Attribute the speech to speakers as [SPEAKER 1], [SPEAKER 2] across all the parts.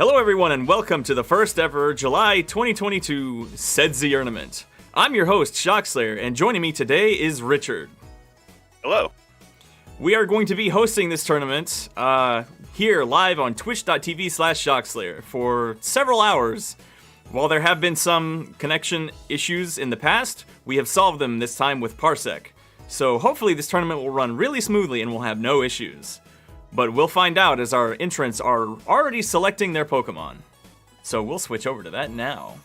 [SPEAKER 1] Hello everyone and welcome to the first ever July 2022 Cedsiournament. I'm your host, Shockslayer, and joining me today is Richard.
[SPEAKER 2] Hello.
[SPEAKER 1] We are going to be hosting this tournament here live on twitch.tv/Shockslayer for several hours. While there have been some connection issues in the past, we have solved them this time with Parsec. So hopefully this tournament will run really smoothly and we'll have no issues. But we'll find out as our entrants are already selecting their Pokemon. So we'll switch over to that now.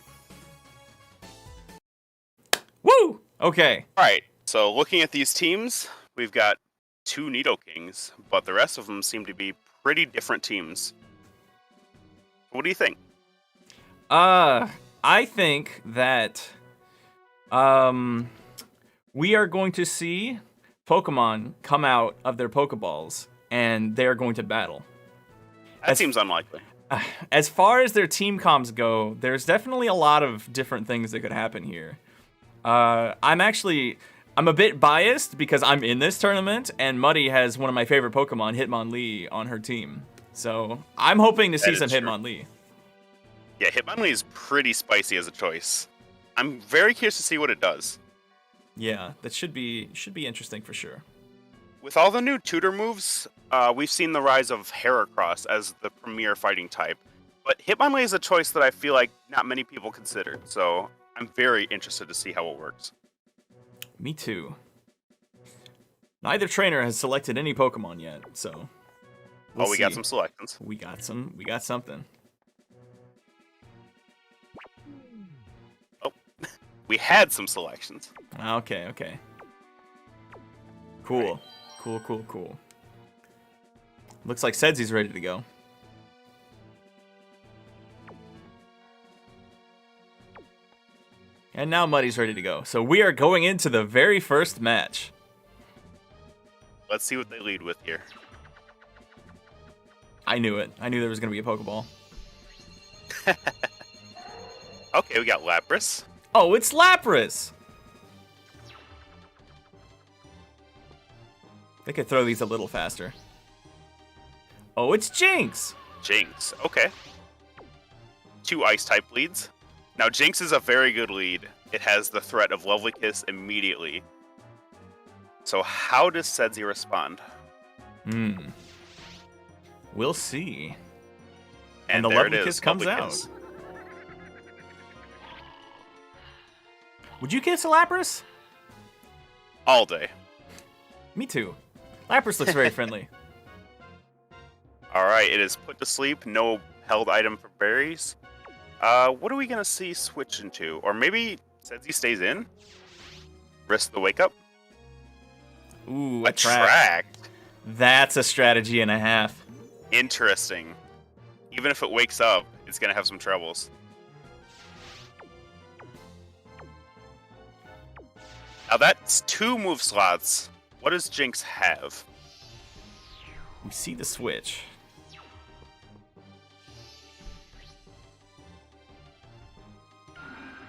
[SPEAKER 1] Woo! Okay.
[SPEAKER 2] Alright, so looking at these teams, we've got two Nidokings, but the rest of them seem to be pretty different teams. What do you think?
[SPEAKER 1] I think that we are going to see Pokemon come out of their Pokeballs and they are going to battle.
[SPEAKER 2] That seems unlikely.
[SPEAKER 1] As far as their team comms go, there's definitely a lot of different things that could happen here. I'm a bit biased because I'm in this tournament and Muddy has one of my favorite Pokemon, Hitmonlee, on her team. So I'm hoping to see some Hitmonlee.
[SPEAKER 2] Yeah, Hitmonlee is pretty spicy as a choice. I'm very curious to see what it does.
[SPEAKER 1] Yeah, that should be interesting for sure.
[SPEAKER 2] With all the new tutor moves, we've seen the rise of Heracross as the premier fighting type. But Hitmonlee is a choice that I feel like not many people considered, so I'm very interested to see how it works.
[SPEAKER 1] Me too. Neither trainer has selected any Pokemon yet, so we'll see.
[SPEAKER 2] Got some selections.
[SPEAKER 1] We got something.
[SPEAKER 2] Oh, we had some selections.
[SPEAKER 1] Okay. Cool. Right. Cool. Looks like Cedsi's ready to go. And now Muddy's ready to go. So we are going into the very first match.
[SPEAKER 2] Let's see what they lead with here.
[SPEAKER 1] I knew it. I knew there was going to be a Pokeball.
[SPEAKER 2] Okay, we got Lapras.
[SPEAKER 1] Oh, it's Lapras! They could throw these a little faster. Oh, it's Jinx!
[SPEAKER 2] Jinx, okay. Two Ice-type leads. Now, Jinx is a very good lead. It has the threat of Lovely Kiss immediately. So how does Cedsi respond?
[SPEAKER 1] We'll see.
[SPEAKER 2] And
[SPEAKER 1] the
[SPEAKER 2] there
[SPEAKER 1] Lovely
[SPEAKER 2] it is.
[SPEAKER 1] Kiss comes
[SPEAKER 2] Lovely
[SPEAKER 1] out.
[SPEAKER 2] Kiss.
[SPEAKER 1] Would you kiss a Lapras?
[SPEAKER 2] All day.
[SPEAKER 1] Me too. Lapras looks very friendly.
[SPEAKER 2] Alright, it is put to sleep. No held item for berries. What are we going to see switch into? Or maybe Cedsi stays in? Risk the wake up?
[SPEAKER 1] Ooh,
[SPEAKER 2] Attract.
[SPEAKER 1] That's a strategy and a half.
[SPEAKER 2] Interesting. Even if it wakes up, it's going to have some troubles. Now that's two move slots. What does Jinx have?
[SPEAKER 1] We see the switch.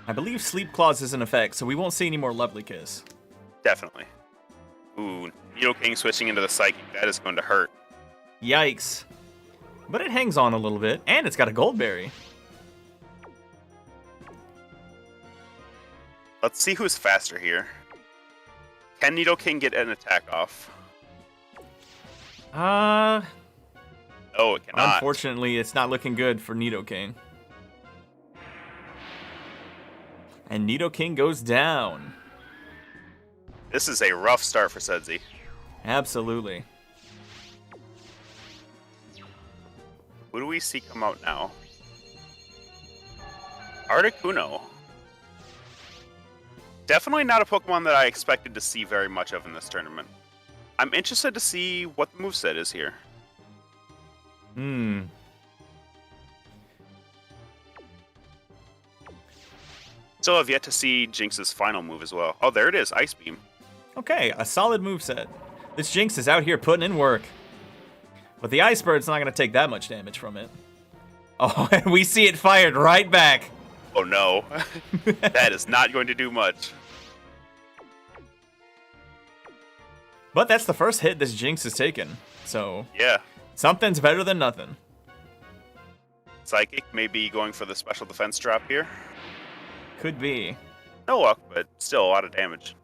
[SPEAKER 1] I believe Sleep Clause is in effect, so we won't see any more Lovely Kiss.
[SPEAKER 2] Definitely. Ooh, Nidoking switching into the Psychic. That is going to hurt.
[SPEAKER 1] Yikes. But it hangs on a little bit, and it's got a Goldberry.
[SPEAKER 2] Let's see who's faster here. Can Nidoking get an attack off? No, it cannot.
[SPEAKER 1] Unfortunately, it's not looking good for Nidoking. And Nidoking goes down.
[SPEAKER 2] This is a rough start for Cedsi.
[SPEAKER 1] Absolutely.
[SPEAKER 2] Who do we see come out now? Articuno. Definitely not a Pokemon that I expected to see very much of in this tournament. I'm interested to see what the moveset is here. Still have yet to see Jinx's final move as well. Oh, there it is, Ice Beam.
[SPEAKER 1] Okay, a solid moveset. This Jinx is out here putting in work. But the Ice Bird's not going to take that much damage from it. Oh, and we see it fired right back.
[SPEAKER 2] Oh no, that is not going to do much.
[SPEAKER 1] But that's the first hit this Jinx has taken, so
[SPEAKER 2] yeah,
[SPEAKER 1] something's better than nothing.
[SPEAKER 2] Psychic may be going for the special defense drop here.
[SPEAKER 1] Could be.
[SPEAKER 2] No luck, but still a lot of damage.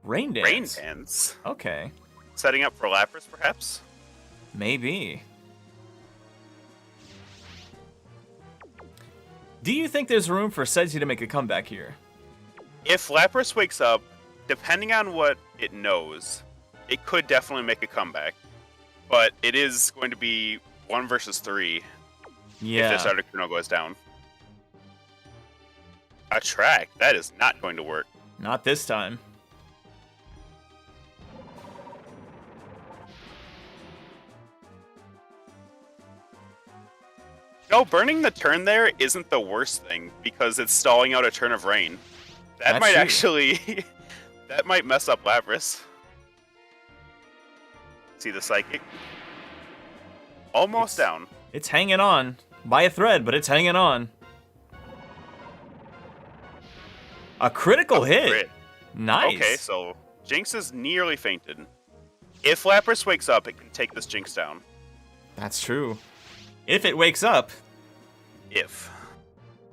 [SPEAKER 1] Rain Dance.
[SPEAKER 2] Rain Dance.
[SPEAKER 1] Okay.
[SPEAKER 2] Setting up for Lapras, perhaps?
[SPEAKER 1] Maybe. Do you think there's room for Cedsi to make a comeback here?
[SPEAKER 2] If Lapras wakes up, depending on what it knows, it could definitely make a comeback. But it is going to be 1 versus 3
[SPEAKER 1] Yeah.
[SPEAKER 2] if this Articuno goes down. Attract. That is not going to work.
[SPEAKER 1] Not this time.
[SPEAKER 2] No, burning the turn there isn't the worst thing because it's stalling out a turn of rain. That
[SPEAKER 1] That's
[SPEAKER 2] might
[SPEAKER 1] true.
[SPEAKER 2] actually... that might mess up Lapras. See the Psychic? Almost down.
[SPEAKER 1] It's hanging on. By a thread, but it's hanging on. A critical hit.
[SPEAKER 2] Crit.
[SPEAKER 1] Nice.
[SPEAKER 2] Okay, so Jinx is nearly fainted. If Lapras wakes up, it can take this Jinx down.
[SPEAKER 1] That's true. If it wakes up,
[SPEAKER 2] If.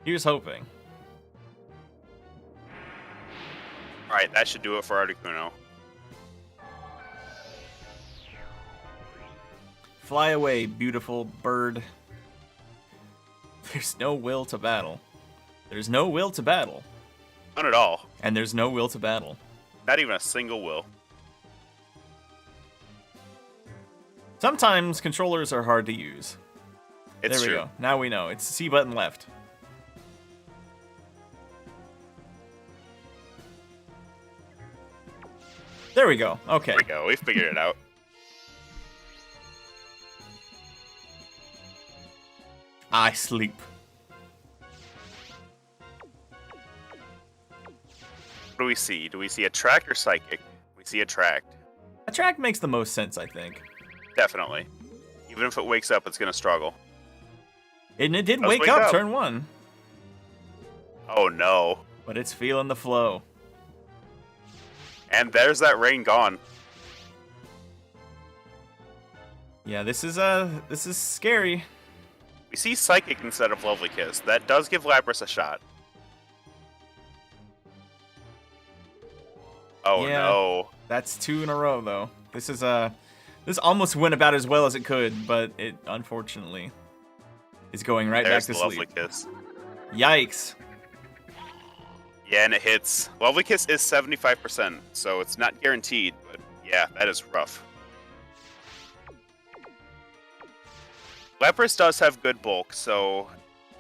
[SPEAKER 1] here's hoping.
[SPEAKER 2] Alright, that should do it for Articuno.
[SPEAKER 1] Fly away, beautiful bird. There's no will to battle. There's no will to battle.
[SPEAKER 2] None at all.
[SPEAKER 1] And there's no will to battle.
[SPEAKER 2] Not even a single will.
[SPEAKER 1] Sometimes controllers are hard to use.
[SPEAKER 2] It's
[SPEAKER 1] There we
[SPEAKER 2] true.
[SPEAKER 1] go. Now we know. It's C button left. There we go. Okay.
[SPEAKER 2] There we go. We figured it out.
[SPEAKER 1] I sleep.
[SPEAKER 2] What do we see? Do we see Attract or Psychic? We see Attract.
[SPEAKER 1] Attract makes the most sense, I think.
[SPEAKER 2] Definitely. Even if it wakes up, it's going to struggle.
[SPEAKER 1] And it did
[SPEAKER 2] Does
[SPEAKER 1] wake
[SPEAKER 2] wake
[SPEAKER 1] up
[SPEAKER 2] up.
[SPEAKER 1] turn 1.
[SPEAKER 2] Oh no.
[SPEAKER 1] But it's feeling the flow.
[SPEAKER 2] And there's that rain gone.
[SPEAKER 1] Yeah, this is scary.
[SPEAKER 2] We see Psychic instead of Lovely Kiss. That does give Lapras a shot. Oh
[SPEAKER 1] Yeah.
[SPEAKER 2] no.
[SPEAKER 1] That's 2 in a row though. This almost went about as well as it could, but it unfortunately is going right
[SPEAKER 2] There's
[SPEAKER 1] back
[SPEAKER 2] the
[SPEAKER 1] to
[SPEAKER 2] Lovely
[SPEAKER 1] sleep.
[SPEAKER 2] Kiss.
[SPEAKER 1] Yikes.
[SPEAKER 2] Yeah, and it hits. Lovely Kiss is 75%, so it's not guaranteed, but yeah, that is rough. Lapras does have good bulk, so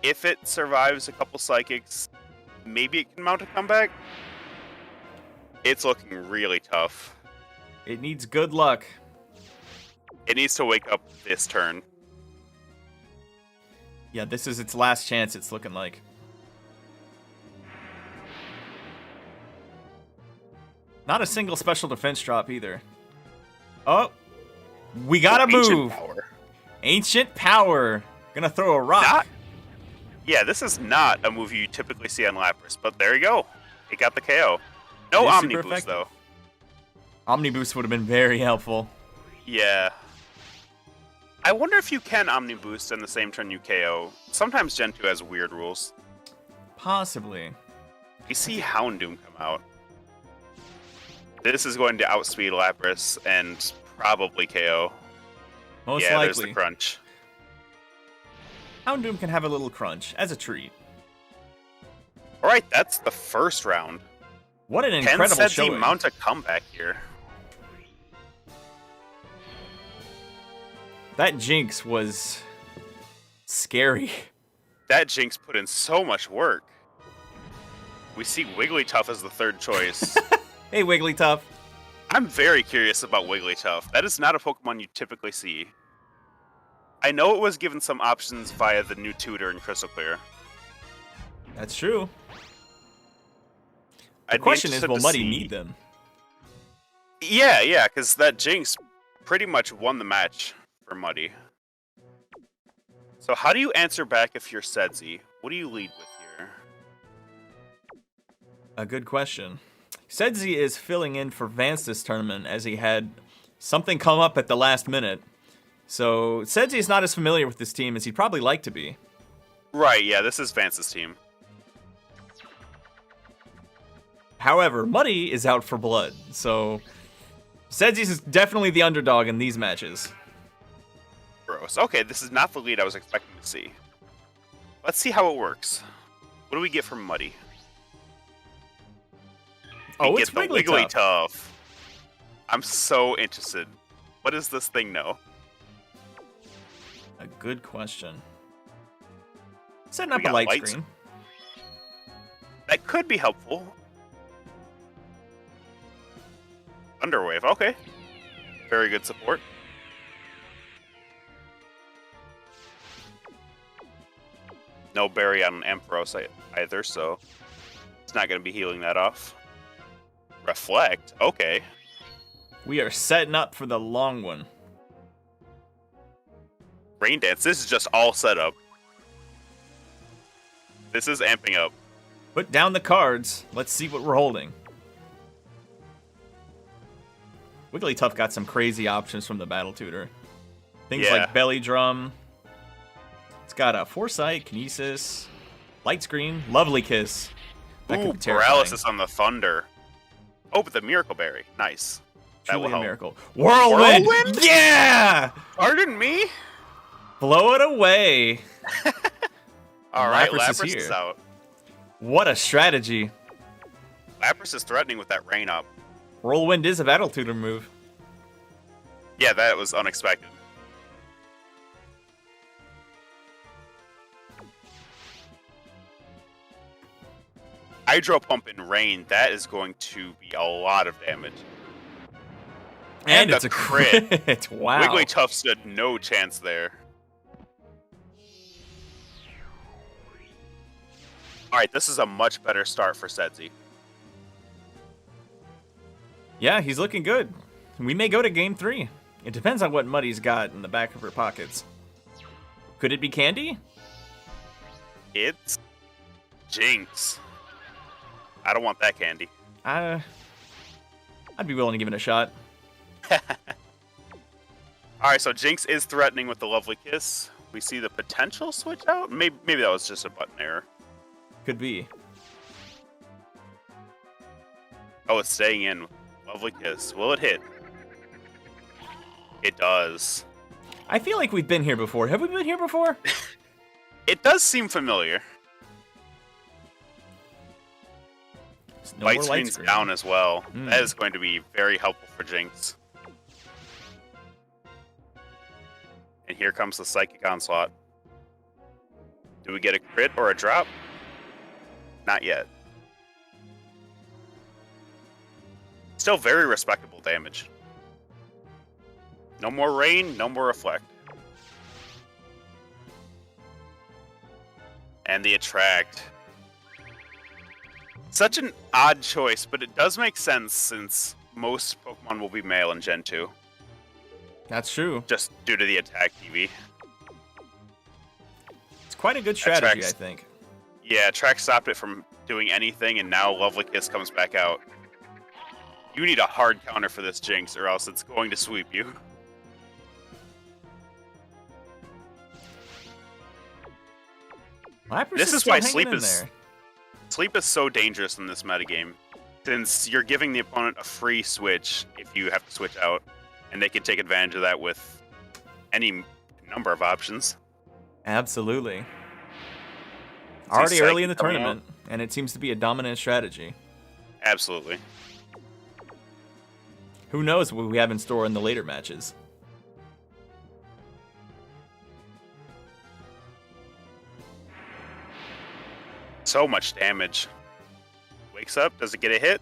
[SPEAKER 2] if it survives a couple Psychics, maybe it can mount a comeback. It's looking really tough.
[SPEAKER 1] It needs good luck.
[SPEAKER 2] It needs to wake up this turn.
[SPEAKER 1] Yeah, this is its last chance, it's looking like. Not a single special defense drop either. Oh, we gotta
[SPEAKER 2] Ancient
[SPEAKER 1] move.
[SPEAKER 2] Power.
[SPEAKER 1] Ancient Power. Gonna throw a rock.
[SPEAKER 2] Yeah, this is not a move you typically see on Lapras, but there you go. It got the KO. No
[SPEAKER 1] It is
[SPEAKER 2] Omni
[SPEAKER 1] super
[SPEAKER 2] Boost,
[SPEAKER 1] effective.
[SPEAKER 2] though.
[SPEAKER 1] Omniboost would have been very helpful.
[SPEAKER 2] Yeah. I wonder if you can Omni Boost in the same turn you KO. Sometimes Gen 2 has weird rules.
[SPEAKER 1] Possibly.
[SPEAKER 2] You see Houndoom come out. This is going to outspeed Lapras and probably KO.
[SPEAKER 1] Most
[SPEAKER 2] yeah, there's
[SPEAKER 1] likely.
[SPEAKER 2] the crunch.
[SPEAKER 1] Houndoom can have a little crunch as a treat.
[SPEAKER 2] Alright, that's the first round.
[SPEAKER 1] What an
[SPEAKER 2] Can
[SPEAKER 1] incredible
[SPEAKER 2] Cedsi
[SPEAKER 1] showing.
[SPEAKER 2] mount a comeback here?
[SPEAKER 1] That Jinx was scary.
[SPEAKER 2] That Jinx put in so much work. We see Wigglytuff as the third choice.
[SPEAKER 1] Hey, Wigglytuff.
[SPEAKER 2] I'm very curious about Wigglytuff. That is not a Pokemon you typically see. I know it was given some options via the new tutor in Crystal Clear.
[SPEAKER 1] That's true. The
[SPEAKER 2] I'd be
[SPEAKER 1] question is,
[SPEAKER 2] interested
[SPEAKER 1] will
[SPEAKER 2] to
[SPEAKER 1] Muddy
[SPEAKER 2] see-
[SPEAKER 1] need them?
[SPEAKER 2] Yeah, because that Jinx pretty much won the match for Muddy. So how do you answer back if you're Cedsi? What do you lead with here?
[SPEAKER 1] A good question. Cedsi is filling in for Vance this tournament as he had something come up at the last minute. So Cedsi is not as familiar with this team as he'd probably like to be.
[SPEAKER 2] Right, yeah, this is Vance's team.
[SPEAKER 1] However, Muddy is out for blood, so Cedsi is definitely the underdog in these matches.
[SPEAKER 2] Gross. Okay, this is not the lead I was expecting to see. Let's see how it works. What do we get from Muddy?
[SPEAKER 1] Oh, it's
[SPEAKER 2] Wigglytuff. I'm so interested. What does this thing know?
[SPEAKER 1] A good question. Setting up
[SPEAKER 2] We
[SPEAKER 1] a
[SPEAKER 2] got
[SPEAKER 1] light
[SPEAKER 2] lights.
[SPEAKER 1] screen.
[SPEAKER 2] That could be helpful. Thunderwave, okay. Very good support. No berry on Ampharos either, so it's not going to be healing that off. Reflect, okay.
[SPEAKER 1] We are setting up for the long one.
[SPEAKER 2] Rain Dance, this is just all set up. This is amping up.
[SPEAKER 1] Put down the cards. Let's see what we're holding. Wigglytuff got some crazy options from the Battle Tutor. Things like Belly Drum. It's got a Foresight, Kinesis, Light Screen, Lovely Kiss. That could
[SPEAKER 2] Ooh,
[SPEAKER 1] be terrifying.
[SPEAKER 2] Paralysis on the Thunder. Oh, but the Miracle Berry. Nice. That
[SPEAKER 1] Truly
[SPEAKER 2] will
[SPEAKER 1] a
[SPEAKER 2] help.
[SPEAKER 1] miracle. Whirlwind!
[SPEAKER 2] Whirlwind?
[SPEAKER 1] Yeah!
[SPEAKER 2] Pardon me?
[SPEAKER 1] Blow it away.
[SPEAKER 2] All right,
[SPEAKER 1] Lapras is
[SPEAKER 2] Lapras
[SPEAKER 1] here.
[SPEAKER 2] is out.
[SPEAKER 1] What a strategy.
[SPEAKER 2] Lapras is threatening with that rain up.
[SPEAKER 1] Whirlwind is a Battle Tutor move.
[SPEAKER 2] Yeah, that was unexpected. Hydro Pump in rain, that is going to be a lot of damage.
[SPEAKER 1] And
[SPEAKER 2] a
[SPEAKER 1] it's a crit. Wow.
[SPEAKER 2] Wigglytuff stood no chance there. Alright, this is a much better start for Cedsi.
[SPEAKER 1] Yeah, he's looking good. We may go to game 3. It depends on what Muddy's got in the back of her pockets. Could it be Candy?
[SPEAKER 2] It's Jinx. I don't want that candy.
[SPEAKER 1] I'd be willing to give it a shot.
[SPEAKER 2] Alright, so Jinx is threatening with the Lovely Kiss. We see the potential switch out? Maybe that was just a button error.
[SPEAKER 1] Could be.
[SPEAKER 2] Oh, it's staying in. Lovely Kiss. Will it hit? It does.
[SPEAKER 1] I feel like we've been here before. Have we been here before?
[SPEAKER 2] It does seem familiar.
[SPEAKER 1] No
[SPEAKER 2] Light
[SPEAKER 1] more
[SPEAKER 2] screen's
[SPEAKER 1] screen.
[SPEAKER 2] down as well.
[SPEAKER 1] Mm.
[SPEAKER 2] That is going to be very helpful for Jinx. And here comes the Psychic Onslaught. Do we get a crit or a drop? Not yet. Still very respectable damage. No more rain, no more reflect. And the attract. Such an odd choice, but it does make sense since most Pokemon will be male in Gen 2.
[SPEAKER 1] That's true.
[SPEAKER 2] Just due to the attack TV.
[SPEAKER 1] It's quite a good strategy,
[SPEAKER 2] Attracts-
[SPEAKER 1] I think.
[SPEAKER 2] Yeah, Track stopped it from doing anything, and now Lovely Kiss comes back out. You need a hard counter for this Jinx, or else it's going to sweep you.
[SPEAKER 1] Lapras
[SPEAKER 2] This is
[SPEAKER 1] still
[SPEAKER 2] why
[SPEAKER 1] hanging
[SPEAKER 2] sleep
[SPEAKER 1] in
[SPEAKER 2] is-
[SPEAKER 1] there.
[SPEAKER 2] Sleep is so dangerous in this metagame, since you're giving the opponent a free switch if you have to switch out, and they can take advantage of that with any number of options.
[SPEAKER 1] Absolutely. Already early in the
[SPEAKER 2] Psychic coming
[SPEAKER 1] tournament, and it seems to be a dominant strategy.
[SPEAKER 2] Absolutely.
[SPEAKER 1] Who knows what we have in store in the later matches?
[SPEAKER 2] So much damage. Wakes up, does it get a hit?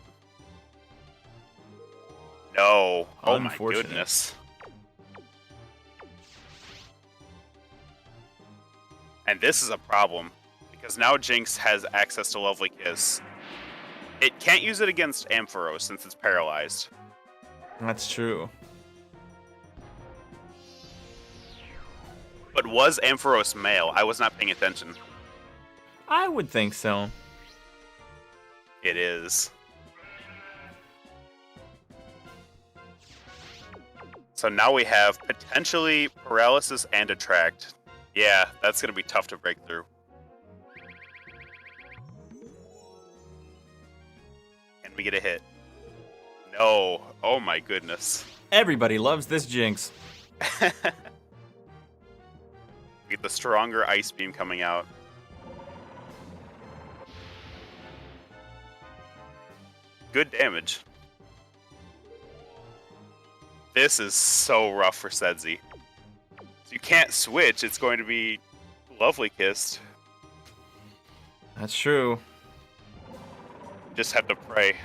[SPEAKER 2] No. Oh my
[SPEAKER 1] Unfortunate.
[SPEAKER 2] goodness. And this is a problem, because now Jinx has access to Lovely Kiss. It can't use it against Ampharos since it's paralyzed.
[SPEAKER 1] That's true.
[SPEAKER 2] But was Ampharos male? I was not paying attention.
[SPEAKER 1] I would think so.
[SPEAKER 2] It is. So now we have potentially paralysis and attract. Yeah, that's going to be tough to break through. Can we get a hit? No. Oh my goodness.
[SPEAKER 1] Everybody loves this Jinx.
[SPEAKER 2] Get the stronger Ice Beam coming out. Good damage. This is so rough for Cedsi. So you can't switch. It's going to be lovely kissed.
[SPEAKER 1] That's true.
[SPEAKER 2] Just have to pray.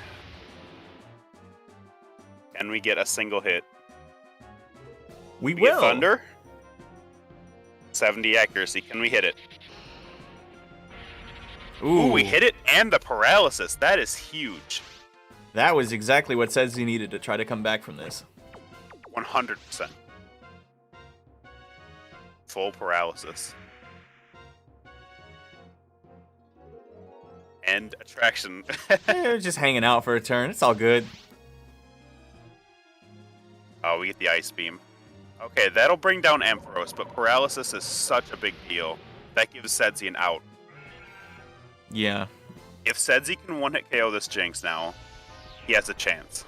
[SPEAKER 2] Can we get a single hit?
[SPEAKER 1] We
[SPEAKER 2] Get
[SPEAKER 1] will.
[SPEAKER 2] Thunder? 70 accuracy. Can we hit it? Ooh, we hit it and the paralysis. That is huge.
[SPEAKER 1] That was exactly what Cedsi needed to try to come back from this.
[SPEAKER 2] 100%. Full paralysis. And attraction.
[SPEAKER 1] They're just hanging out for a turn. It's all good.
[SPEAKER 2] Oh, we get the Ice Beam. Okay, that'll bring down Ampharos, but paralysis is such a big deal. That gives Cedsi an out.
[SPEAKER 1] Yeah.
[SPEAKER 2] If Cedsi can one-hit KO this Jinx now, he has a chance.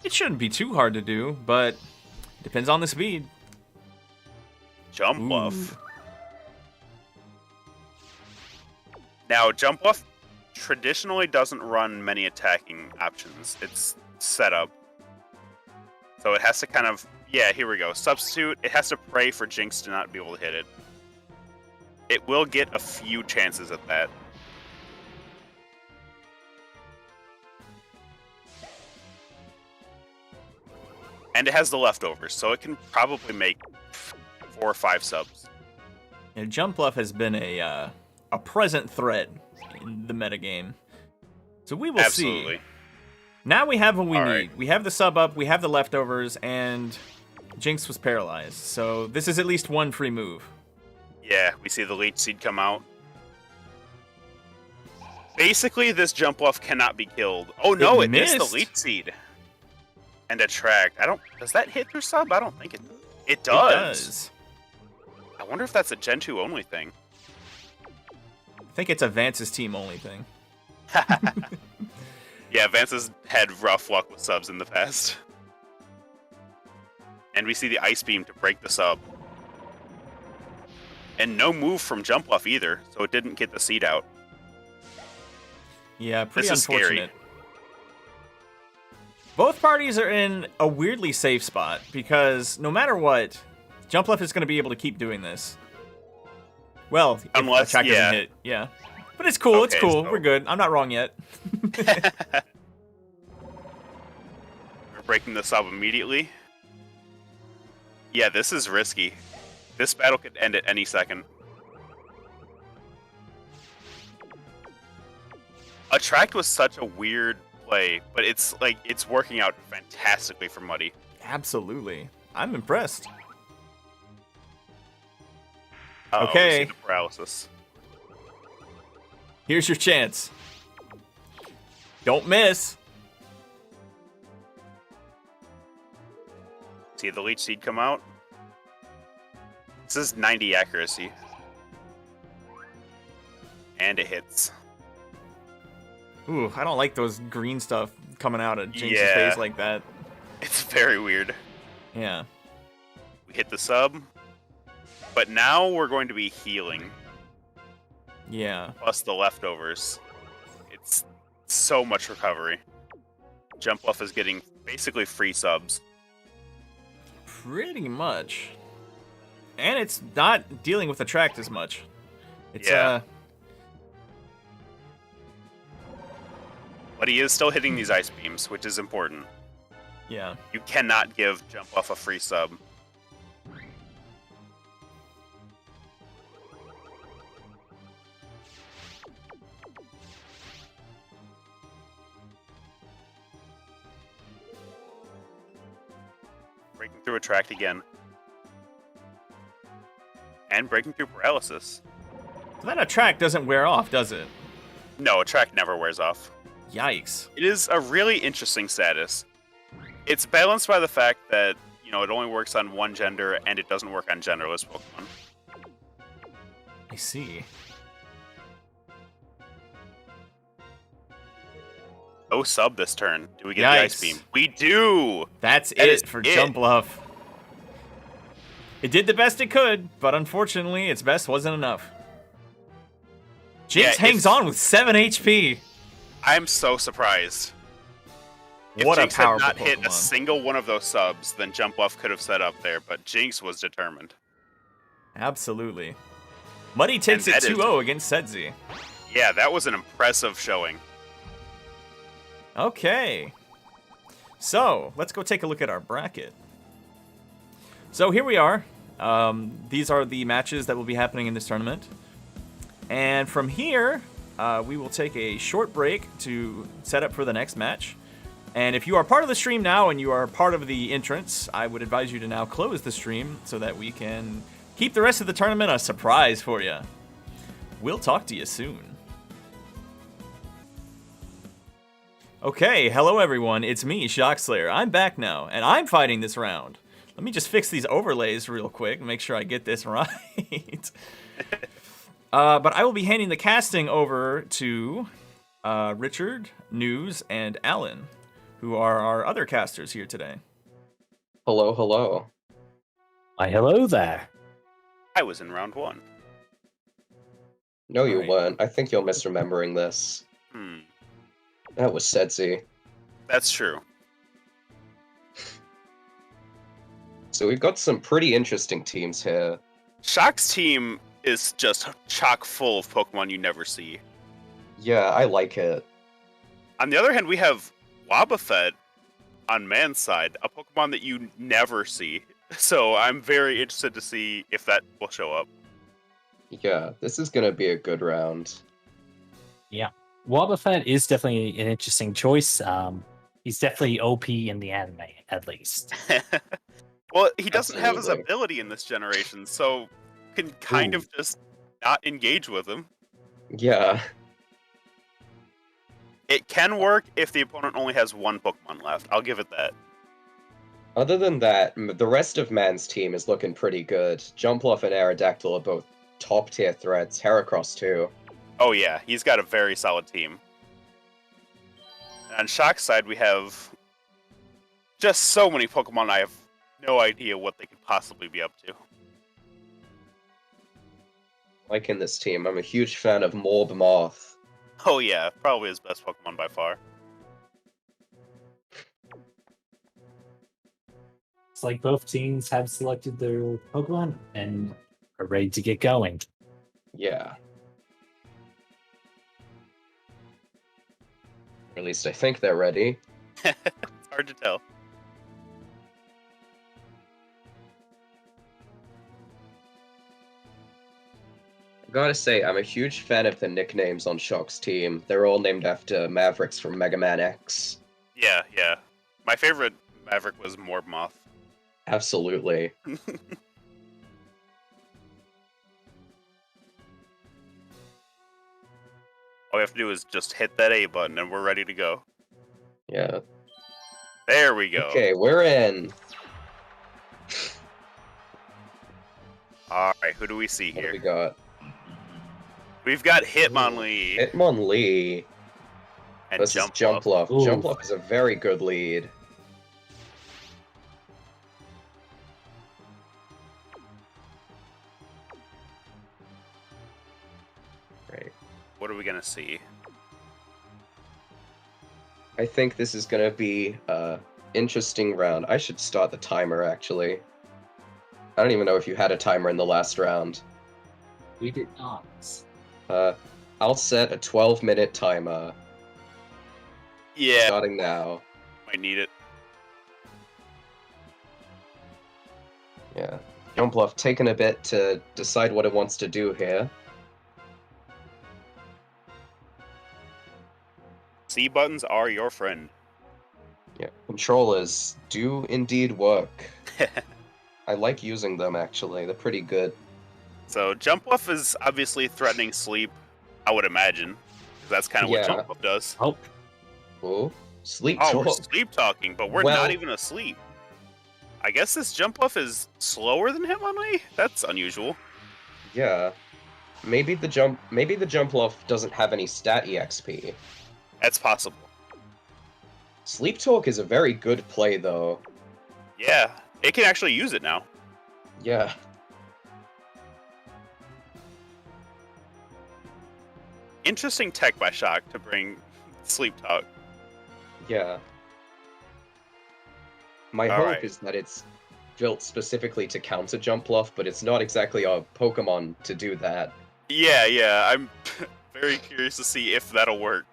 [SPEAKER 1] It shouldn't be too hard to do, but it depends on the speed.
[SPEAKER 2] Jump buff. Now, jump buff traditionally doesn't run many attacking options. It's setup. So it has to kind of... Yeah, here we go. Substitute. It has to pray for Jinx to not be able to hit it. It will get a few chances at that. And it has the leftovers, so it can probably make 4 or 5 subs.
[SPEAKER 1] And jump bluff has been a present threat in the metagame. So we will
[SPEAKER 2] Absolutely.
[SPEAKER 1] see. Now we have what we
[SPEAKER 2] All
[SPEAKER 1] need.
[SPEAKER 2] right.
[SPEAKER 1] We have the sub up, we have the leftovers, and Jinx was paralyzed. So this is at least one free move.
[SPEAKER 2] Yeah, we see the Leech Seed come out. Basically, this jump buff cannot be killed. Oh no, it missed the Leech Seed. And attract. Does that hit through sub? I don't think it. It does.
[SPEAKER 1] It does.
[SPEAKER 2] I wonder if that's a Gen 2 only thing.
[SPEAKER 1] I think it's a Vance's team only thing.
[SPEAKER 2] Yeah, Vance has had rough luck with subs in the past. And we see the Ice Beam to break the sub. And no move from jump buff either, so it didn't get the seed out.
[SPEAKER 1] Yeah, pretty
[SPEAKER 2] This is
[SPEAKER 1] unfortunate.
[SPEAKER 2] scary.
[SPEAKER 1] Both parties are in a weirdly safe spot because no matter what, jump left is going to be able to keep doing this. Well,
[SPEAKER 2] Unless,
[SPEAKER 1] if attract doesn't hit, yeah. But it's cool, it's
[SPEAKER 2] Okay,
[SPEAKER 1] cool.
[SPEAKER 2] so-
[SPEAKER 1] We're good. I'm not wrong yet.
[SPEAKER 2] We're breaking the sub immediately. Yeah, this is risky. This battle could end at any second. Attract was such a weird play, but it's working out fantastically for Muddy.
[SPEAKER 1] Absolutely. I'm impressed.
[SPEAKER 2] Uh-oh,
[SPEAKER 1] Okay.
[SPEAKER 2] we see the paralysis.
[SPEAKER 1] Here's your chance. Don't miss.
[SPEAKER 2] See the Leech Seed come out? This is 90 accuracy. And it hits.
[SPEAKER 1] Ooh, I don't like those green stuff coming out of Jinx's
[SPEAKER 2] Yeah.
[SPEAKER 1] face like that.
[SPEAKER 2] It's very weird.
[SPEAKER 1] Yeah.
[SPEAKER 2] We hit the sub. But now we're going to be healing.
[SPEAKER 1] Yeah.
[SPEAKER 2] Plus the leftovers. It's so much recovery. Jump buff is getting basically free subs.
[SPEAKER 1] Pretty much. And it's not dealing with attract as much. It's
[SPEAKER 2] Yeah. But he is still hitting these ice beams, which is important.
[SPEAKER 1] yeah.
[SPEAKER 2] You cannot give jump buff a free sub. Breaking through attract again. And breaking through paralysis.
[SPEAKER 1] So that attract doesn't wear off, does it?
[SPEAKER 2] No, attract never wears off.
[SPEAKER 1] Yikes.
[SPEAKER 2] It is a really interesting status. It's balanced by the fact that, you know, it only works on one gender and it doesn't work on genderless Pokemon.
[SPEAKER 1] I see.
[SPEAKER 2] No sub this turn. Do we get the Ice
[SPEAKER 1] Yikes.
[SPEAKER 2] Beam? We do!
[SPEAKER 1] That's
[SPEAKER 2] That is
[SPEAKER 1] it for
[SPEAKER 2] it.
[SPEAKER 1] Jumpluff. It did the best it could, but unfortunately, its best wasn't enough. Jinx
[SPEAKER 2] Yeah,
[SPEAKER 1] hangs on with 7 HP.
[SPEAKER 2] I'm so surprised.
[SPEAKER 1] What
[SPEAKER 2] if Jinx
[SPEAKER 1] a powerful
[SPEAKER 2] had not hit a
[SPEAKER 1] Pokemon.
[SPEAKER 2] single one of those subs, then Jumpluff could have set up there, but Jinx was determined.
[SPEAKER 1] Absolutely. Muddy takes it
[SPEAKER 2] that is-
[SPEAKER 1] 2-0 against Cedsi.
[SPEAKER 2] Yeah, that was an impressive showing.
[SPEAKER 1] Okay. So, let's go take a look at our bracket. So here we are. These are the matches that will be happening in this tournament. And from here, we will take a short break to set up for the next match. And if you are part of the stream now and you are part of the entrance, I would advise you to now close the stream so that we can keep the rest of the tournament a surprise for you. We'll talk to you soon. Okay, hello everyone, it's me, Shockslayer. I'm back now, and I'm fighting this round. Let me just fix these overlays real quick and make sure I get this right. But I will be handing the casting over to Richard, News, and Alan, who are our other casters here today.
[SPEAKER 3] Hello, hello.
[SPEAKER 4] Why, hello there.
[SPEAKER 2] I was in round 1.
[SPEAKER 3] No, you
[SPEAKER 1] Right.
[SPEAKER 3] weren't. I think you're misremembering this. That was Cedsi.
[SPEAKER 2] That's true.
[SPEAKER 3] So we've got some pretty interesting teams here.
[SPEAKER 2] Shock's team is just chock full of Pokemon you never see.
[SPEAKER 3] Yeah, I like it.
[SPEAKER 2] On the other hand, we have Wobbuffet on Mann's side, a Pokemon that you never see. So I'm very interested to see if that will show up.
[SPEAKER 3] Yeah, this is gonna be a good round.
[SPEAKER 4] Wobbuffet is definitely an interesting choice. He's definitely OP in the anime, at least.
[SPEAKER 2] Well, he doesn't have his
[SPEAKER 3] Absolutely.
[SPEAKER 2] ability in this generation, so you can kind of just not engage with him.
[SPEAKER 3] Yeah,
[SPEAKER 2] It can work if the opponent only has one Pokemon left. I'll give it that.
[SPEAKER 3] other than that, the rest of Man's team is looking pretty good. Jumpluff and Aerodactyl are both top-tier threats. Heracross too.
[SPEAKER 2] Oh yeah, he's got a very solid team. On Shock's side, we have just so many Pokemon I have no idea what they could possibly be up to.
[SPEAKER 3] Like in this team, I'm a huge fan of Morb Moth.
[SPEAKER 2] Oh yeah, probably his best Pokemon by far.
[SPEAKER 4] It's like both teams have selected their Pokemon and are ready to get going.
[SPEAKER 3] Yeah. Or at least I think they're ready.
[SPEAKER 2] It's hard to tell.
[SPEAKER 3] I gotta say, I'm a huge fan of the nicknames on Shock's team. They're all named after Mavericks from Mega Man X.
[SPEAKER 2] Yeah, yeah. My favorite Maverick was Morbmoth.
[SPEAKER 3] Absolutely.
[SPEAKER 2] All we have to do is just hit that A button and we're ready to go.
[SPEAKER 3] Yeah.
[SPEAKER 2] There we go.
[SPEAKER 3] Okay, we're in.
[SPEAKER 2] Alright, who do we see
[SPEAKER 3] What do we
[SPEAKER 2] here?
[SPEAKER 3] got?
[SPEAKER 2] We've got Hitmonlee
[SPEAKER 3] Hitmonlee
[SPEAKER 2] and
[SPEAKER 3] versus
[SPEAKER 2] Jumpluff.
[SPEAKER 3] Jumpluff.
[SPEAKER 4] Ooh.
[SPEAKER 3] Jumpluff is a very good lead. Right.
[SPEAKER 2] What are we gonna see?
[SPEAKER 3] I think this is gonna be a interesting round. I should start the timer, actually. I don't even know if you had a timer in the last round.
[SPEAKER 4] We did not.
[SPEAKER 3] I'll set a 12-minute timer,
[SPEAKER 2] Yeah,
[SPEAKER 3] starting now.
[SPEAKER 2] might need it.
[SPEAKER 3] Yeah. Jumpluff taking a bit to decide what it wants to do here.
[SPEAKER 2] C buttons are your friend.
[SPEAKER 3] Yeah. Controllers do indeed work. I like using them, actually. They're pretty good.
[SPEAKER 2] So Jumpluff is obviously threatening sleep, I would imagine. 'Cause that's kind of
[SPEAKER 3] Yeah.
[SPEAKER 2] what Jumpluff does.
[SPEAKER 4] Oh,
[SPEAKER 3] Oh, sleep
[SPEAKER 2] Oh, we're
[SPEAKER 3] talk.
[SPEAKER 2] sleep talking, but we're
[SPEAKER 3] Well-
[SPEAKER 2] not even asleep. I guess this Jumpluff is slower than Hitmonlee? That's unusual.
[SPEAKER 3] Yeah. Maybe the Jumpluff doesn't have any stat EXP.
[SPEAKER 2] That's possible.
[SPEAKER 3] Sleep Talk is a very good play, though.
[SPEAKER 2] Yeah, it can actually use it now.
[SPEAKER 3] Yeah.
[SPEAKER 2] Interesting tech by Shock to bring Sleep Talk.
[SPEAKER 3] Yeah. My
[SPEAKER 2] All
[SPEAKER 3] hope
[SPEAKER 2] right.
[SPEAKER 3] is that it's built specifically to counter Jump Bluff, but it's not exactly a Pokemon to do that.
[SPEAKER 2] Yeah, I'm very curious to see if that'll work.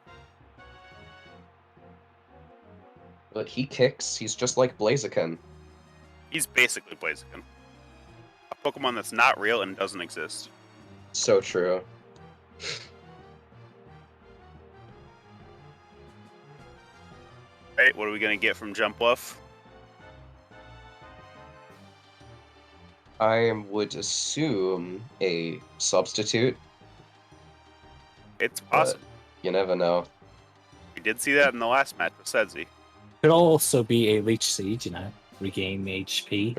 [SPEAKER 3] But he kicks, he's just like Blaziken.
[SPEAKER 2] He's basically Blaziken. A Pokemon that's not real and doesn't exist.
[SPEAKER 3] So true.
[SPEAKER 2] Right, what are we gonna get from Jump Bluff?
[SPEAKER 3] I would assume a substitute,
[SPEAKER 2] It's
[SPEAKER 3] but
[SPEAKER 2] possible.
[SPEAKER 3] you never know.
[SPEAKER 2] We did see that in the last match with Cedsi.
[SPEAKER 4] Could also be a Leech Seed, regain HP.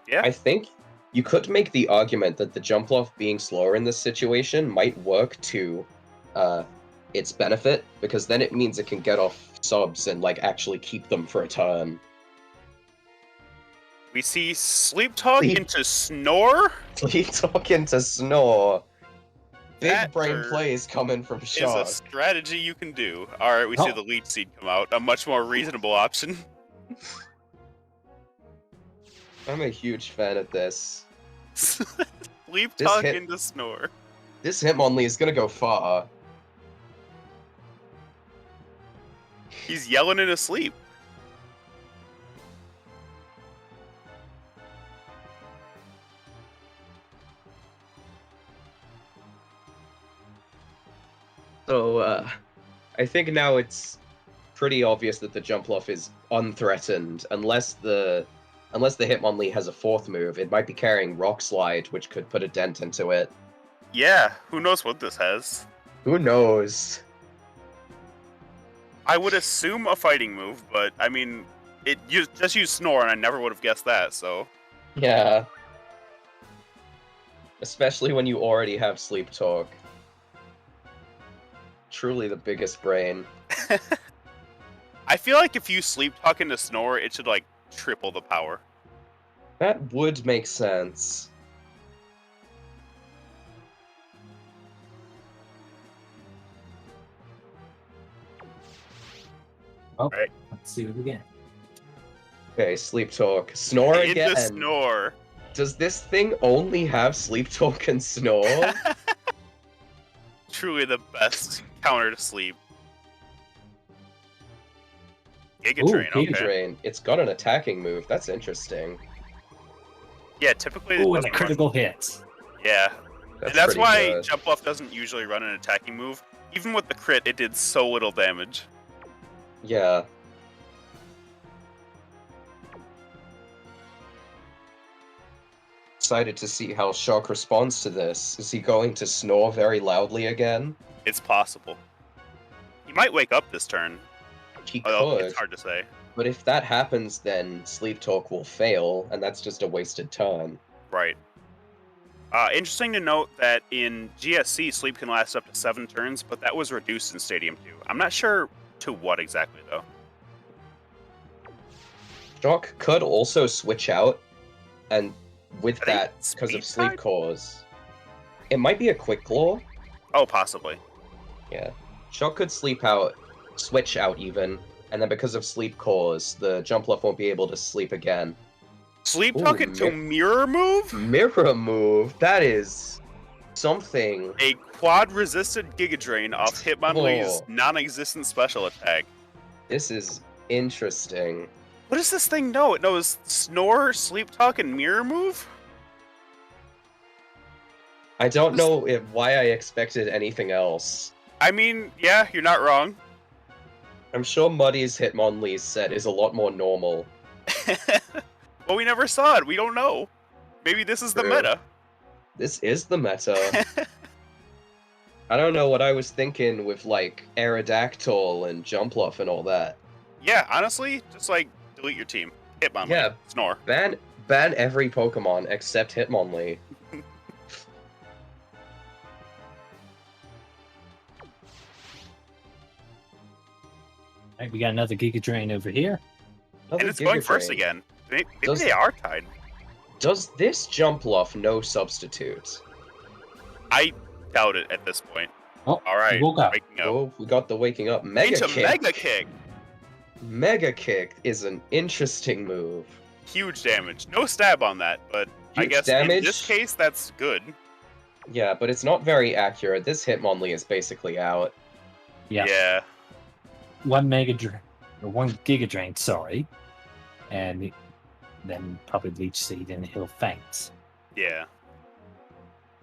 [SPEAKER 2] Yeah,
[SPEAKER 3] I think you could make the argument that the Jump Bluff being slower in this situation might work to its benefit, because then it means it can get off subs and like actually keep them for a turn.
[SPEAKER 2] we see Sleep Talk
[SPEAKER 3] Sleep-
[SPEAKER 2] into Snore.
[SPEAKER 3] Sleep Talk into Snore. Big
[SPEAKER 2] That
[SPEAKER 3] brain
[SPEAKER 2] turn
[SPEAKER 3] plays coming from
[SPEAKER 2] Is
[SPEAKER 3] Shock.
[SPEAKER 2] a strategy you can do. Alright, we see
[SPEAKER 4] Oh.
[SPEAKER 2] the Leech Seed come out. A much more reasonable option.
[SPEAKER 3] I'm a huge fan of this.
[SPEAKER 2] Sleep
[SPEAKER 3] This
[SPEAKER 2] Talk
[SPEAKER 3] hit-
[SPEAKER 2] into Snore.
[SPEAKER 3] This Hitmonlee is gonna go far.
[SPEAKER 2] He's yelling in his sleep.
[SPEAKER 3] So, I think now it's pretty obvious that the Jump Bluff is unthreatened, unless the Hitmonlee has a fourth move. It might be carrying Rock Slide, which could put a dent into it.
[SPEAKER 2] Yeah, who knows what this has?
[SPEAKER 3] Who knows?
[SPEAKER 2] I would assume a fighting move, but I mean, just use Snore, and I never would have guessed that. So
[SPEAKER 3] Yeah. Especially when you already have Sleep Talk. Truly the biggest brain.
[SPEAKER 2] I feel like if you Sleep Talk into Snore, it should like triple the power.
[SPEAKER 3] That would make sense.
[SPEAKER 4] Well,
[SPEAKER 2] Right.
[SPEAKER 4] let's see what we get.
[SPEAKER 3] Okay, Sleep Talk. Snore
[SPEAKER 2] Into
[SPEAKER 3] again.
[SPEAKER 2] Snore.
[SPEAKER 3] Does this thing only have Sleep Talk and Snore?
[SPEAKER 2] Truly the best counter to sleep. Giga
[SPEAKER 4] Ooh,
[SPEAKER 2] Drain,
[SPEAKER 4] Giga
[SPEAKER 2] okay.
[SPEAKER 3] Drain. It's got an attacking move. That's interesting.
[SPEAKER 2] Yeah, typically it
[SPEAKER 4] Oh, and a
[SPEAKER 2] doesn't run-
[SPEAKER 4] critical hit.
[SPEAKER 2] Yeah,
[SPEAKER 3] That's,
[SPEAKER 2] and that's
[SPEAKER 3] pretty
[SPEAKER 2] why
[SPEAKER 3] good.
[SPEAKER 2] Jump Bluff doesn't usually run an attacking move. Even with the crit, it did so little damage.
[SPEAKER 3] Yeah. Excited to see how Shock responds to this. Is he going to snore very loudly again?
[SPEAKER 2] It's possible. He might wake up this turn,
[SPEAKER 3] He
[SPEAKER 2] although
[SPEAKER 3] could.
[SPEAKER 2] it's hard to say.
[SPEAKER 3] But if that happens, then Sleep Talk will fail, and that's just a wasted turn.
[SPEAKER 2] Right. Interesting to note that in GSC, sleep can last up to 7 turns, but that was reduced in Stadium 2. I'm not sure to what exactly, though.
[SPEAKER 3] Shock could also switch out, and with
[SPEAKER 2] I think
[SPEAKER 3] that, because
[SPEAKER 2] speed
[SPEAKER 3] of Sleep
[SPEAKER 2] side?
[SPEAKER 3] Cores, it might be a Quick Claw.
[SPEAKER 2] Oh, possibly.
[SPEAKER 3] Yeah. Shock could sleep out, switch out even, and then because of Sleep Cores, the Jump Bluff won't be able to sleep again.
[SPEAKER 2] Sleep
[SPEAKER 3] Ooh,
[SPEAKER 2] Talk into Mirror Move?
[SPEAKER 3] Mirror Move, that is something.
[SPEAKER 2] A quad-resisted Giga Drain off Hitmonlee's
[SPEAKER 3] Oh.
[SPEAKER 2] non-existent special attack.
[SPEAKER 3] This is interesting.
[SPEAKER 2] What does this thing know? It knows Snore, Sleep Talk, and Mirror Move?
[SPEAKER 3] I don't know why I expected anything else.
[SPEAKER 2] I mean, yeah, you're not wrong.
[SPEAKER 3] I'm sure Muddy's Hitmonlee's set is a lot more normal.
[SPEAKER 2] But we never saw it. We don't know. Maybe this is the
[SPEAKER 3] True.
[SPEAKER 2] meta.
[SPEAKER 3] This is the meta. I don't know what I was thinking with, like, Aerodactyl and Jump Bluff and all that.
[SPEAKER 2] Yeah, honestly, just like delete your team. Hitmonlee.
[SPEAKER 3] Yeah.
[SPEAKER 2] Snore.
[SPEAKER 3] Ban every Pokemon except Hitmonlee.
[SPEAKER 4] Right, we got another Giga Drain over here.
[SPEAKER 3] Another
[SPEAKER 2] And it's going
[SPEAKER 3] Giga
[SPEAKER 2] first
[SPEAKER 3] Drain.
[SPEAKER 2] again. Maybe
[SPEAKER 3] Does-
[SPEAKER 2] they are tied.
[SPEAKER 3] Does this Jumpluff know substitutes?
[SPEAKER 2] I doubt it at this point.
[SPEAKER 4] Oh,
[SPEAKER 2] All right,
[SPEAKER 4] woke up.
[SPEAKER 2] waking up.
[SPEAKER 3] Oh, we got the waking up. Mega
[SPEAKER 2] Into
[SPEAKER 3] Kick.
[SPEAKER 2] Mega Kick.
[SPEAKER 3] Mega Kick is an interesting move.
[SPEAKER 2] Huge damage. No stab on that, but I
[SPEAKER 3] Huge
[SPEAKER 2] guess in
[SPEAKER 3] damage.
[SPEAKER 2] this case, that's good.
[SPEAKER 3] Yeah, but it's not very accurate. This Hitmonlee is basically out.
[SPEAKER 4] Yeah. One Giga Drain, sorry. And then probably Leech Seed and he'll faint.
[SPEAKER 2] Yeah.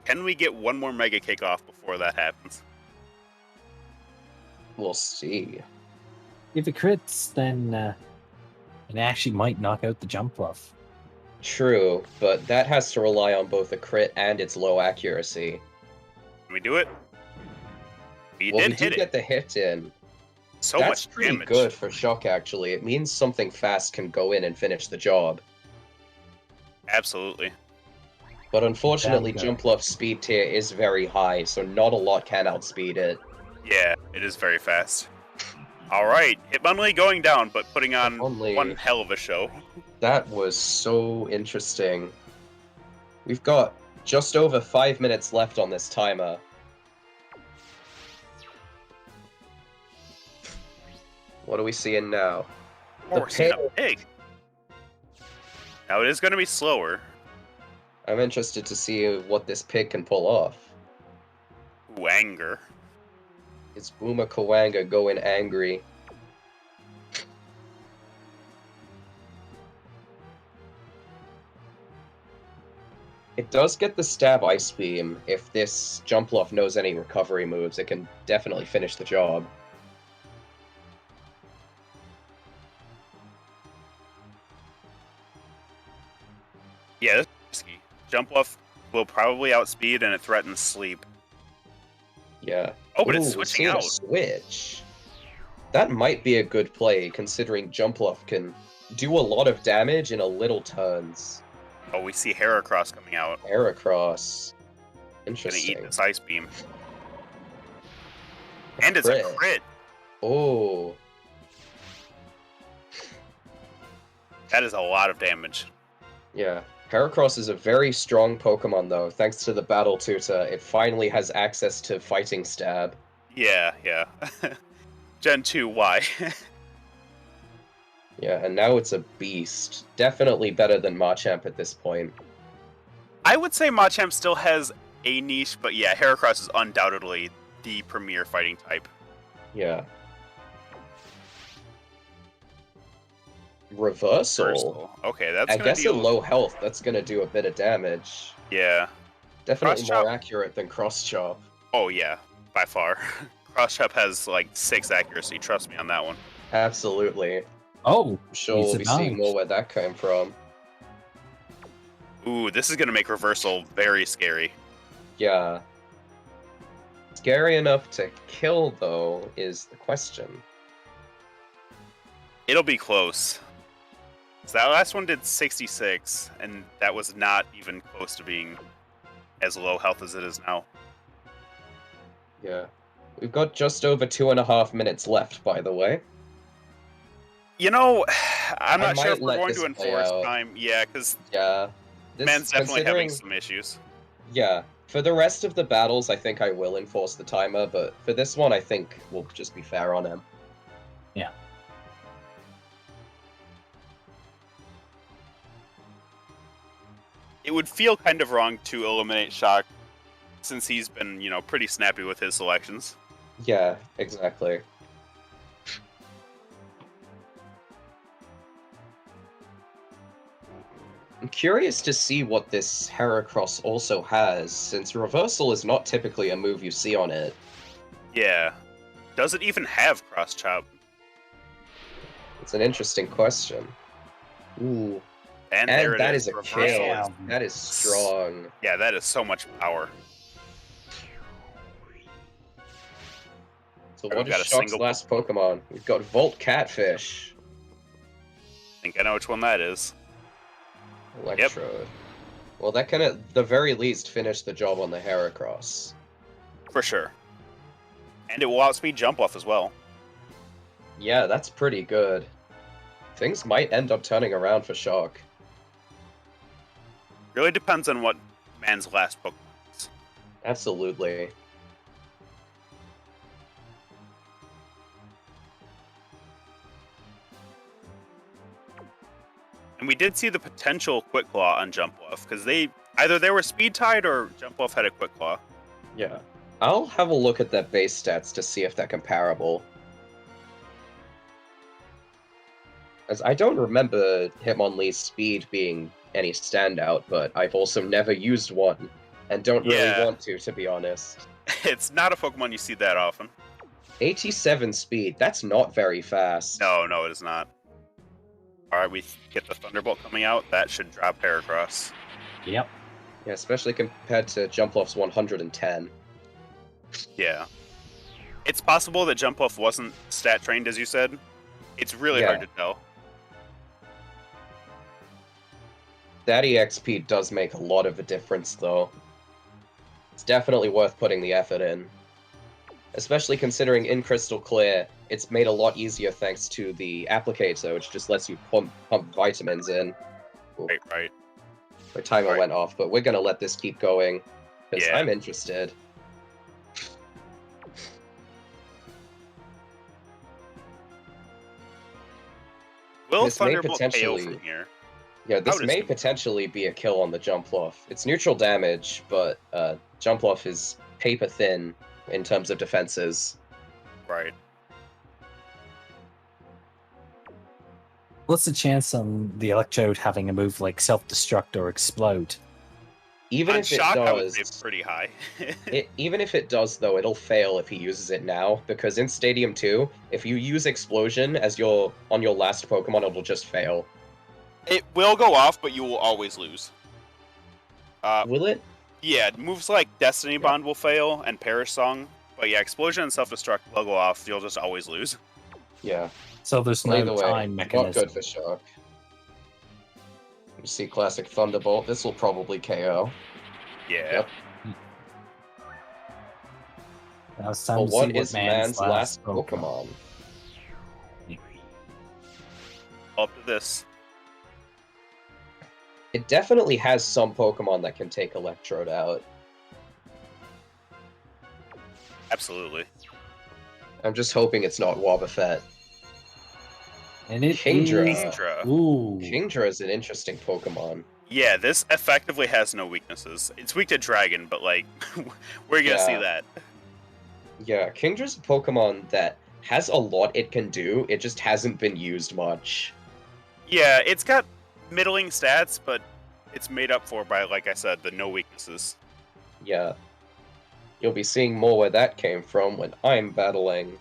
[SPEAKER 2] Can we get one more Mega Kick off before that happens?
[SPEAKER 3] We'll see.
[SPEAKER 4] If it crits, then it actually might knock out the Jumpluff.
[SPEAKER 3] True, but that has to rely on both a crit and its low accuracy.
[SPEAKER 2] Can we do it? We
[SPEAKER 3] Well,
[SPEAKER 2] did
[SPEAKER 3] we do
[SPEAKER 2] hit it.
[SPEAKER 3] get the hit in.
[SPEAKER 2] So
[SPEAKER 3] That's
[SPEAKER 2] much
[SPEAKER 3] pretty
[SPEAKER 2] damage.
[SPEAKER 3] good for Shock, actually. It means something fast can go in and finish the job.
[SPEAKER 2] Absolutely.
[SPEAKER 3] But unfortunately,
[SPEAKER 4] Damn good.
[SPEAKER 3] Jumpluff's speed tier is very high, so not a lot can outspeed it.
[SPEAKER 2] Yeah, it is very fast. All right, Hitmonlee going down, but putting on
[SPEAKER 3] Hitmonlee.
[SPEAKER 2] one hell of a show.
[SPEAKER 3] That was so interesting. We've got just over 5 minutes left on this timer. What are we seeing now?
[SPEAKER 2] Oh, we're seeing a pig. Now it is going to be slower.
[SPEAKER 3] I'm interested to see what this pig can pull off.
[SPEAKER 2] Ooh, anger.
[SPEAKER 3] Is Booma Kawanga going angry? It does get the stab Ice Beam. If this Jumpluff knows any recovery moves, it can definitely finish the job.
[SPEAKER 2] Yeah, this is risky. Jumpluff will probably outspeed and it threatens sleep.
[SPEAKER 3] Yeah.
[SPEAKER 2] Oh, but it's
[SPEAKER 3] Ooh,
[SPEAKER 2] switching
[SPEAKER 3] we're seeing
[SPEAKER 2] out.
[SPEAKER 3] a switch. That might be a good play, considering Jumpluff can do a lot of damage in a little turns.
[SPEAKER 2] Oh, we see Heracross coming out.
[SPEAKER 3] Heracross.
[SPEAKER 2] Gonna
[SPEAKER 3] Interesting.
[SPEAKER 2] eat this Ice Beam. And it's a
[SPEAKER 3] Crit.
[SPEAKER 2] crit.
[SPEAKER 3] Oh,
[SPEAKER 2] That is a lot of damage.
[SPEAKER 3] yeah. Heracross is a very strong Pokemon, though. Thanks to the Battle Tutor, it finally has access to Fighting Stab.
[SPEAKER 2] Yeah. Gen 2, why?
[SPEAKER 3] Yeah, and now it's a beast. Definitely better than Machamp at this point.
[SPEAKER 2] I would say Machamp still has a niche, but yeah, Heracross is undoubtedly the premier fighting type.
[SPEAKER 3] Yeah. Reversal?
[SPEAKER 2] Okay, that's
[SPEAKER 3] I
[SPEAKER 2] gonna
[SPEAKER 3] guess
[SPEAKER 2] deal...
[SPEAKER 3] at low health, that's gonna do a bit of damage.
[SPEAKER 2] Yeah.
[SPEAKER 3] Definitely
[SPEAKER 2] Cross Chop.
[SPEAKER 3] more accurate than Cross Chop.
[SPEAKER 2] Oh yeah, by far. Cross Chop has like 6 accuracy, trust me on that one.
[SPEAKER 3] Absolutely.
[SPEAKER 4] Oh,
[SPEAKER 3] I'm sure
[SPEAKER 4] It's
[SPEAKER 3] we'll
[SPEAKER 4] a
[SPEAKER 3] be seeing
[SPEAKER 4] knowledge.
[SPEAKER 3] more where that came from.
[SPEAKER 2] Ooh, this is gonna make Reversal very scary.
[SPEAKER 3] Yeah. Scary enough to kill, though, is the question.
[SPEAKER 2] It'll be close. So that last one did 66, and that was not even close to being as low health as it is now.
[SPEAKER 3] Yeah. We've got just over 2.5 minutes left, by the way.
[SPEAKER 2] You know, I'm
[SPEAKER 3] I
[SPEAKER 2] not sure
[SPEAKER 3] might
[SPEAKER 2] if we're
[SPEAKER 3] let
[SPEAKER 2] going
[SPEAKER 3] this
[SPEAKER 2] to
[SPEAKER 3] play
[SPEAKER 2] enforce
[SPEAKER 3] out.
[SPEAKER 2] time. Yeah, because
[SPEAKER 3] Yeah. This,
[SPEAKER 2] Mann's definitely having
[SPEAKER 3] considering-
[SPEAKER 2] some issues.
[SPEAKER 3] Yeah. For the rest of the battles, I think I will enforce the timer, but for this one, I think we'll just be fair on him.
[SPEAKER 4] yeah.
[SPEAKER 2] It would feel kind of wrong to eliminate Shock, since he's been, pretty snappy with his selections.
[SPEAKER 3] Yeah, exactly. I'm curious to see what this Heracross also has, since Reversal is not typically a move you see on it.
[SPEAKER 2] Yeah. Does it even have Cross Chop?
[SPEAKER 3] It's an interesting question. Ooh.
[SPEAKER 2] And
[SPEAKER 3] And
[SPEAKER 2] there it
[SPEAKER 3] that
[SPEAKER 2] is.
[SPEAKER 3] is a
[SPEAKER 2] Reversal
[SPEAKER 3] kill.
[SPEAKER 2] is-
[SPEAKER 3] That is strong.
[SPEAKER 2] Yeah, that is so much power.
[SPEAKER 3] So
[SPEAKER 2] We've
[SPEAKER 3] what
[SPEAKER 2] got
[SPEAKER 3] is
[SPEAKER 2] a
[SPEAKER 3] Shock's
[SPEAKER 2] single-
[SPEAKER 3] last Pokemon? We've got Volt Catfish.
[SPEAKER 2] I think I know which one that is.
[SPEAKER 3] Electrode. Well, that can at the very least finish the job on the Heracross.
[SPEAKER 2] For sure. And it will outspeed Jumpluff as well.
[SPEAKER 3] Yeah, that's pretty good. Things might end up turning around for Shock.
[SPEAKER 2] Really depends on what Mann's last Pokemon is.
[SPEAKER 3] Absolutely.
[SPEAKER 2] And we did see the potential Quick Claw on Jumpluff, because either they were speed tied or Jumpluff had a Quick Claw.
[SPEAKER 3] Yeah. I'll have a look at their base stats to see if they're comparable. As I don't remember Hitmonlee's speed being any standout, but I've also never used one, and don't really
[SPEAKER 2] Yeah.
[SPEAKER 3] want to be honest.
[SPEAKER 2] It's not a Pokemon you see that often.
[SPEAKER 3] 87 speed, that's not very fast.
[SPEAKER 2] No, it is not. Alright, we get the Thunderbolt coming out. That should drop Heracross.
[SPEAKER 4] Yep.
[SPEAKER 3] Yeah, especially compared to Jumpluff's 110.
[SPEAKER 2] Yeah. It's possible that Jumpluff wasn't stat trained, as you said. It's really
[SPEAKER 3] Yeah.
[SPEAKER 2] hard to tell.
[SPEAKER 3] That EXP does make a lot of a difference, though. It's definitely worth putting the effort in. Especially considering in Crystal Clear, it's made a lot easier thanks to the applicator, which just lets you pump vitamins in. Ooh,
[SPEAKER 2] Right.
[SPEAKER 3] my timer
[SPEAKER 2] Right.
[SPEAKER 3] went off, but we're gonna let this keep going, because
[SPEAKER 2] Yeah.
[SPEAKER 3] I'm interested.
[SPEAKER 2] Will
[SPEAKER 3] This may
[SPEAKER 2] Thunderbolt KO
[SPEAKER 3] potentially-
[SPEAKER 2] from here?
[SPEAKER 3] Yeah, this
[SPEAKER 2] would
[SPEAKER 3] may
[SPEAKER 2] assume.
[SPEAKER 3] potentially be a kill on the Jumpluff. It's neutral damage, but Jumpluff is paper thin in terms of defenses.
[SPEAKER 2] Right.
[SPEAKER 4] What's the chance on the Electrode having a move like Self-Destruct or Explode?
[SPEAKER 3] Even
[SPEAKER 2] On
[SPEAKER 3] if it
[SPEAKER 2] Shock, I would
[SPEAKER 3] does,
[SPEAKER 2] say pretty high.
[SPEAKER 3] even if it does, though, it'll fail if he uses it now, because in Stadium 2, if you use Explosion as on your last Pokemon, it'll just fail.
[SPEAKER 2] It will go off, but you will always lose.
[SPEAKER 3] Will it?
[SPEAKER 2] Yeah, moves like Destiny Bond will fail and Perish Song, but yeah, Explosion and Self-Destruct will go off. You'll just always lose.
[SPEAKER 3] Yeah.
[SPEAKER 4] So there's
[SPEAKER 3] Well, either
[SPEAKER 4] no
[SPEAKER 3] way,
[SPEAKER 4] time
[SPEAKER 3] not
[SPEAKER 4] mechanism.
[SPEAKER 3] good for Shock. You see Classic Thunderbolt. This will probably KO.
[SPEAKER 2] Yeah.
[SPEAKER 3] Yep.
[SPEAKER 4] Now it's time
[SPEAKER 3] Well,
[SPEAKER 4] to see
[SPEAKER 3] what is
[SPEAKER 4] Mann's
[SPEAKER 3] Man's last Pokemon?
[SPEAKER 2] Up to this.
[SPEAKER 3] It definitely has some Pokemon that can take Electrode out.
[SPEAKER 2] Absolutely.
[SPEAKER 3] I'm just hoping it's not Wobbuffet.
[SPEAKER 4] And it
[SPEAKER 3] Kingdra.
[SPEAKER 4] is...
[SPEAKER 2] Kingdra.
[SPEAKER 4] Ooh.
[SPEAKER 3] Kingdra is an interesting Pokemon.
[SPEAKER 2] Yeah, this effectively has no weaknesses. It's weak to Dragon, but like, we're gonna see
[SPEAKER 3] Yeah.
[SPEAKER 2] that.
[SPEAKER 3] Yeah, Kingdra's a Pokemon that has a lot it can do, it just hasn't been used much.
[SPEAKER 2] Yeah, it's got middling stats, but it's made up for by, like I said, the no weaknesses.
[SPEAKER 3] Yeah. You'll be seeing more where that came from when I'm battling.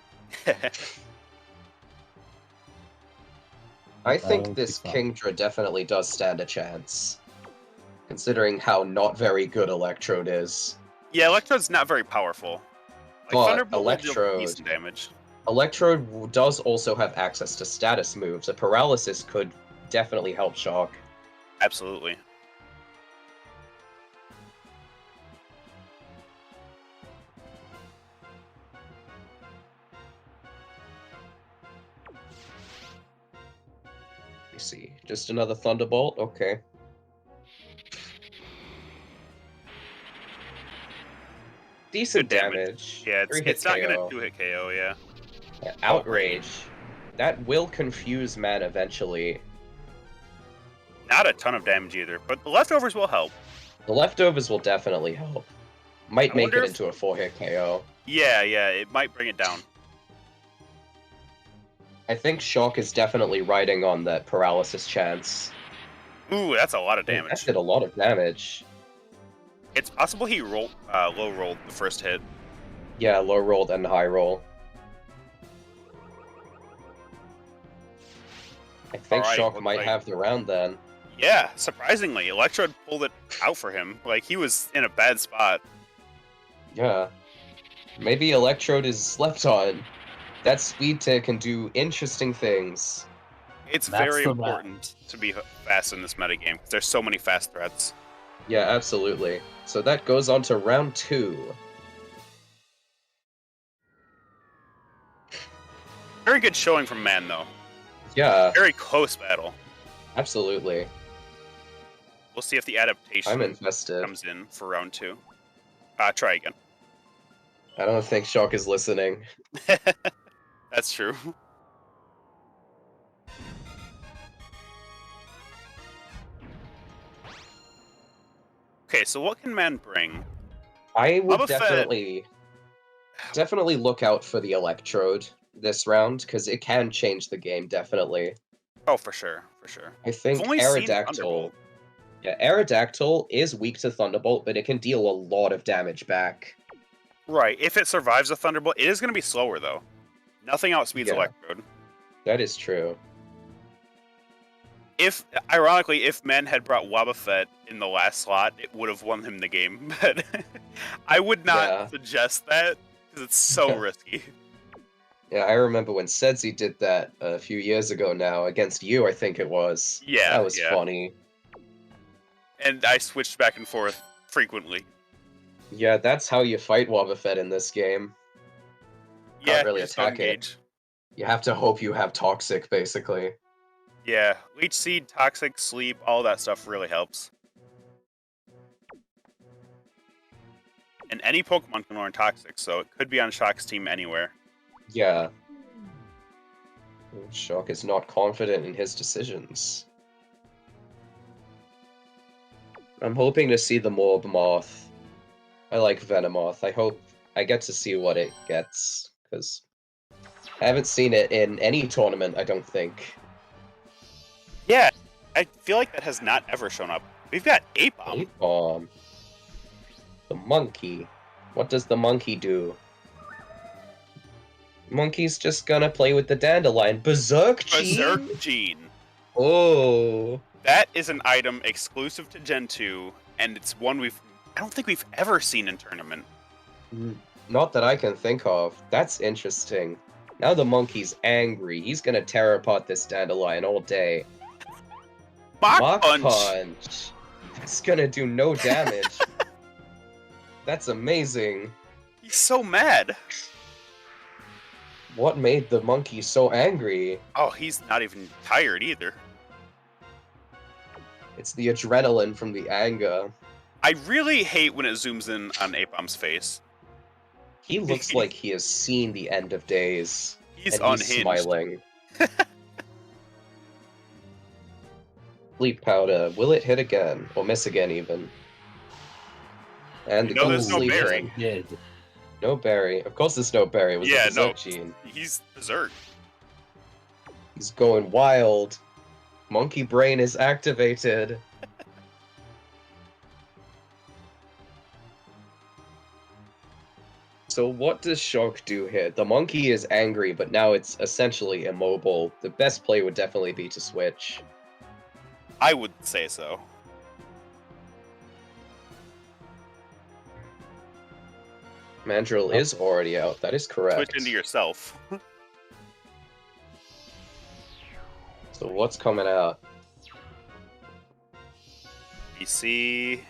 [SPEAKER 3] I
[SPEAKER 4] That'll
[SPEAKER 3] think
[SPEAKER 4] be
[SPEAKER 3] this
[SPEAKER 4] fun.
[SPEAKER 3] Kingdra definitely does stand a chance. Considering how not very good Electrode is.
[SPEAKER 2] Yeah, Electrode's not very powerful. Like,
[SPEAKER 3] But
[SPEAKER 2] Thunderbolt will deal
[SPEAKER 3] Electrode-
[SPEAKER 2] decent damage.
[SPEAKER 3] Electrode does also have access to status moves. A Paralysis could definitely help Shock.
[SPEAKER 2] Absolutely.
[SPEAKER 3] Let me see. Just another Thunderbolt? Okay. Decent
[SPEAKER 2] Good damage.
[SPEAKER 3] damage.
[SPEAKER 2] Yeah, it's
[SPEAKER 3] 3-hit
[SPEAKER 2] not gonna
[SPEAKER 3] KO.
[SPEAKER 2] 2-hit KO, yeah.
[SPEAKER 3] Yeah, Outrage. That will confuse Mann eventually.
[SPEAKER 2] Not a ton of damage either, but the leftovers will help.
[SPEAKER 3] The leftovers will definitely help. Might
[SPEAKER 2] I
[SPEAKER 3] make
[SPEAKER 2] wonder
[SPEAKER 3] it
[SPEAKER 2] if-
[SPEAKER 3] into a 4-hit KO.
[SPEAKER 2] Yeah, it might bring it down.
[SPEAKER 3] I think Shock is definitely riding on that Paralysis chance.
[SPEAKER 2] Ooh, that's a lot of
[SPEAKER 3] That
[SPEAKER 2] damage.
[SPEAKER 3] did a lot of damage.
[SPEAKER 2] It's possible he low rolled the first hit.
[SPEAKER 3] Yeah, low rolled and high roll. I think
[SPEAKER 2] Alright,
[SPEAKER 3] Shock
[SPEAKER 2] looks
[SPEAKER 3] might
[SPEAKER 2] like-
[SPEAKER 3] have the round then.
[SPEAKER 2] Yeah, surprisingly, Electrode pulled it out for him. Like, he was in a bad spot.
[SPEAKER 3] Yeah. Maybe Electrode is slept on. That speed tick can do interesting things.
[SPEAKER 2] It's
[SPEAKER 4] That's
[SPEAKER 2] very
[SPEAKER 4] the
[SPEAKER 2] important
[SPEAKER 4] round.
[SPEAKER 2] to be fast in this metagame, because there's so many fast threats.
[SPEAKER 3] Yeah, absolutely. So that goes on to round 2.
[SPEAKER 2] Very good showing from Mann, though.
[SPEAKER 3] Yeah,
[SPEAKER 2] Very close battle.
[SPEAKER 3] absolutely.
[SPEAKER 2] We'll see if the adaptation
[SPEAKER 3] I'm invested.
[SPEAKER 2] comes in for round 2. Try again.
[SPEAKER 3] I don't think Shock is listening.
[SPEAKER 2] That's true. Okay, so what can Mann bring?
[SPEAKER 3] I would
[SPEAKER 2] Boba Fett.
[SPEAKER 3] definitely look out for the Electrode this round, because it can change the game, definitely.
[SPEAKER 2] Oh, for sure, for sure.
[SPEAKER 3] I think
[SPEAKER 2] I've only seen
[SPEAKER 3] Aerodactyl...
[SPEAKER 2] Thunderbolt.
[SPEAKER 3] Yeah, Aerodactyl is weak to Thunderbolt, but it can deal a lot of damage back.
[SPEAKER 2] Right, if it survives a Thunderbolt, it is going to be slower, though. Nothing outspeeds
[SPEAKER 3] Yeah.
[SPEAKER 2] Electrode.
[SPEAKER 3] That is true.
[SPEAKER 2] Ironically, if Mann had brought Wobba Fett in the last slot, it would have won him the game. But I would not suggest that, because it's so risky.
[SPEAKER 3] Yeah, I remember when Cedsi did that a few years ago now, against you, I think it was.
[SPEAKER 2] Yeah,
[SPEAKER 3] That was
[SPEAKER 2] yeah.
[SPEAKER 3] funny.
[SPEAKER 2] And I switched back and forth frequently.
[SPEAKER 3] Yeah, that's how you fight Wobba Fett in this game.
[SPEAKER 2] Yeah,
[SPEAKER 3] really
[SPEAKER 2] just don't
[SPEAKER 3] attack it.
[SPEAKER 2] engage.
[SPEAKER 3] You have to hope you have Toxic, basically.
[SPEAKER 2] Yeah, Leech Seed, Toxic, Sleep, all that stuff really helps. And any Pokemon can learn Toxic, so it could be on Shock's team anywhere.
[SPEAKER 3] Yeah. Shock is not confident in his decisions. I'm hoping to see the Morb Moth. I like Venomoth. I hope I get to see what it gets, because I haven't seen it in any tournament, I don't think.
[SPEAKER 2] Yeah, I feel like that has not ever shown up. We've got Ape Bomb.
[SPEAKER 3] Ape Bomb. The monkey. What does the monkey do? Monkey's just gonna play with the Dandelion. Berserk Gene?
[SPEAKER 2] Berserk Gene.
[SPEAKER 3] Oh.
[SPEAKER 2] That is an item exclusive to Gen 2, and it's one I don't think we've ever seen in tournament.
[SPEAKER 3] Not that I can think of. That's interesting. Now the monkey's angry. He's gonna tear apart this Dandelion all day.
[SPEAKER 2] Mach Punch!
[SPEAKER 3] Punch! That's gonna do no damage. That's amazing.
[SPEAKER 2] He's so mad.
[SPEAKER 3] What made the monkey so angry?
[SPEAKER 2] Oh, he's not even tired either.
[SPEAKER 3] It's the adrenaline from the anger.
[SPEAKER 2] I really hate when it zooms in on Ape Bomb's face.
[SPEAKER 3] He looks like he has seen the end of days.
[SPEAKER 2] He's
[SPEAKER 3] and
[SPEAKER 2] unhinged.
[SPEAKER 3] He's smiling. Sleep Powder. Will it hit again? Or miss again, even? And the
[SPEAKER 2] there's no
[SPEAKER 3] sleep
[SPEAKER 2] berry.
[SPEAKER 3] in. No berry. Of course there's no berry. It was
[SPEAKER 2] Yeah,
[SPEAKER 3] a Berserk
[SPEAKER 2] no.
[SPEAKER 3] Gene.
[SPEAKER 2] He's berserk.
[SPEAKER 3] He's going wild. Monkey Brain is activated. So what does Shock do here? The monkey is angry, but now it's essentially immobile. The best play would definitely be to switch.
[SPEAKER 2] I would say so.
[SPEAKER 3] Mandrill is already out. That is correct.
[SPEAKER 2] Switch into yourself.
[SPEAKER 3] So what's coming out?
[SPEAKER 2] We see...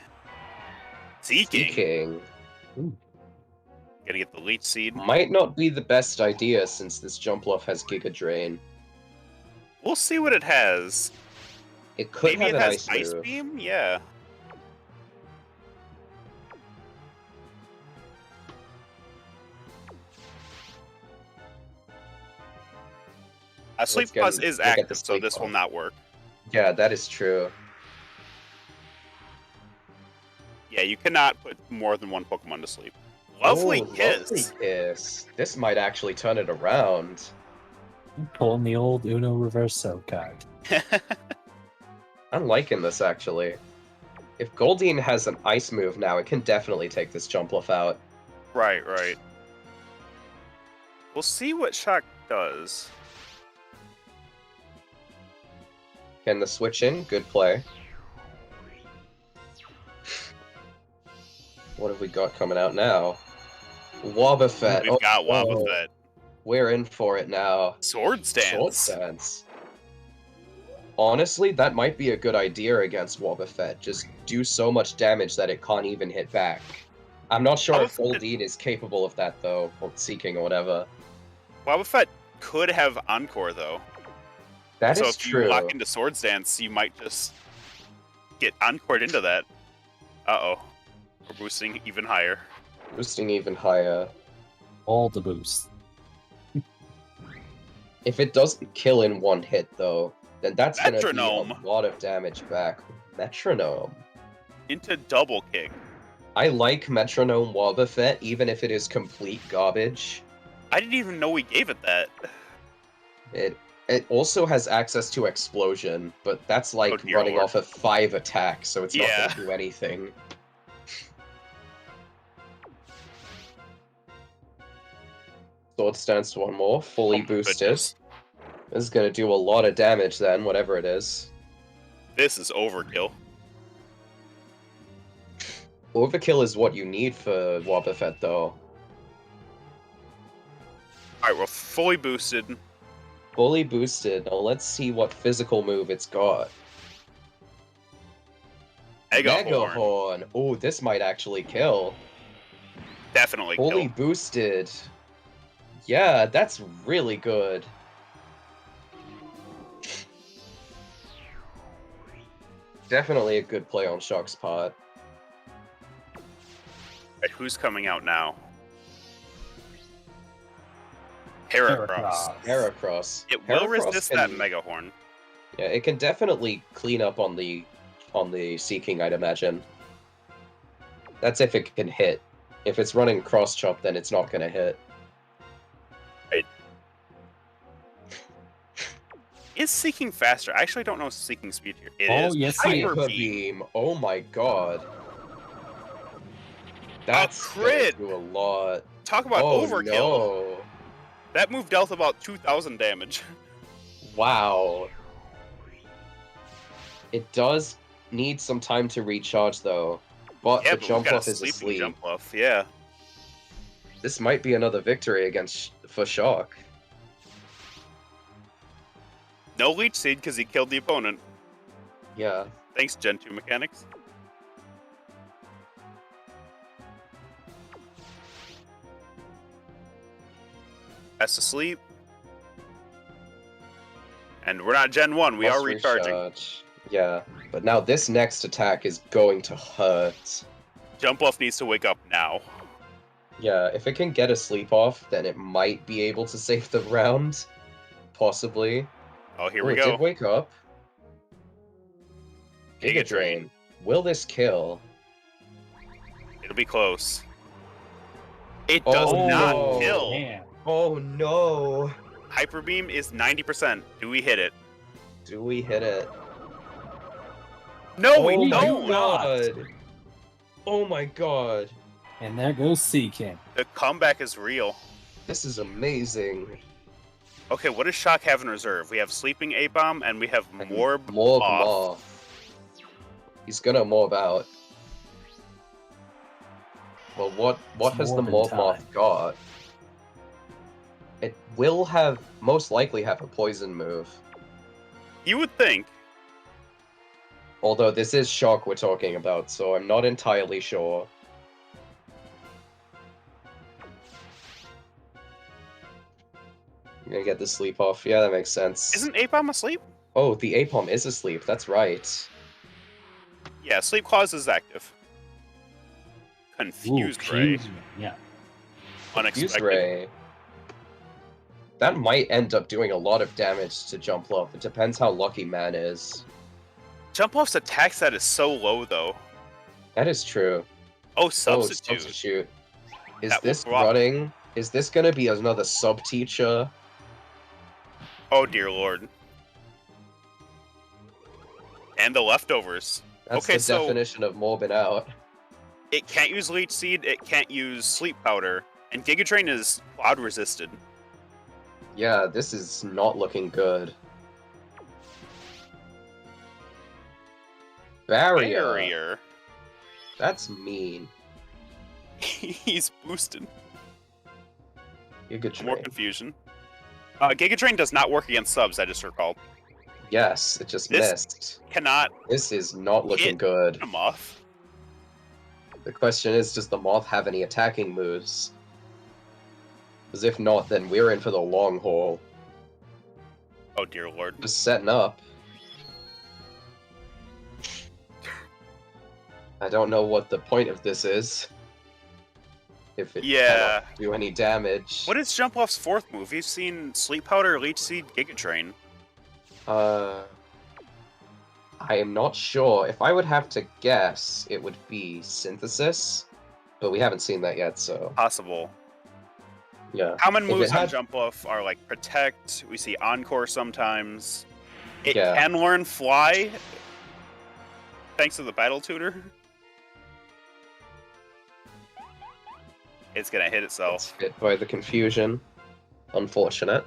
[SPEAKER 2] Seeking.
[SPEAKER 3] Seeking.
[SPEAKER 2] Gotta get the Leech Seed.
[SPEAKER 3] Might not be the best idea since this Jumpluff has Giga Drain.
[SPEAKER 2] We'll see what it has.
[SPEAKER 3] It could
[SPEAKER 2] Maybe
[SPEAKER 3] have
[SPEAKER 2] it
[SPEAKER 3] an
[SPEAKER 2] has
[SPEAKER 3] Ice Move.
[SPEAKER 2] Beam? Yeah. Sleep Plus is active, so this will not work.
[SPEAKER 3] Yeah, that is true.
[SPEAKER 2] Yeah, you cannot put more than one Pokemon to sleep. Lovely Kiss!
[SPEAKER 3] Lovely Kiss. This might actually turn it around.
[SPEAKER 4] Pulling the old Uno Reverso card.
[SPEAKER 3] I'm liking this, actually. If Goldeen has an Ice Move now, it can definitely take this Jumpluff out.
[SPEAKER 2] Right, right. We'll see what Shock does.
[SPEAKER 3] Can the switch in? Good play. What have we got coming out now? Wobbuffet.
[SPEAKER 2] We've got Wobbuffet.
[SPEAKER 3] We're in for it now.
[SPEAKER 2] Sword Stance.
[SPEAKER 3] Sword Stance. Honestly, that might be a good idea against Wobbuffet. Just do so much damage that it can't even hit back. I'm not sure if Goldeen is capable of that, though, or Seeking or whatever.
[SPEAKER 2] Wobbuffet could have Encore, though.
[SPEAKER 3] That
[SPEAKER 2] So
[SPEAKER 3] is
[SPEAKER 2] if
[SPEAKER 3] true.
[SPEAKER 2] you lock into Swords Dance, you might just get Encored into that. Uh-oh. We're boosting even higher.
[SPEAKER 3] Boosting even higher.
[SPEAKER 4] All the boost.
[SPEAKER 3] If it doesn't kill in one hit, though, then that's going to be
[SPEAKER 2] Metronome.
[SPEAKER 3] a lot of damage back. Metronome.
[SPEAKER 2] Into double kick.
[SPEAKER 3] I like Metronome Wobbuffet, even if it is complete garbage.
[SPEAKER 2] I didn't even know we gave it that.
[SPEAKER 3] It also has access to Explosion, but that's like
[SPEAKER 2] dear
[SPEAKER 3] running
[SPEAKER 2] lord.
[SPEAKER 3] off of 5 attacks, so it's not
[SPEAKER 2] Yeah.
[SPEAKER 3] going to do anything. Sword Stance one more, fully
[SPEAKER 2] Oh my
[SPEAKER 3] boosted.
[SPEAKER 2] goodness.
[SPEAKER 3] This is going to do a lot of damage then, whatever it is.
[SPEAKER 2] This is overkill.
[SPEAKER 3] Overkill is what you need for Wobbuffet, though.
[SPEAKER 2] Alright, we're fully boosted.
[SPEAKER 3] Fully boosted. Now let's see what physical move it's got.
[SPEAKER 2] Mega
[SPEAKER 3] Mega
[SPEAKER 2] Horn.
[SPEAKER 3] Horn. Oh, this might actually kill.
[SPEAKER 2] Definitely
[SPEAKER 3] Fully
[SPEAKER 2] kill.
[SPEAKER 3] boosted. Yeah, that's really good. Definitely a good play on Shock's part.
[SPEAKER 2] Right, who's coming out now? Heracross.
[SPEAKER 3] Heracross.
[SPEAKER 2] It will
[SPEAKER 3] Heracross
[SPEAKER 2] resist
[SPEAKER 3] can-
[SPEAKER 2] that Mega Horn.
[SPEAKER 3] Yeah, it can definitely clean up on the Seeking, I'd imagine. That's if it can hit. If it's running Cross Chop, then it's not gonna hit.
[SPEAKER 2] Is Seeking faster? I actually don't know Seeking speed here. It
[SPEAKER 4] Oh,
[SPEAKER 2] is.
[SPEAKER 4] yes, it is.
[SPEAKER 2] Hyper
[SPEAKER 3] Hyper
[SPEAKER 2] Beam.
[SPEAKER 3] Beam. Oh my god. That's gonna
[SPEAKER 2] crit!
[SPEAKER 3] do a lot.
[SPEAKER 2] Talk about
[SPEAKER 3] Oh
[SPEAKER 2] overkill.
[SPEAKER 3] no.
[SPEAKER 2] That move dealt about 2,000 damage.
[SPEAKER 3] Wow. It does need some time to recharge though. But
[SPEAKER 2] Yeah,
[SPEAKER 3] the
[SPEAKER 2] but
[SPEAKER 3] jump
[SPEAKER 2] we've got
[SPEAKER 3] off
[SPEAKER 2] a
[SPEAKER 3] is
[SPEAKER 2] sleeping
[SPEAKER 3] asleep.
[SPEAKER 2] jump off. Yeah.
[SPEAKER 3] This might be another victory for Shock.
[SPEAKER 2] No Leech Seed because he killed the opponent.
[SPEAKER 3] Yeah.
[SPEAKER 2] Thanks, Gen 2 mechanics. Has to sleep. And we're not Gen 1, we
[SPEAKER 3] Plus
[SPEAKER 2] are recharging.
[SPEAKER 3] recharge. Yeah. But now this next attack is going to hurt.
[SPEAKER 2] Jump off needs to wake up now.
[SPEAKER 3] Yeah, if it can get a sleep off, then it might be able to save the round. Possibly.
[SPEAKER 2] Oh, here
[SPEAKER 3] Oh,
[SPEAKER 2] we
[SPEAKER 3] it
[SPEAKER 2] go.
[SPEAKER 3] did wake up. Giga Drain. Will this kill?
[SPEAKER 2] It'll be close. It does
[SPEAKER 3] Oh,
[SPEAKER 2] not
[SPEAKER 3] no.
[SPEAKER 2] kill.
[SPEAKER 4] Damn.
[SPEAKER 3] Oh no!
[SPEAKER 2] Hyper Beam is 90%. Do we hit it?
[SPEAKER 3] Do we hit it?
[SPEAKER 2] No, we
[SPEAKER 3] oh my
[SPEAKER 2] don't.
[SPEAKER 3] god! Oh my god!
[SPEAKER 4] And there goes Seeking.
[SPEAKER 2] The comeback is real.
[SPEAKER 3] This is amazing.
[SPEAKER 2] Okay, what does Shock have in reserve? We have Sleeping A-Bomb, and we have Morb
[SPEAKER 3] Morb
[SPEAKER 2] Moth.
[SPEAKER 3] Moth. He's gonna morb out. Well, what
[SPEAKER 4] It's
[SPEAKER 3] has the
[SPEAKER 4] Morbin
[SPEAKER 3] Morb
[SPEAKER 4] time.
[SPEAKER 3] Moth got? It will most likely have a poison move.
[SPEAKER 2] You would think.
[SPEAKER 3] Although this is Shock we're talking about, so I'm not entirely sure. You're gonna get the sleep off. Yeah, that makes sense.
[SPEAKER 2] Isn't A-Bomb asleep?
[SPEAKER 3] Oh, the Apom is asleep. That's right.
[SPEAKER 2] Yeah, Sleep Clause is active. Confused Ray.
[SPEAKER 4] Confusement, yeah.
[SPEAKER 3] Fused
[SPEAKER 2] Unexpected.
[SPEAKER 3] Ray. That might end up doing a lot of damage to Jump Love. It depends how lucky Man is.
[SPEAKER 2] Jump Off's attack stat is so low, though.
[SPEAKER 3] That is true.
[SPEAKER 2] Oh,
[SPEAKER 3] Oh,
[SPEAKER 2] Substitute.
[SPEAKER 3] substitute. Is
[SPEAKER 2] That will
[SPEAKER 3] this
[SPEAKER 2] block.
[SPEAKER 3] running? Is this gonna be another sub teacher?
[SPEAKER 2] Oh, dear lord. And the leftovers.
[SPEAKER 3] That's
[SPEAKER 2] Okay,
[SPEAKER 3] the
[SPEAKER 2] so-
[SPEAKER 3] definition of morbing out.
[SPEAKER 2] It can't use Leech Seed, it can't use Sleep Powder, and Giga Drain is Cloud resisted.
[SPEAKER 3] Yeah, this is not looking good. Barrier.
[SPEAKER 2] Barrier.
[SPEAKER 3] That's mean.
[SPEAKER 2] He's boosted.
[SPEAKER 3] Giga
[SPEAKER 2] More
[SPEAKER 3] Drain.
[SPEAKER 2] confusion. Giga Drain does not work against subs, I just recalled.
[SPEAKER 3] Yes, it just
[SPEAKER 2] This-
[SPEAKER 3] missed.
[SPEAKER 2] Cannot
[SPEAKER 3] This is not looking
[SPEAKER 2] hit
[SPEAKER 3] good.
[SPEAKER 2] him off.
[SPEAKER 3] The question is, does the Moth have any attacking moves? Because if not, then we're in for the long haul.
[SPEAKER 2] Oh dear lord.
[SPEAKER 3] Just setting up. I don't know what the point of this is. If it
[SPEAKER 2] Yeah.
[SPEAKER 3] cannot do any damage.
[SPEAKER 2] What is Jumpluff's fourth move? We've seen Sleep Powder, Leech Seed, Giga Drain.
[SPEAKER 3] I am not sure. If I would have to guess, it would be Synthesis, but we haven't seen that yet, so
[SPEAKER 2] Possible.
[SPEAKER 3] yeah.
[SPEAKER 2] Common
[SPEAKER 3] If it
[SPEAKER 2] moves on
[SPEAKER 3] had-
[SPEAKER 2] Jumpluff are like Protect. We see Encore sometimes. It
[SPEAKER 3] Yeah.
[SPEAKER 2] can learn Fly, thanks to the Battle Tutor. It's gonna hit itself.
[SPEAKER 3] It's hit by the confusion. Unfortunate.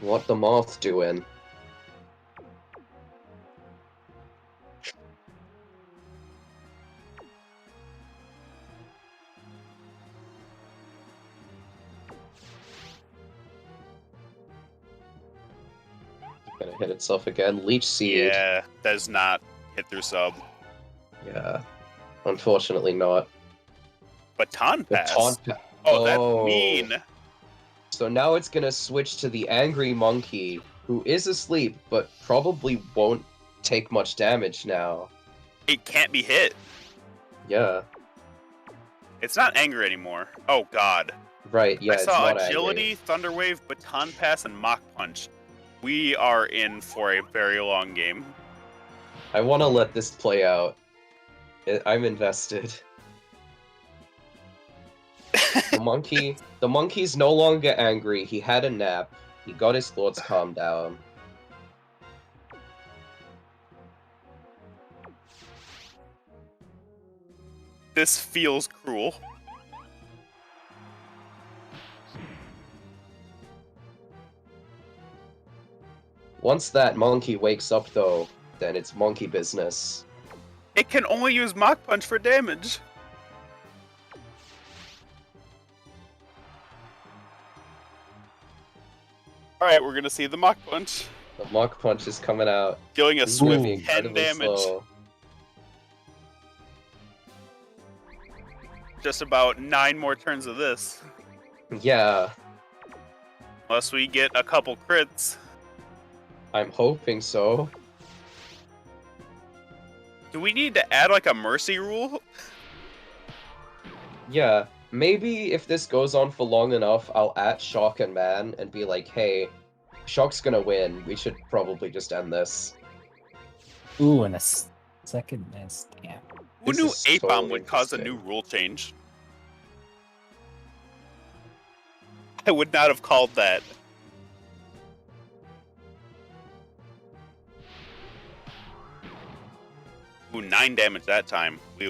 [SPEAKER 3] What the moth doing? Gonna hit itself again. Leech Seed.
[SPEAKER 2] Yeah, does not hit through sub.
[SPEAKER 3] Yeah. Unfortunately not.
[SPEAKER 2] Baton
[SPEAKER 3] The
[SPEAKER 2] Pass.
[SPEAKER 3] taunt pa-
[SPEAKER 2] Oh,
[SPEAKER 3] Oh.
[SPEAKER 2] that's mean.
[SPEAKER 3] So now it's gonna switch to the angry monkey, who is asleep, but probably won't take much damage now.
[SPEAKER 2] It can't be hit.
[SPEAKER 3] Yeah.
[SPEAKER 2] It's not anger anymore. Oh god.
[SPEAKER 3] Right, yeah,
[SPEAKER 2] I
[SPEAKER 3] it's
[SPEAKER 2] saw
[SPEAKER 3] not
[SPEAKER 2] Agility,
[SPEAKER 3] angry.
[SPEAKER 2] Thunder Wave, Baton Pass, and Mach Punch. We are in for a very long game.
[SPEAKER 3] I want to let this play out. I'm invested. The monkey's no longer angry. He had a nap. He got his thoughts calmed down.
[SPEAKER 2] This feels cruel.
[SPEAKER 3] Once that monkey wakes up, though, then it's monkey business.
[SPEAKER 2] It can only use Mach Punch for damage. Alright, we're gonna see the Mach Punch.
[SPEAKER 3] The Mach Punch is coming out.
[SPEAKER 2] Dealing a
[SPEAKER 3] It's
[SPEAKER 2] swift
[SPEAKER 3] moving
[SPEAKER 2] 10
[SPEAKER 3] incredibly
[SPEAKER 2] damage.
[SPEAKER 3] slow.
[SPEAKER 2] Just about 9 more turns of this.
[SPEAKER 3] Yeah,
[SPEAKER 2] Unless we get a couple crits.
[SPEAKER 3] I'm hoping so.
[SPEAKER 2] Do we need to add like a mercy rule?
[SPEAKER 3] Yeah, maybe if this goes on for long enough, I'll at Shock and Mann and be like, hey, Shock's gonna win. We should probably just end this.
[SPEAKER 4] Ooh, and a second miss. Damn.
[SPEAKER 2] Who
[SPEAKER 3] This
[SPEAKER 2] knew
[SPEAKER 3] is
[SPEAKER 2] 8 Bomb
[SPEAKER 3] totally
[SPEAKER 2] would cause a new
[SPEAKER 3] interesting.
[SPEAKER 2] rule change? I would not have called that. Ooh, 9 damage that time. We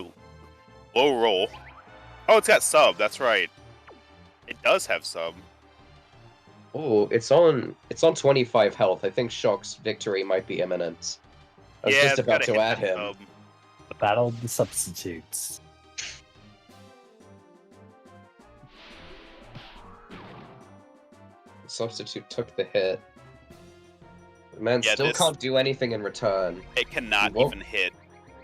[SPEAKER 2] low roll. Oh, it's got sub. That's right. It does have sub.
[SPEAKER 3] Oh, it's on 25 health. I think Shock's victory might be imminent. I was
[SPEAKER 2] yeah,
[SPEAKER 3] just
[SPEAKER 2] it's
[SPEAKER 3] about
[SPEAKER 2] gotta
[SPEAKER 3] to
[SPEAKER 2] hit
[SPEAKER 3] add
[SPEAKER 2] that
[SPEAKER 3] him.
[SPEAKER 2] sub.
[SPEAKER 4] The battle of the substitutes.
[SPEAKER 3] The substitute took the hit. The man
[SPEAKER 2] Yeah,
[SPEAKER 3] still
[SPEAKER 2] this-
[SPEAKER 3] can't do anything in return.
[SPEAKER 2] It cannot
[SPEAKER 3] Won't-
[SPEAKER 2] even hit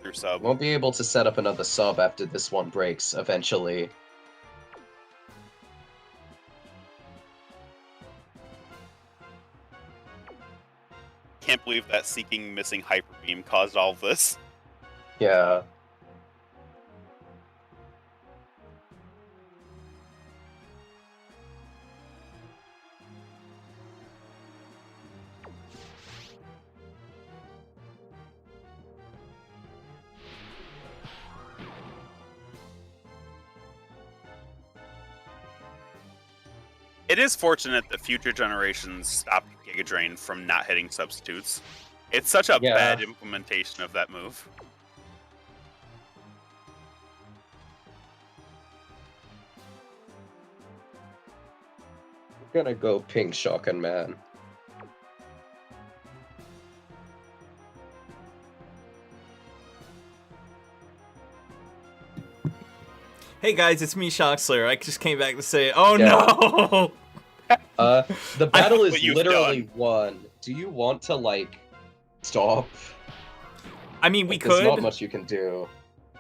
[SPEAKER 2] through sub.
[SPEAKER 3] Won't be able to set up another sub after this one breaks eventually.
[SPEAKER 2] Can't believe that Seeking missing Hyper Beam caused all of this.
[SPEAKER 3] Yeah.
[SPEAKER 2] It is fortunate that future generations stopped Giga Drain from not hitting substitutes. It's such a
[SPEAKER 3] Yeah.
[SPEAKER 2] bad implementation of that move.
[SPEAKER 3] I'm gonna go ping Shock and Man.
[SPEAKER 1] Hey guys, it's me, Shockslayer. I just came back to say, oh
[SPEAKER 3] Yeah.
[SPEAKER 1] no!
[SPEAKER 3] The battle
[SPEAKER 2] what
[SPEAKER 3] is
[SPEAKER 2] you've
[SPEAKER 3] literally won. Do you want to, like, stop?
[SPEAKER 1] I mean, we
[SPEAKER 3] There's not
[SPEAKER 1] could.
[SPEAKER 3] much you can do.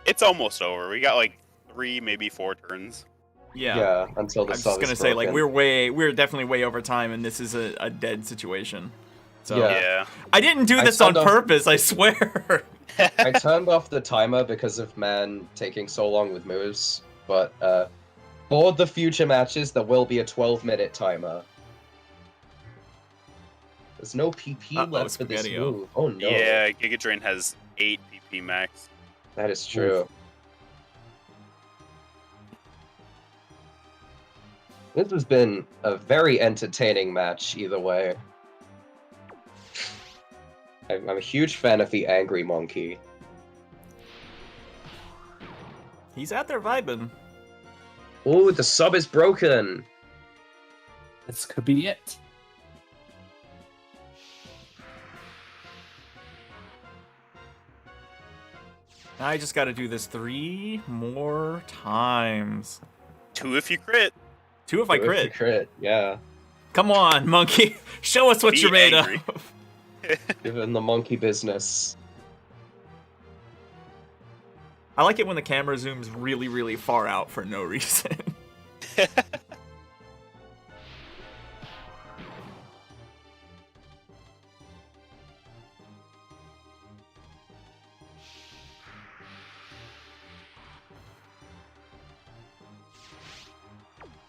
[SPEAKER 2] It's almost over. We got like 3, maybe 4 turns.
[SPEAKER 1] Yeah.
[SPEAKER 3] until the
[SPEAKER 1] I'm
[SPEAKER 3] sub
[SPEAKER 1] just gonna
[SPEAKER 3] is
[SPEAKER 1] say, like,
[SPEAKER 3] broken.
[SPEAKER 1] we're definitely way over time, and this is a dead situation. So
[SPEAKER 2] Yeah.
[SPEAKER 1] I didn't do
[SPEAKER 3] I
[SPEAKER 1] this on
[SPEAKER 3] turned off-
[SPEAKER 1] purpose, I swear.
[SPEAKER 3] I turned off the timer because of Mann taking so long with moves, but for the future matches, there will be a 12-minute timer. There's no PP
[SPEAKER 1] Uh-oh,
[SPEAKER 3] left for this
[SPEAKER 1] Spaghetti-O.
[SPEAKER 3] move. Oh no.
[SPEAKER 2] Yeah, Giga Drain has 8 PP max.
[SPEAKER 3] That is true. This has been a very entertaining match, either way. I'm a huge fan of the Angry Monkey.
[SPEAKER 1] He's out there vibing.
[SPEAKER 3] Oh, the sub is broken!
[SPEAKER 4] This could be it.
[SPEAKER 1] I just got to do this 3 more times.
[SPEAKER 2] 2 if you crit.
[SPEAKER 1] 2 if I
[SPEAKER 3] With the
[SPEAKER 1] crit.
[SPEAKER 3] crit, yeah.
[SPEAKER 1] Come on, monkey. Show us what
[SPEAKER 2] Be
[SPEAKER 1] you're made
[SPEAKER 2] angry.
[SPEAKER 1] of.
[SPEAKER 3] Given the monkey business.
[SPEAKER 1] I like it when the camera zooms really, really far out for no reason.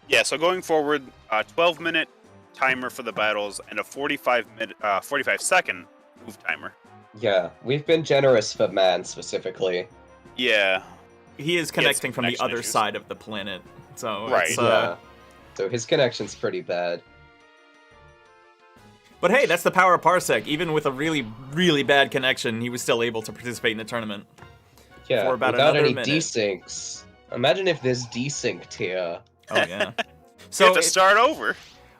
[SPEAKER 2] Yeah, so going forward, 12-minute timer for the battles and a 45-second move timer.
[SPEAKER 3] Yeah, we've been generous for Mann specifically.
[SPEAKER 2] Yeah.
[SPEAKER 1] He is connecting from the
[SPEAKER 2] connection
[SPEAKER 1] other
[SPEAKER 2] issues.
[SPEAKER 1] side of the planet. So
[SPEAKER 2] Right.
[SPEAKER 1] it's,
[SPEAKER 3] Yeah. So his connection's pretty bad.
[SPEAKER 1] But hey, that's the power of Parsec. Even with a really, really bad connection, he was still able to participate in the tournament.
[SPEAKER 3] Yeah,
[SPEAKER 1] For about
[SPEAKER 3] without
[SPEAKER 1] another
[SPEAKER 3] any
[SPEAKER 1] minute.
[SPEAKER 3] desyncs. Imagine if this desynced here.
[SPEAKER 1] Oh yeah.
[SPEAKER 2] You have
[SPEAKER 1] So
[SPEAKER 2] to start over.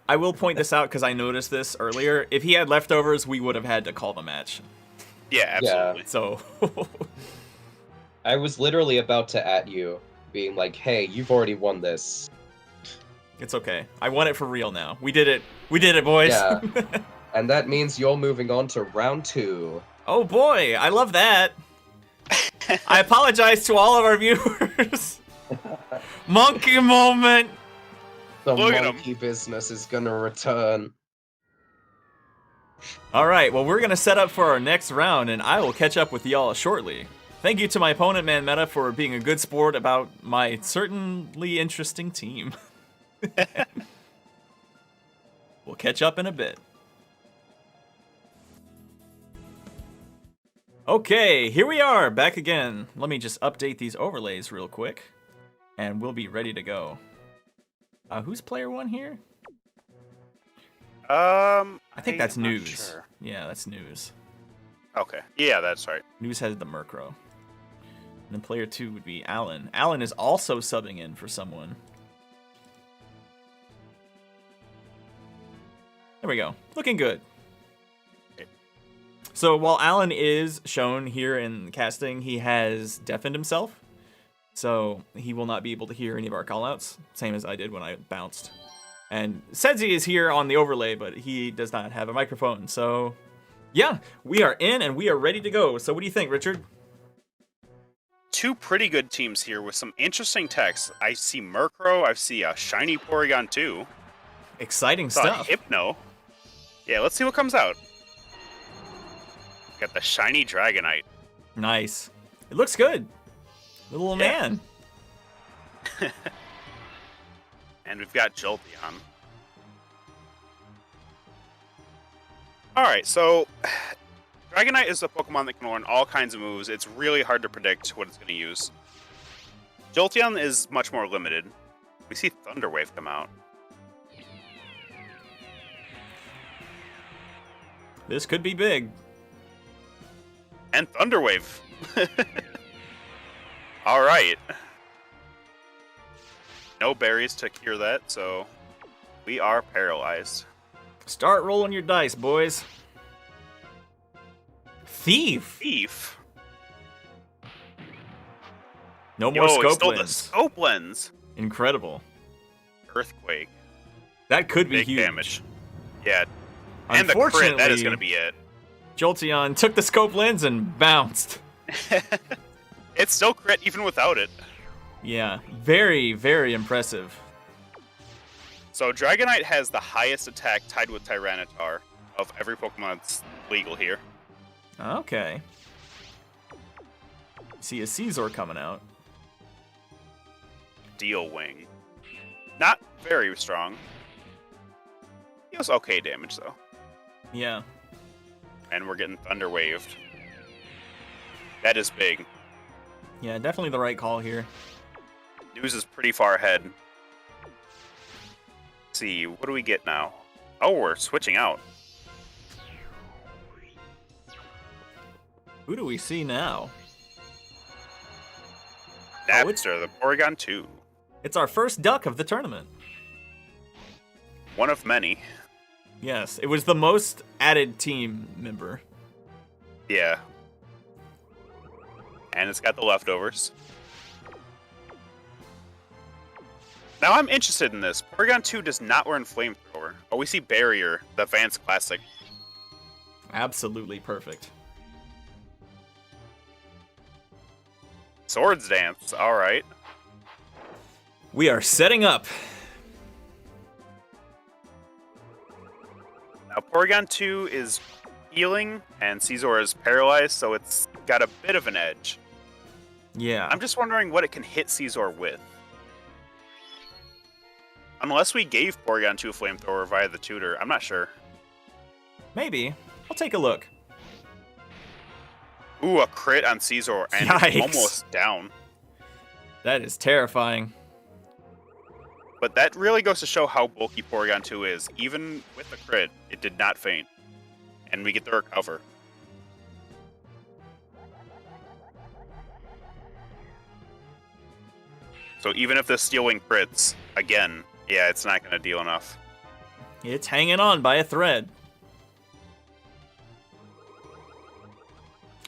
[SPEAKER 1] I will point this out because I noticed this earlier. If he had leftovers, we would have had to call the match.
[SPEAKER 2] Yeah, absolutely.
[SPEAKER 1] So
[SPEAKER 3] I was literally about to at you, being like, hey, you've already won this.
[SPEAKER 1] it's okay. I want it for real now. We did it. We did it, boys.
[SPEAKER 3] Yeah. And that means you're moving on to round 2.
[SPEAKER 1] Oh boy, I love that. I apologize to all of our viewers. Monkey moment.
[SPEAKER 3] The
[SPEAKER 2] Look at
[SPEAKER 3] monkey business is gonna return.
[SPEAKER 1] All right, well, we're going to set up for our next round, and I will catch up with y'all shortly. Thank you to my opponent, Man Meta, for being a good sport about my certainly interesting team. We'll catch up in a bit. Okay, here we are, back again. Let me just update these overlays real quick, and we'll be ready to go. Who's player 1 here? I think that's
[SPEAKER 2] I'm not
[SPEAKER 1] News.
[SPEAKER 2] sure.
[SPEAKER 1] Yeah, that's News.
[SPEAKER 2] Okay. Yeah, that's right.
[SPEAKER 1] News has the Murkrow. And then player 2 would be Alan. Alan is also subbing in for someone. There we go. Looking good. So while Alan is shown here in casting, he has deafened himself. So he will not be able to hear any of our callouts, same as I did when I bounced. And Cedsi is here on the overlay, but he does not have a microphone. So yeah, we are in and we are ready to go. So what do you think, Richard?
[SPEAKER 2] 2 pretty good teams here with some interesting techs. I see Murkrow. I see a shiny Porygon too.
[SPEAKER 1] Exciting
[SPEAKER 2] Saw
[SPEAKER 1] stuff.
[SPEAKER 2] Hypno. Yeah, let's see what comes out. Got the shiny Dragonite.
[SPEAKER 1] Nice. It looks good. Little
[SPEAKER 2] Yeah.
[SPEAKER 1] man.
[SPEAKER 2] And we've got Jolteon. Alright, so Dragonite is a Pokemon that can learn all kinds of moves. It's really hard to predict what it's going to use. Jolteon is much more limited. We see Thunder Wave come out.
[SPEAKER 1] This could be big.
[SPEAKER 2] And Thunder Wave. Alright. No berries to cure that, so we are paralyzed.
[SPEAKER 1] Start rolling your dice, boys. Thief.
[SPEAKER 2] Thief.
[SPEAKER 1] No more
[SPEAKER 2] Yo, he
[SPEAKER 1] scope
[SPEAKER 2] stole the
[SPEAKER 1] lens.
[SPEAKER 2] scope lens.
[SPEAKER 1] Incredible.
[SPEAKER 2] Earthquake.
[SPEAKER 1] That could be
[SPEAKER 2] Big
[SPEAKER 1] huge.
[SPEAKER 2] damage. Yeah. And the crit, that is going to be it.
[SPEAKER 1] Jolteon took the scope lens and bounced.
[SPEAKER 2] It's still crit even without it.
[SPEAKER 1] Yeah, very, very impressive.
[SPEAKER 2] So Dragonite has the highest attack tied with Tyranitar of every Pokemon that's legal here.
[SPEAKER 1] Okay. See a Caesar coming out.
[SPEAKER 2] Steel Wing. Not very strong. Deals okay damage, though.
[SPEAKER 1] Yeah.
[SPEAKER 2] And we're getting Thunder Waved. That is big.
[SPEAKER 1] Yeah, definitely the right call here.
[SPEAKER 2] News is pretty far ahead. Let's see, what do we get now? Oh, we're switching out.
[SPEAKER 1] Who do we see now?
[SPEAKER 2] Napster, the Porygon 2.
[SPEAKER 1] It's our first duck of the tournament.
[SPEAKER 2] One of many.
[SPEAKER 1] Yes, it was the most added team member.
[SPEAKER 2] Yeah. And it's got the leftovers. Now I'm interested in this. Porygon 2 does not learn Flamethrower. Oh, we see Barrier, the Advanced Classic.
[SPEAKER 1] Absolutely perfect.
[SPEAKER 2] Swords Dance, alright.
[SPEAKER 1] We are setting up.
[SPEAKER 2] Now Porygon 2 is healing, and Caesar is paralyzed, so it's got a bit of an edge.
[SPEAKER 1] Yeah.
[SPEAKER 2] I'm just wondering what it can hit Caesar with. Unless we gave Porygon 2 a Flamethrower via the tutor, I'm not sure.
[SPEAKER 1] Maybe. I'll take a look.
[SPEAKER 2] Ooh, a crit on Caesar, and
[SPEAKER 1] Yikes.
[SPEAKER 2] it's almost down.
[SPEAKER 1] That is terrifying.
[SPEAKER 2] But that really goes to show how bulky Porygon 2 is. Even with the crit, it did not faint. And we get the recover. So even if the Steel Wing crits, again, yeah, it's not going to deal enough.
[SPEAKER 1] It's hanging on by a thread.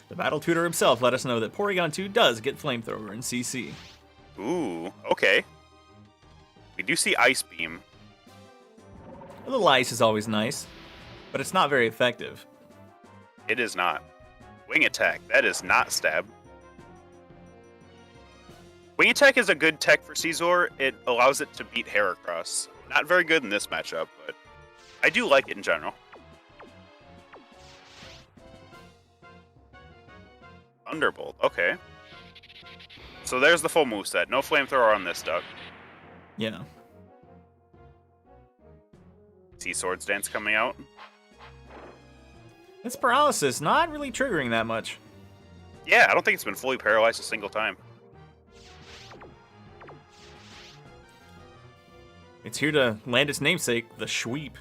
[SPEAKER 1] The Battle Tutor himself let us know that Porygon 2 does get Flamethrower in CC.
[SPEAKER 2] Ooh, okay. We do see Ice Beam.
[SPEAKER 1] A little ice is always nice, but it's not very effective.
[SPEAKER 2] It is not. Wing Attack, that is not Stab. Wing Attack is a good tech for Caesar. It allows it to beat Heracross. Not very good in this matchup, but I do like it in general. Thunderbolt, okay. So there's the full moveset. No Flamethrower on this duck.
[SPEAKER 1] Yeah.
[SPEAKER 2] See Swords Dance coming out.
[SPEAKER 1] This paralysis not really triggering that much.
[SPEAKER 2] Yeah, I don't think it's been fully paralyzed a single time.
[SPEAKER 1] It's here to land its namesake, the Sweep.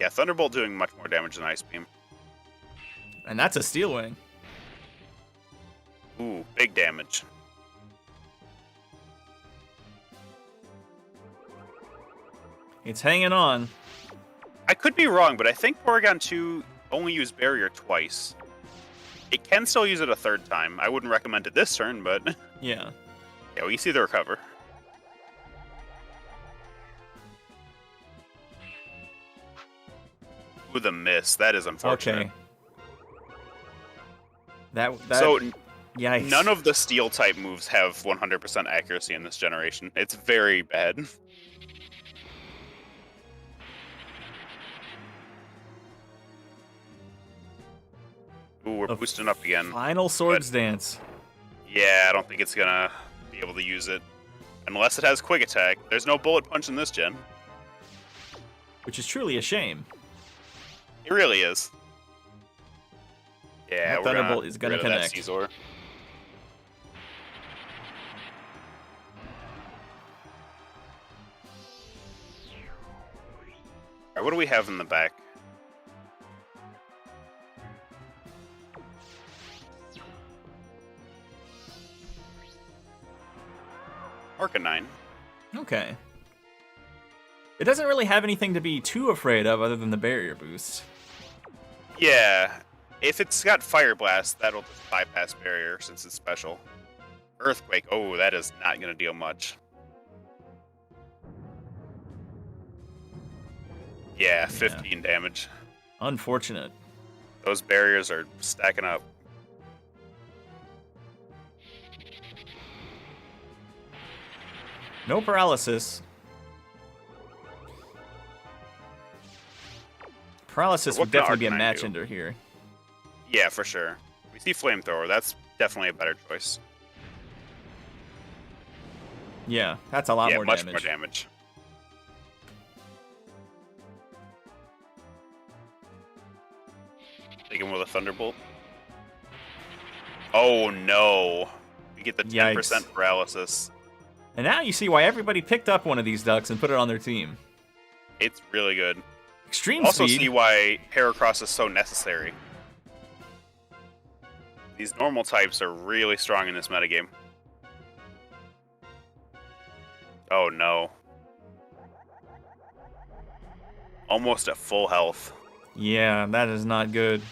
[SPEAKER 2] Yeah, Thunderbolt doing much more damage than Ice Beam.
[SPEAKER 1] And that's a Steel Wing.
[SPEAKER 2] Ooh, big damage.
[SPEAKER 1] It's hanging on.
[SPEAKER 2] I could be wrong, but I think Porygon 2 only used Barrier twice. It can still use it a third time. I wouldn't recommend it this turn, but
[SPEAKER 1] Yeah.
[SPEAKER 2] yeah, we see the recover. Ooh, the miss. That is unfortunate.
[SPEAKER 1] Okay. That
[SPEAKER 2] So
[SPEAKER 1] yikes.
[SPEAKER 2] none of the Steel type moves have 100% accuracy in this generation. It's very bad. Ooh, we're
[SPEAKER 1] The
[SPEAKER 2] boosting up again.
[SPEAKER 1] Final Swords Dance.
[SPEAKER 2] Yeah, I don't think it's gonna be able to use it. Unless it has Quick Attack. There's no Bullet Punch in this gen.
[SPEAKER 1] Which is truly a shame.
[SPEAKER 2] It really is. Yeah,
[SPEAKER 1] That
[SPEAKER 2] we're
[SPEAKER 1] Thunderbolt is gonna
[SPEAKER 2] get rid of that
[SPEAKER 1] connect.
[SPEAKER 2] Caesar. Alright, what do we have in the back? Arcanine.
[SPEAKER 1] Okay. It doesn't really have anything to be too afraid of other than the barrier boost.
[SPEAKER 2] Yeah, if it's got Fire Blast, that'll just bypass Barrier since it's special. Earthquake, oh, that is not going to deal much. Yeah, 15 damage.
[SPEAKER 1] Unfortunate.
[SPEAKER 2] Those barriers are stacking up.
[SPEAKER 1] No paralysis. Paralysis
[SPEAKER 2] We're
[SPEAKER 1] would
[SPEAKER 2] looking at
[SPEAKER 1] definitely be a
[SPEAKER 2] Arcanine
[SPEAKER 1] match
[SPEAKER 2] too.
[SPEAKER 1] ender here.
[SPEAKER 2] Yeah, for sure. We see Flamethrower. That's definitely a better choice.
[SPEAKER 1] Yeah, that's a lot
[SPEAKER 2] Yeah,
[SPEAKER 1] more
[SPEAKER 2] much
[SPEAKER 1] damage.
[SPEAKER 2] more damage. Take him with a Thunderbolt. Oh no. We get the 10%
[SPEAKER 1] Yikes.
[SPEAKER 2] paralysis.
[SPEAKER 1] And now you see why everybody picked up one of these ducks and put it on their team.
[SPEAKER 2] It's really good.
[SPEAKER 1] Extreme
[SPEAKER 2] Also
[SPEAKER 1] speed.
[SPEAKER 2] see why Heracross is so necessary. These normal types are really strong in this metagame. Oh no. Almost at full health.
[SPEAKER 1] Yeah, that is not good.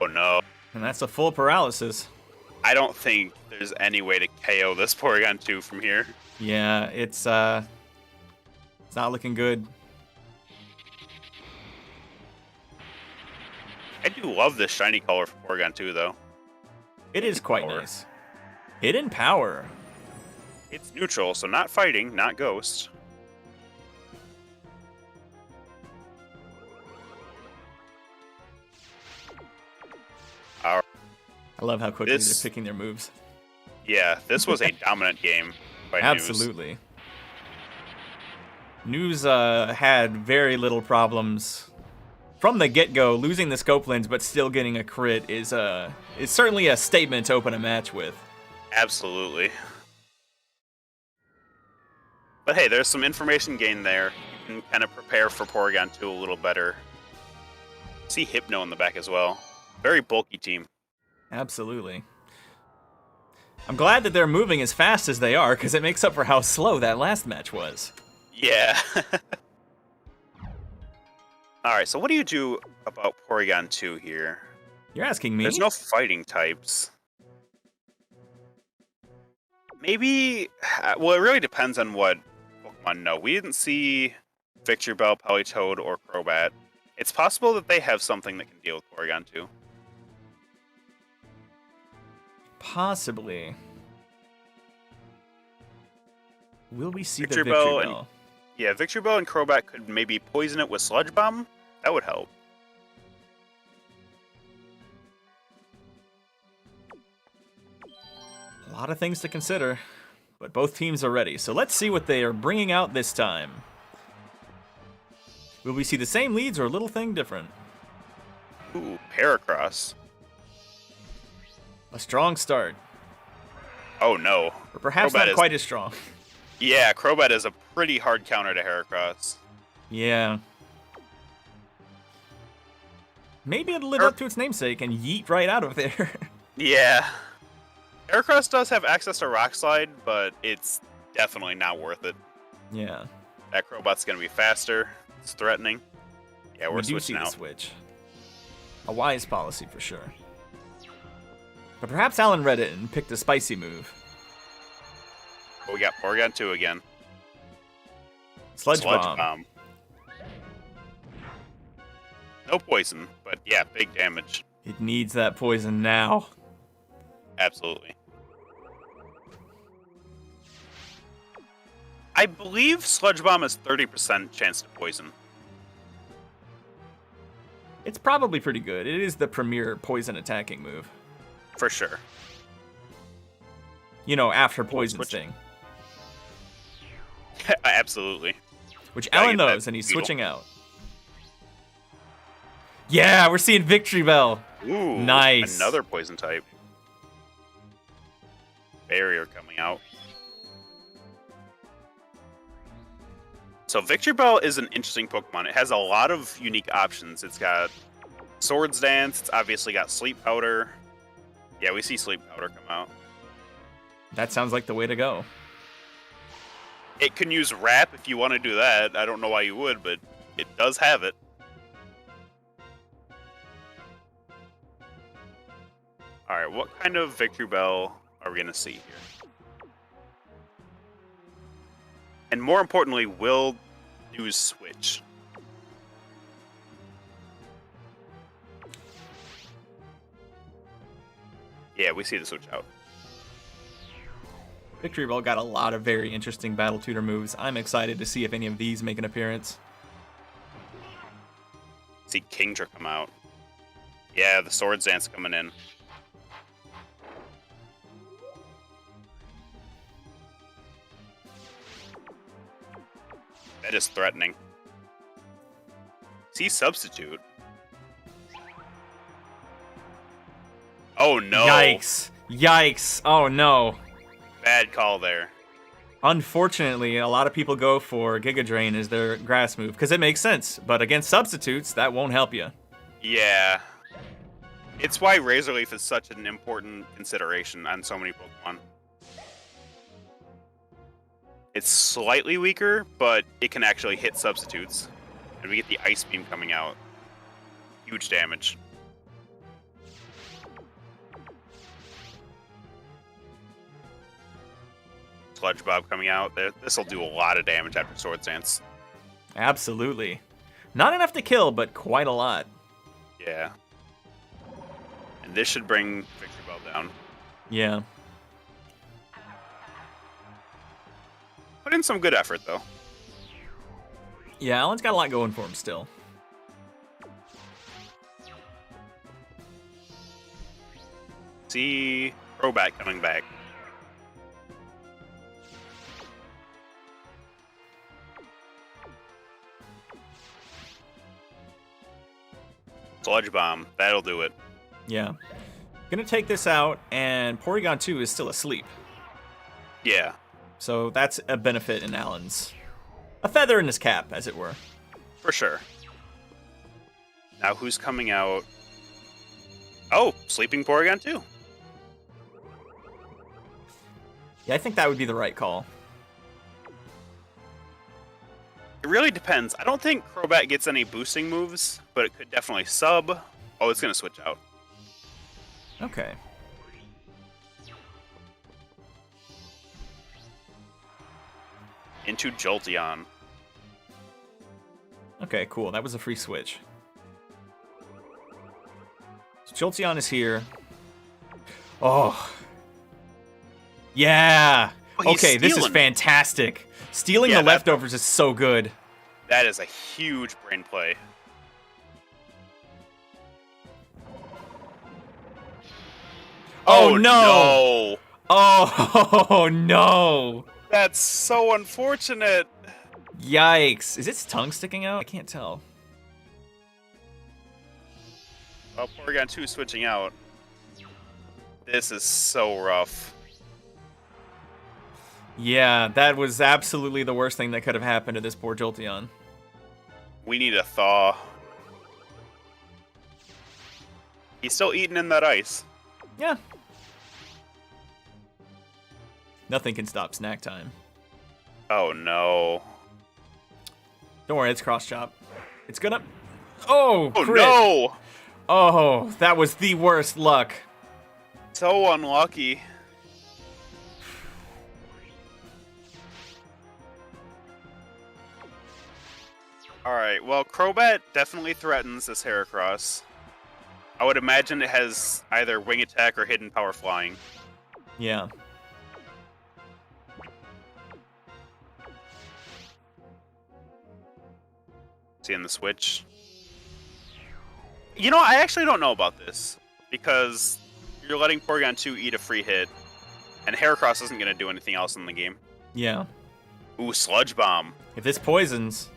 [SPEAKER 2] Oh no.
[SPEAKER 1] And that's a full paralysis.
[SPEAKER 2] I don't think there's any way to KO this Porygon 2 from here.
[SPEAKER 1] Yeah, it's not looking good.
[SPEAKER 2] I do love this shiny color for Porygon 2 though.
[SPEAKER 1] It is quite
[SPEAKER 2] Power.
[SPEAKER 1] nice. Hidden power.
[SPEAKER 2] It's neutral, so not fighting, not ghost.
[SPEAKER 1] I love how quickly
[SPEAKER 2] This-
[SPEAKER 1] they're picking their moves.
[SPEAKER 2] Yeah, this was a dominant game by News.
[SPEAKER 1] Absolutely. News had very little problems from the get-go. Losing the scope lens but still getting a crit is certainly a statement to open a match with.
[SPEAKER 2] Absolutely. But hey, there's some information gained there. You can kind of prepare for Porygon 2 a little better. See Hypno in the back as well. Very bulky team.
[SPEAKER 1] Absolutely. I'm glad that they're moving as fast as they are, because it makes up for how slow that last match was.
[SPEAKER 2] Yeah. Alright, so what do you do about Porygon 2 here?
[SPEAKER 1] You're asking me?
[SPEAKER 2] There's no fighting types. Maybe... Well, it really depends on what Pokemon know. We didn't see Victory Bell, Politoed, or Crobat. It's possible that they have something that can deal with Porygon 2.
[SPEAKER 1] Possibly. Will we see
[SPEAKER 2] Victory
[SPEAKER 1] the Victory
[SPEAKER 2] Bell
[SPEAKER 1] Bell?
[SPEAKER 2] Yeah, Victory Bell and Crobat could maybe poison it with Sludge Bomb. That would help.
[SPEAKER 1] A lot of things to consider, but both teams are ready. So let's see what they are bringing out this time. Will we see the same leads or a little thing different?
[SPEAKER 2] Ooh, Heracross.
[SPEAKER 1] A strong start,
[SPEAKER 2] Oh no.
[SPEAKER 1] or perhaps
[SPEAKER 2] Crobat
[SPEAKER 1] not
[SPEAKER 2] is-
[SPEAKER 1] quite as strong.
[SPEAKER 2] Yeah, Crobat is a pretty hard counter to Heracross.
[SPEAKER 1] Yeah. Maybe it'll live up to its namesake and yeet right out of there.
[SPEAKER 2] Yeah. Heracross does have access to Rock Slide, but it's definitely not worth it.
[SPEAKER 1] Yeah.
[SPEAKER 2] That Crobat's gonna be faster. It's threatening. Yeah, we're
[SPEAKER 1] We do see
[SPEAKER 2] switching
[SPEAKER 1] the
[SPEAKER 2] out.
[SPEAKER 1] switch. A wise policy for sure. But perhaps Alan read it and picked a spicy move.
[SPEAKER 2] But we got Porygon 2 again.
[SPEAKER 1] Sludge Bomb.
[SPEAKER 2] No poison, but yeah, big damage.
[SPEAKER 1] It needs that poison now.
[SPEAKER 2] Absolutely. I believe Sludge Bomb has 30% chance to poison.
[SPEAKER 1] It's probably pretty good. It is the premier poison attacking move.
[SPEAKER 2] For sure.
[SPEAKER 1] You know, after poison
[SPEAKER 2] switch.
[SPEAKER 1] sting.
[SPEAKER 2] Absolutely.
[SPEAKER 1] Which
[SPEAKER 2] Gotta
[SPEAKER 1] Alan
[SPEAKER 2] get that
[SPEAKER 1] knows, and he's
[SPEAKER 2] beetle.
[SPEAKER 1] switching out. Yeah, we're seeing Victory Bell.
[SPEAKER 2] Ooh,
[SPEAKER 1] Nice.
[SPEAKER 2] Another poison type. Barrier coming out. So Victory Bell is an interesting Pokemon. It has a lot of unique options. It's got Swords Dance. It's obviously got Sleep Powder. Yeah, we see Sleep Powder come out.
[SPEAKER 1] That sounds like the way to go.
[SPEAKER 2] It can use Wrap if you want to do that. I don't know why you would, but it does have it. Alright, what kind of Victory Bell are we going to see here? And more importantly, will news switch. Yeah, we see the switch out.
[SPEAKER 1] Victory Bell got a lot of very interesting battle tutor moves. I'm excited to see if any of these make an appearance.
[SPEAKER 2] See Kingdra come out. Yeah, the Sword Dance coming in. That is threatening. See Substitute. Oh no.
[SPEAKER 1] Yikes. Yikes. Oh no.
[SPEAKER 2] Bad call there.
[SPEAKER 1] Unfortunately, a lot of people go for Giga Drain as their grass move because it makes sense, but against substitutes, that won't help you.
[SPEAKER 2] Yeah. It's why Razor Leaf is such an important consideration on so many Pokemon. It's slightly weaker, but it can actually hit substitutes. And we get the Ice Beam coming out. Huge damage. Sludge Bob coming out. This will do a lot of damage after Sword Dance.
[SPEAKER 1] Absolutely. Not enough to kill, but quite a lot.
[SPEAKER 2] Yeah. And this should bring Victory Bell down.
[SPEAKER 1] Yeah.
[SPEAKER 2] Put in some good effort, though.
[SPEAKER 1] Yeah, Alan's got a lot going for him still.
[SPEAKER 2] See Crobat coming back. Sludge Bomb. That'll do it.
[SPEAKER 1] Yeah. Gonna take this out, and Porygon 2 is still asleep.
[SPEAKER 2] Yeah.
[SPEAKER 1] So that's a benefit in Alan's. A feather in his cap, as it were.
[SPEAKER 2] For sure. Now who's coming out? Oh, Sleeping Porygon 2.
[SPEAKER 1] Yeah, I think that would be the right call.
[SPEAKER 2] It really depends. I don't think Crobat gets any boosting moves, but it could definitely sub. Oh, it's going to switch out.
[SPEAKER 1] Okay.
[SPEAKER 2] Into Jolteon.
[SPEAKER 1] Okay, cool. That was a free switch. So Jolteon is here. Oh. Yeah.
[SPEAKER 2] Oh, he's
[SPEAKER 1] okay, this is
[SPEAKER 2] stealing.
[SPEAKER 1] fantastic. Stealing
[SPEAKER 2] Yeah,
[SPEAKER 1] the
[SPEAKER 2] that-
[SPEAKER 1] leftovers is so good.
[SPEAKER 2] That is a huge brain play.
[SPEAKER 1] Oh, no.
[SPEAKER 2] no!
[SPEAKER 1] Oh, no.
[SPEAKER 2] That's so unfortunate.
[SPEAKER 1] Yikes. Is its tongue sticking out? I can't tell.
[SPEAKER 2] Well, Porygon 2 switching out. This is so rough.
[SPEAKER 1] Yeah, that was absolutely the worst thing that could have happened to this poor Jolteon.
[SPEAKER 2] We need a thaw. He's still eating in that ice.
[SPEAKER 1] Yeah. Nothing can stop snack time.
[SPEAKER 2] Oh no.
[SPEAKER 1] Don't worry, it's cross chop. It's gonna... Oh,
[SPEAKER 2] Oh
[SPEAKER 1] crit.
[SPEAKER 2] no!
[SPEAKER 1] Oh, that was the worst luck.
[SPEAKER 2] So unlucky. Alright, well, Crobat definitely threatens this Heracross. I would imagine it has either Wing Attack or Hidden Power Flying.
[SPEAKER 1] Yeah.
[SPEAKER 2] Seeing the switch. You know, I actually don't know about this. Because you're letting Porygon 2 eat a free hit. And Heracross isn't going to do anything else in the game.
[SPEAKER 1] Yeah.
[SPEAKER 2] Ooh, Sludge Bomb.
[SPEAKER 1] If this poisons...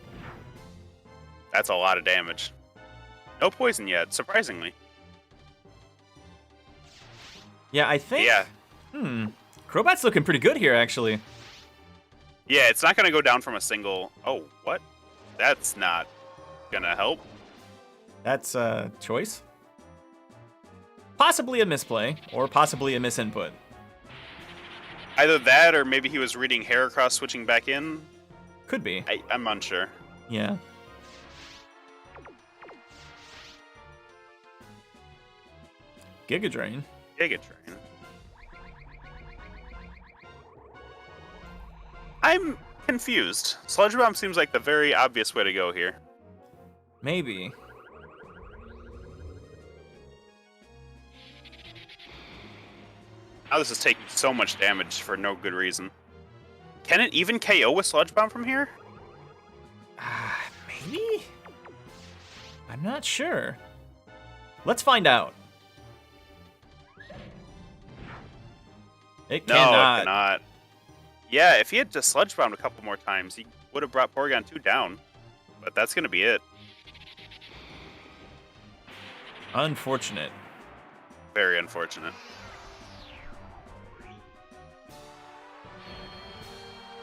[SPEAKER 2] That's a lot of damage. No poison yet, surprisingly.
[SPEAKER 1] Yeah, I think...
[SPEAKER 2] Yeah.
[SPEAKER 1] Crobat's looking pretty good here, actually.
[SPEAKER 2] Yeah, it's not going to go down from a single... Oh, what? That's not going to help.
[SPEAKER 1] That's a choice. Possibly a misplay, or possibly a misinput.
[SPEAKER 2] Either that, or maybe he was reading Heracross switching back in.
[SPEAKER 1] Could be.
[SPEAKER 2] I'm unsure.
[SPEAKER 1] Yeah. Giga Drain.
[SPEAKER 2] Giga Drain. I'm confused. Sludge Bomb seems like the very obvious way to go here.
[SPEAKER 1] Maybe.
[SPEAKER 2] Now this is taking so much damage for no good reason. Can it even KO with Sludge Bomb from here?
[SPEAKER 1] Maybe? I'm not sure. Let's find out. It
[SPEAKER 2] No,
[SPEAKER 1] cannot.
[SPEAKER 2] it cannot. Yeah, if he had just Sludge Bombed a couple more times, he would have brought Porygon 2 down. But that's going to be it.
[SPEAKER 1] Unfortunate.
[SPEAKER 2] Very unfortunate.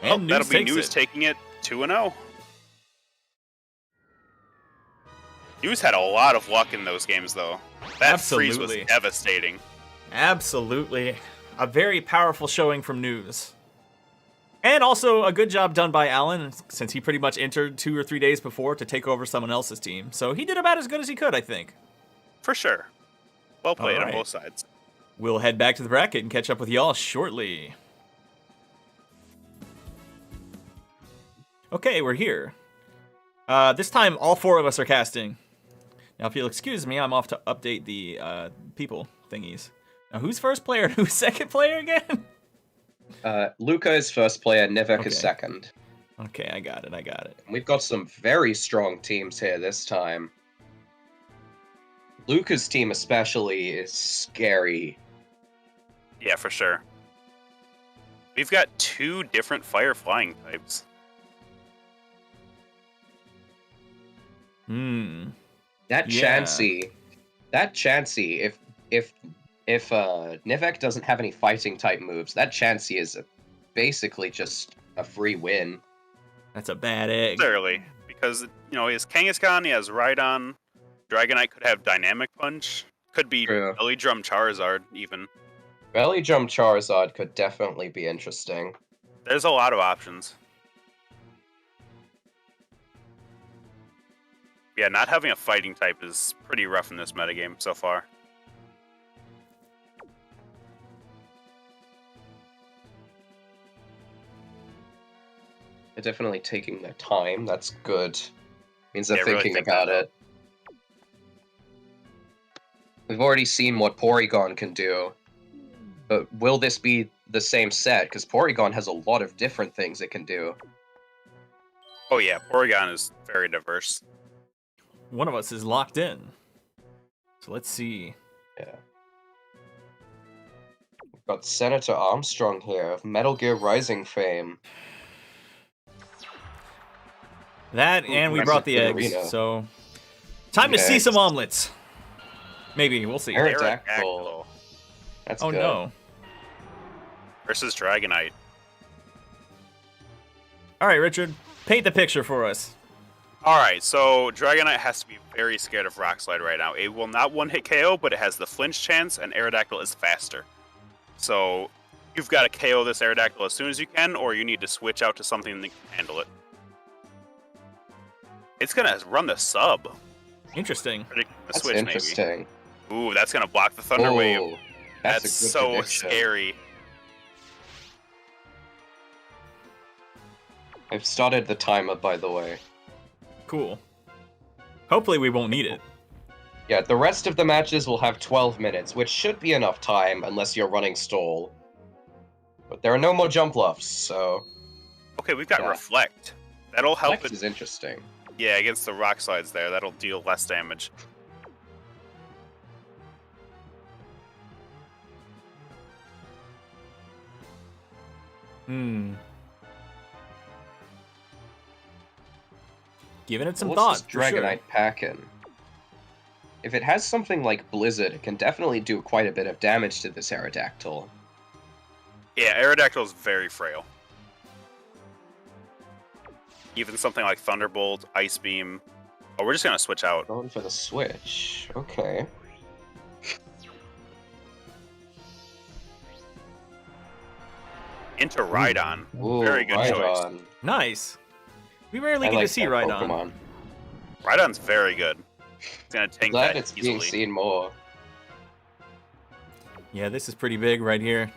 [SPEAKER 1] And
[SPEAKER 2] that'll be
[SPEAKER 1] takes
[SPEAKER 2] News
[SPEAKER 1] it.
[SPEAKER 2] taking it 2-0. News had a lot of luck in those games, though. That freeze was
[SPEAKER 1] Absolutely.
[SPEAKER 2] devastating.
[SPEAKER 1] Absolutely. A very powerful showing from News. And also a good job done by Alan, since he pretty much entered 2 or 3 days before to take over someone else's team. So he did about as good as he could, I think.
[SPEAKER 2] For sure. Well played
[SPEAKER 1] All
[SPEAKER 2] on
[SPEAKER 1] right.
[SPEAKER 2] both sides.
[SPEAKER 1] We'll head back to the bracket and catch up with y'all shortly. Okay, we're here. This time, all 4 of us are casting. Now, if you'll excuse me, I'm off to update the people thingies. Now, who's first player and who's second player again?
[SPEAKER 3] Lucca is first player, Nivek
[SPEAKER 1] Okay.
[SPEAKER 3] is second.
[SPEAKER 1] Okay, I got it.
[SPEAKER 3] We've got some very strong teams here this time. Lucca's team especially is scary.
[SPEAKER 2] Yeah, for sure. We've got 2 different fire flying types.
[SPEAKER 3] That
[SPEAKER 1] Yeah.
[SPEAKER 3] Chansey, if Nivek doesn't have any fighting type moves, that Chansey is basically just a free win.
[SPEAKER 1] That's a bad egg.
[SPEAKER 2] Necessarily. Because, he has Kangaskhan, he has Rhydon. Dragonite could have Dynamic Punch. Could be
[SPEAKER 3] True.
[SPEAKER 2] Belly Drum Charizard, even.
[SPEAKER 3] Belly Drum Charizard could definitely be interesting.
[SPEAKER 2] There's a lot of options. Yeah, not having a fighting type is pretty rough in this metagame so far.
[SPEAKER 3] They're definitely taking their time. That's good. Means they're
[SPEAKER 2] Yeah, really
[SPEAKER 3] thinking
[SPEAKER 2] thinking
[SPEAKER 3] about
[SPEAKER 2] about
[SPEAKER 3] it. We've already seen what Porygon can do. But will this be the same set? Because Porygon has a lot of different things it can do.
[SPEAKER 2] Oh yeah, Porygon is very diverse.
[SPEAKER 1] One of us is locked in. So let's see.
[SPEAKER 3] Yeah. We've got Senator Armstrong here of Metal Gear Rising fame.
[SPEAKER 1] That,
[SPEAKER 3] Ooh,
[SPEAKER 1] and we
[SPEAKER 3] nice
[SPEAKER 1] brought the
[SPEAKER 3] looking
[SPEAKER 1] eggs.
[SPEAKER 3] arena.
[SPEAKER 1] So, time to see
[SPEAKER 3] Eggs.
[SPEAKER 1] some omelets. Maybe, we'll see.
[SPEAKER 3] Aerodactyl. That's
[SPEAKER 1] Oh
[SPEAKER 3] good.
[SPEAKER 1] no.
[SPEAKER 2] Versus Dragonite.
[SPEAKER 1] Alright, Richard, paint the picture for us.
[SPEAKER 2] Alright, so Dragonite has to be very scared of Rock Slide right now. It will not one-hit KO, but it has the flinch chance, and Aerodactyl is faster. So, you've got to KO this Aerodactyl as soon as you can, or you need to switch out to something that can handle it. It's going to run the sub.
[SPEAKER 1] Interesting.
[SPEAKER 2] Predicting the
[SPEAKER 3] That's
[SPEAKER 2] switch,
[SPEAKER 3] interesting.
[SPEAKER 2] maybe. Ooh, that's going to block the Thunder Wave.
[SPEAKER 3] Oh,
[SPEAKER 2] That's
[SPEAKER 3] a good
[SPEAKER 2] so
[SPEAKER 3] prediction.
[SPEAKER 2] scary.
[SPEAKER 3] I've started the timer, by the way.
[SPEAKER 1] Cool. Hopefully we won't need it.
[SPEAKER 3] Yeah, the rest of the matches will have 12 minutes, which should be enough time unless you're running stall. But there are no more jump lofts, so
[SPEAKER 2] Okay, we've got
[SPEAKER 3] Yeah.
[SPEAKER 2] Reflect. That'll help
[SPEAKER 3] Flex
[SPEAKER 2] it.
[SPEAKER 3] is interesting.
[SPEAKER 2] Yeah, against the Rock Slides there. That'll deal less damage.
[SPEAKER 1] Giving it some
[SPEAKER 3] What's
[SPEAKER 1] thought.
[SPEAKER 3] this
[SPEAKER 1] for sure.
[SPEAKER 3] Dragonite packin'? If it has something like Blizzard, it can definitely do quite a bit of damage to this Aerodactyl.
[SPEAKER 2] Yeah, Aerodactyl is very frail. Even something like Thunderbolt, Ice Beam. Oh, we're just gonna switch out.
[SPEAKER 3] Going for the switch. Okay.
[SPEAKER 2] Into Rhydon.
[SPEAKER 3] Ooh,
[SPEAKER 2] Very good choice.
[SPEAKER 3] Rhydon.
[SPEAKER 1] Nice. We rarely
[SPEAKER 3] I
[SPEAKER 1] get
[SPEAKER 3] like
[SPEAKER 1] to see
[SPEAKER 3] that
[SPEAKER 1] Rhydon.
[SPEAKER 3] Pokemon.
[SPEAKER 2] Rhydon's very good. It's gonna tank
[SPEAKER 3] Glad
[SPEAKER 2] that
[SPEAKER 3] it's
[SPEAKER 2] easily.
[SPEAKER 3] being seen more.
[SPEAKER 1] Yeah, this is pretty big right here.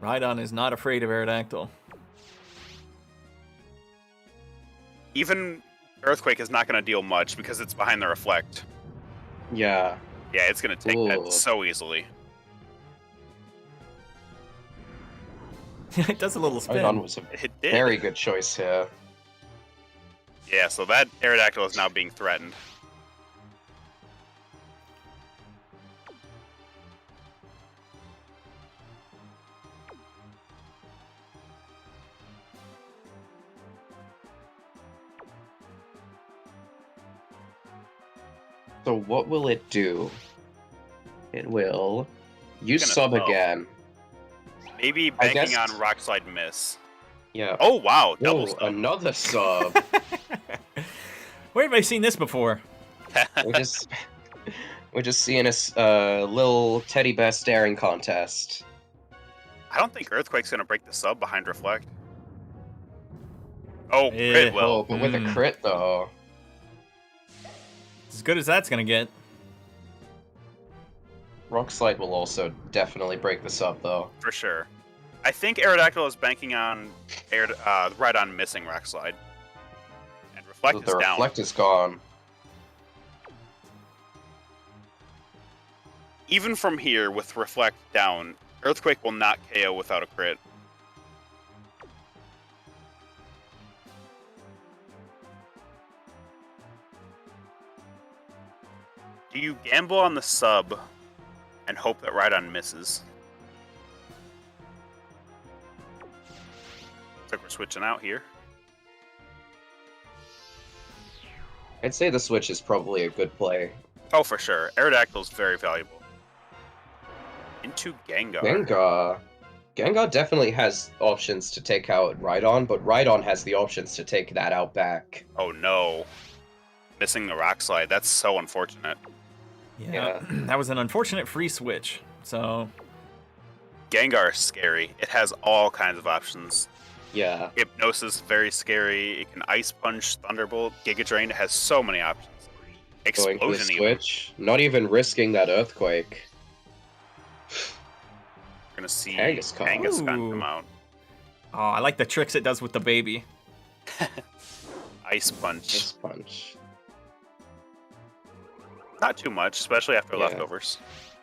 [SPEAKER 1] Rhydon is not afraid of Aerodactyl.
[SPEAKER 2] Even Earthquake is not going to deal much because it's behind the Reflect.
[SPEAKER 3] Yeah.
[SPEAKER 2] Yeah, it's going to take
[SPEAKER 3] Ooh.
[SPEAKER 2] that so easily.
[SPEAKER 1] It does a little
[SPEAKER 3] Right on
[SPEAKER 1] spin.
[SPEAKER 3] was a
[SPEAKER 2] It did.
[SPEAKER 3] very good choice here.
[SPEAKER 2] Yeah, so that Aerodactyl is now being threatened.
[SPEAKER 3] So what will it do? It will use
[SPEAKER 2] Gonna
[SPEAKER 3] sub
[SPEAKER 2] sub.
[SPEAKER 3] again.
[SPEAKER 2] Maybe
[SPEAKER 3] I
[SPEAKER 2] banking
[SPEAKER 3] guess-
[SPEAKER 2] on Rock Slide miss.
[SPEAKER 3] Yeah.
[SPEAKER 2] Oh, wow. Double
[SPEAKER 3] Oh,
[SPEAKER 2] sub.
[SPEAKER 3] another sub.
[SPEAKER 1] Where have I seen this before?
[SPEAKER 3] we're just seeing a little teddy bear staring contest.
[SPEAKER 2] I don't think Earthquake's going to break the sub behind Reflect. Oh,
[SPEAKER 1] Yeah.
[SPEAKER 2] crit
[SPEAKER 3] Oh,
[SPEAKER 2] will.
[SPEAKER 3] but with a crit though.
[SPEAKER 1] As good as that's gonna get.
[SPEAKER 3] Rock Slide will also definitely break this up though.
[SPEAKER 2] For sure. I think Aerodactyl is banking on right on missing Rock Slide. And Reflect
[SPEAKER 3] So
[SPEAKER 2] is
[SPEAKER 3] the
[SPEAKER 2] down.
[SPEAKER 3] Reflect is gone.
[SPEAKER 2] Even from here, with Reflect down, Earthquake will not KO without a crit. Do you gamble on the sub and hope that Rhydon misses? Looks like we're switching out here.
[SPEAKER 3] I'd say the switch is probably a good play.
[SPEAKER 2] Oh, for sure. Aerodactyl is very valuable. Into Gengar.
[SPEAKER 3] Gengar definitely has options to take out Rhydon, but Rhydon has the options to take that out back.
[SPEAKER 2] Oh no. Missing the Rock Slide. That's so unfortunate.
[SPEAKER 1] Yeah. That was an unfortunate free switch. So
[SPEAKER 2] Gengar is scary. It has all kinds of options.
[SPEAKER 3] Yeah.
[SPEAKER 2] Hypnosis, very scary. It can Ice Punch, Thunderbolt, Giga Drain. It has so many options.
[SPEAKER 3] Going for the
[SPEAKER 2] Explosion even.
[SPEAKER 3] switch. Not even risking that Earthquake.
[SPEAKER 2] We're gonna see
[SPEAKER 3] Kangaskhan.
[SPEAKER 2] Kangaskhan
[SPEAKER 1] Ooh.
[SPEAKER 2] come out.
[SPEAKER 1] oh, I like the tricks it does with the baby.
[SPEAKER 2] Ice Punch.
[SPEAKER 3] Ice Punch.
[SPEAKER 2] Not too much, especially after
[SPEAKER 3] Yeah.
[SPEAKER 2] leftovers.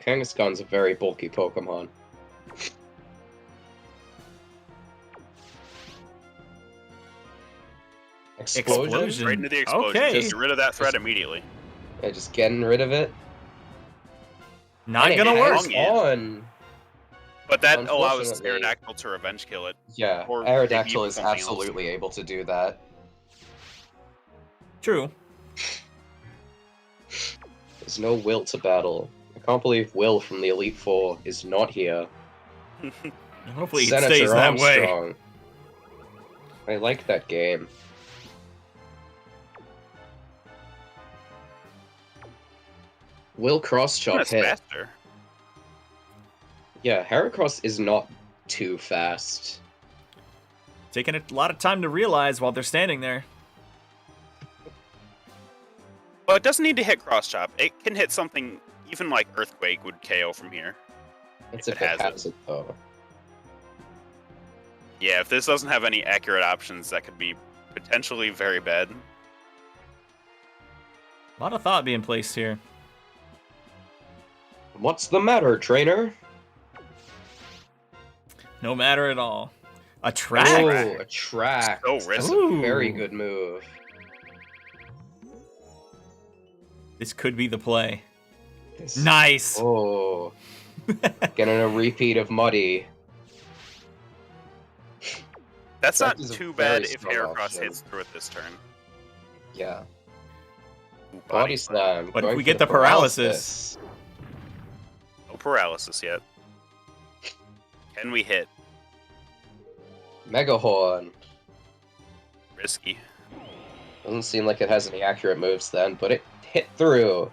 [SPEAKER 3] Kangaskhan's a very bulky Pokemon. Explosion?
[SPEAKER 2] Right into the explosion.
[SPEAKER 1] Okay.
[SPEAKER 2] Just get rid of that threat immediately.
[SPEAKER 3] Yeah, just getting rid of it.
[SPEAKER 1] Not
[SPEAKER 3] And it
[SPEAKER 1] gonna work.
[SPEAKER 3] hangs
[SPEAKER 2] Wrong
[SPEAKER 3] on.
[SPEAKER 2] But that allows
[SPEAKER 3] Unfortunately-
[SPEAKER 2] Aerodactyl to revenge kill it.
[SPEAKER 3] Yeah,
[SPEAKER 2] Or maybe
[SPEAKER 3] Aerodactyl
[SPEAKER 2] even
[SPEAKER 3] is
[SPEAKER 2] something else.
[SPEAKER 3] absolutely able to do that.
[SPEAKER 1] True.
[SPEAKER 3] There's no Will to battle. I can't believe Will from the Elite Four is not here.
[SPEAKER 1] Hopefully it
[SPEAKER 3] Senator
[SPEAKER 1] stays that way.
[SPEAKER 3] Armstrong. I like that game. Will cross chop
[SPEAKER 2] That's
[SPEAKER 3] hit.
[SPEAKER 2] faster.
[SPEAKER 3] Yeah, Heracross is not too fast.
[SPEAKER 1] Taking a lot of time to realize while they're standing there.
[SPEAKER 2] Well, it doesn't need to hit Cross Chop. It can hit something even like Earthquake would KO from here.
[SPEAKER 3] That's
[SPEAKER 2] If
[SPEAKER 3] if
[SPEAKER 2] it
[SPEAKER 3] it
[SPEAKER 2] has
[SPEAKER 3] has it though.
[SPEAKER 2] Yeah, if this doesn't have any accurate options, that could be potentially very bad.
[SPEAKER 1] A lot of thought being placed here.
[SPEAKER 3] What's the matter, trainer?
[SPEAKER 1] No matter at all. A track.
[SPEAKER 3] Oh,
[SPEAKER 2] Track.
[SPEAKER 3] a track.
[SPEAKER 2] So
[SPEAKER 3] That's
[SPEAKER 2] risky.
[SPEAKER 3] a very
[SPEAKER 1] Ooh.
[SPEAKER 3] good move.
[SPEAKER 1] This could be the play.
[SPEAKER 3] This-
[SPEAKER 1] Nice.
[SPEAKER 3] Oh, getting a repeat of Muddy.
[SPEAKER 2] That's
[SPEAKER 3] That
[SPEAKER 2] not
[SPEAKER 3] is a
[SPEAKER 2] too
[SPEAKER 3] very
[SPEAKER 2] bad if
[SPEAKER 3] strong
[SPEAKER 2] Heracross
[SPEAKER 3] option.
[SPEAKER 2] hits through it this turn.
[SPEAKER 3] Yeah.
[SPEAKER 2] Ooh,
[SPEAKER 3] Body slam.
[SPEAKER 1] But if
[SPEAKER 3] going
[SPEAKER 1] we
[SPEAKER 3] for
[SPEAKER 1] get the paralysis.
[SPEAKER 2] No paralysis yet. Can we hit?
[SPEAKER 3] Mega Horn.
[SPEAKER 2] Risky.
[SPEAKER 3] Doesn't seem like it has any accurate moves then, but it hit through.